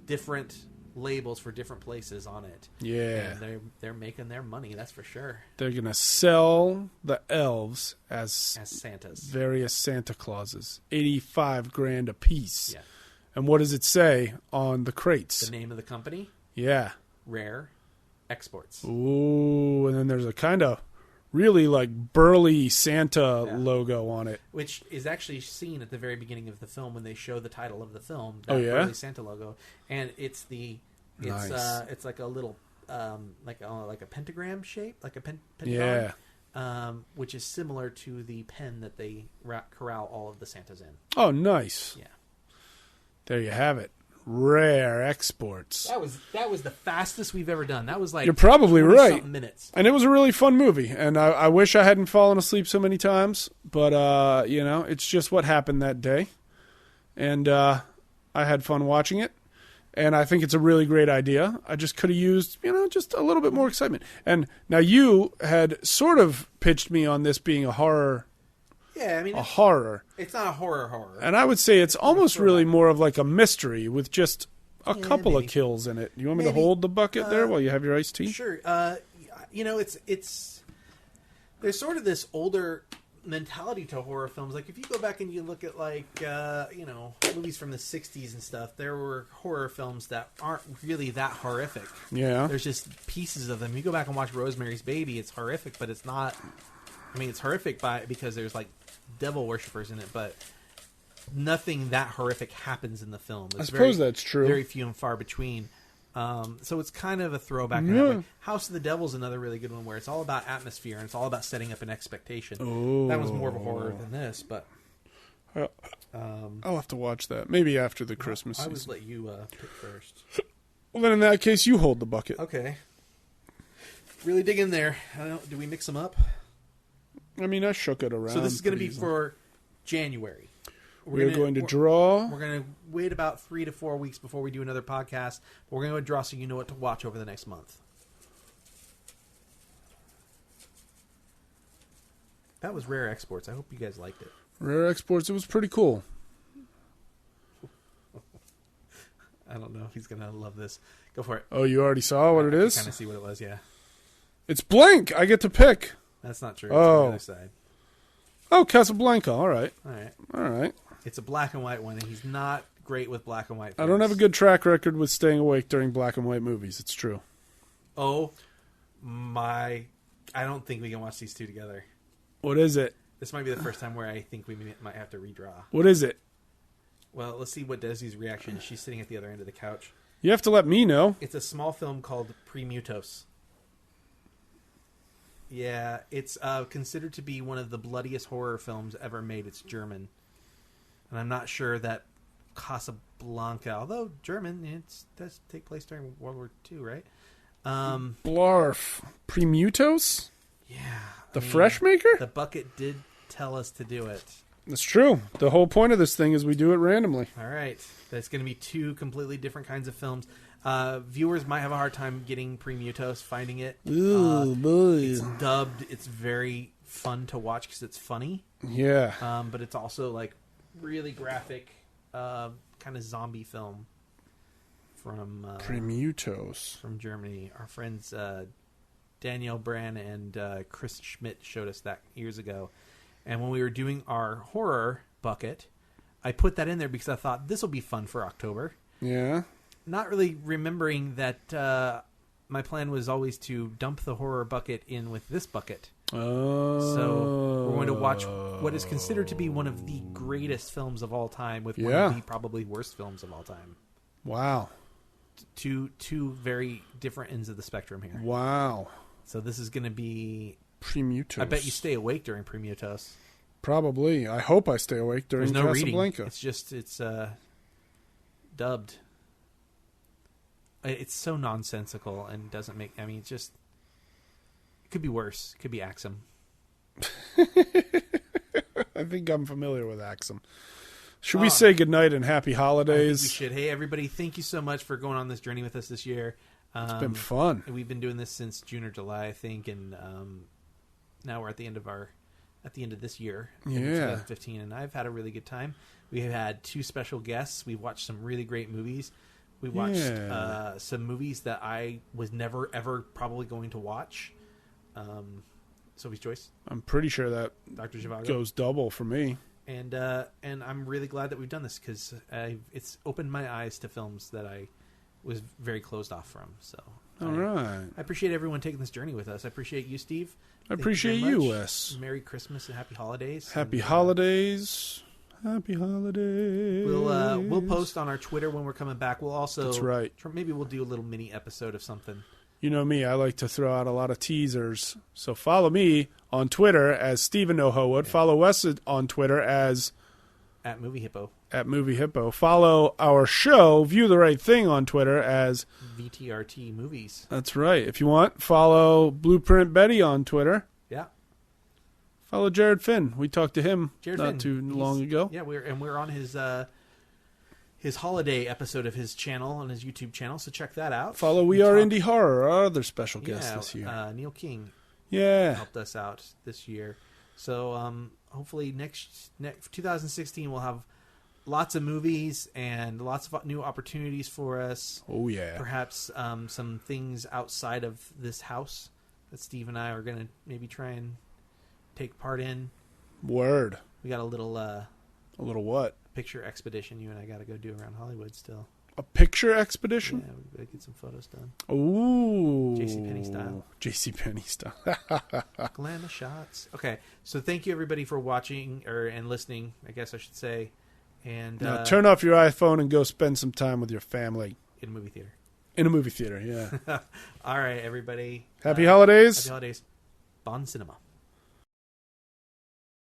different labels for different places on it. Yeah. And they're making their money, that's for sure. They're going to sell the elves as Santas. various Santa Clauses. 85 grand a piece. Yeah. And what does it say on the crates? The name of the company? Yeah. Rare Exports. Ooh, and then there's a kind of really like burly Santa logo on it. Which is actually seen at the very beginning of the film when they show the title of the film. Oh, yeah? Burly Santa logo. And it's Nice. it's like a little like a pentagram shape, like a pentagon. Yeah. Which is similar to the pen that they corral all of the Santas in. Oh, nice. Yeah. There you have it. Rare Exports. That was the fastest we've ever done. That was like You're probably right. 20-something minutes. And it was a really fun movie. And I wish I hadn't fallen asleep so many times. But, it's just what happened that day. And I had fun watching it. And I think it's a really great idea. I just could have used, just a little bit more excitement. And now you had sort of pitched me on this being a horror. Yeah, I mean, horror. It's not a horror. And I would say it's almost really more of like a mystery with just a couple maybe. of kills in it. You want me Maybe. to hold the bucket there while you have your iced tea? Sure. It's there's sort of this older mentality to horror films. Like if you go back and you look at like movies from the 60s and stuff, there were horror films that aren't really that horrific. Yeah. There's just pieces of them. You go back and watch Rosemary's Baby, it's horrific, but it's not. I mean, it's horrific because there's like devil worshippers in it, but nothing that horrific happens in the film. It's I suppose that's true. Very few and far between. So it's kind of a throwback in that way. House of the Devil is another really good one where it's all about atmosphere and it's all about setting up an expectation. Oh. That was more of a horror than this, but I'll have to watch that. Maybe after the Christmas I season. would let you pick first. Well, then in that case, you hold the bucket. Okay. Really dig in there. Do we mix them up? I mean, I shook it around. So this is going to be pretty for January. We're going to draw. We're going to wait about 3 to 4 weeks before we do another podcast. But we're going to draw so you know what to watch over the next month. That was Rare Exports. I hope you guys liked it. Rare Exports. It was pretty cool. I don't know if he's going to love this. Go for it. Oh, you already saw what it is? Kind of see what it was, yeah. It's blank. I get to pick. That's not true. Oh. It's on the other side. Oh, Casablanca. All right. All right. All right. It's a black and white one, and he's not great with black and white films. I don't have a good track record with staying awake during black and white movies. It's true. Oh, my. I don't think we can watch these two together. What is it? This might be the first time where I think we might have to redraw. What is it? Well, let's see what Desi's reaction is. She's sitting at the other end of the couch. You have to let me know. It's a small film called Premutos. Yeah, it's considered to be one of the bloodiest horror films ever made. It's German. And I'm not sure that Casablanca, although German, it does take place during World War II, right? Blarf. Premutos? Yeah. The Fresh Maker? The bucket did tell us to do it. That's true. The whole point of this thing is we do it randomly. All right. That's going to be two completely different kinds of films. Viewers might have a hard time getting Premutos, finding it. Ooh, boy. It's dubbed. It's very fun to watch because it's funny. Yeah. But it's also like really graphic, kind of zombie film from Premutos from Germany. Our friends Danielle Brand and Chris Schmidt showed us that years ago. And when we were doing our horror bucket, I put that in there because I thought this will be fun for October. Yeah. Not really remembering that my plan was always to dump the horror bucket in with this bucket. So we're going to watch what is considered to be one of the greatest films of all time, with one of the probably worst films of all time. Wow. Two very different ends of the spectrum here. Wow. So this is going to be Premutos. I bet you stay awake during Premutos. Probably. I hope I stay awake during There's no Casablanca. reading. It's dubbed. It's so nonsensical and doesn't make. I mean, it could be worse. It could be Axum. I think I'm familiar with Axum. Should we say goodnight and happy holidays? I think we should. Hey, everybody! Thank you so much for going on this journey with us this year. It's been fun. We've been doing this since June or July, I think, and now we're at the end of this year, 2015, and I've had a really good time. We have had 2 special guests. We've watched some really great movies. We watched some movies that I was never ever probably going to watch. Sophie's Choice. I'm pretty sure that Dr. Zhivago goes double for me. And I'm really glad that we've done this because it's opened my eyes to films that I was very closed off from. So, all right. I appreciate everyone taking this journey with us. I appreciate you, Steve. I appreciate you, Wes. Merry Christmas and Happy Holidays. Happy holidays. Happy holidays. We'll post on our Twitter when we're coming back. We'll also That's right. Maybe we'll do a little mini episode of something. You know me, I like to throw out a lot of teasers. So follow me on Twitter as Stephen Ohowood. Yeah. Follow Wes on Twitter as at Movie Hippo. At Movie Hippo. Follow our show, View the Right Thing, on Twitter as VTRT Movies. That's right. If you want, follow Blueprint Betty on Twitter. Yeah. Follow Jared Finn. We talked to him not too long ago. Yeah, we're on his holiday episode of his channel, on his YouTube channel, so check that out. Follow We Are Indie Horror, our other special guest this year. Neil King helped us out this year. So hopefully next 2016 we'll have lots of movies and lots of new opportunities for us. Oh, yeah. Perhaps some things outside of this house that Steve and I are going to maybe try and take part in. Word. We got a little... a little what? Picture expedition you and I got to go do around Hollywood still. A picture expedition? Yeah, we got to get some photos done. Ooh. JCPenney style. JCPenney style. Glamour shots. Okay, so thank you everybody for watching and listening, I guess I should say. And now turn off your iPhone and go spend some time with your family. In a movie theater. In a movie theater, yeah. All right, everybody. Happy holidays. Happy holidays. Bon cinema.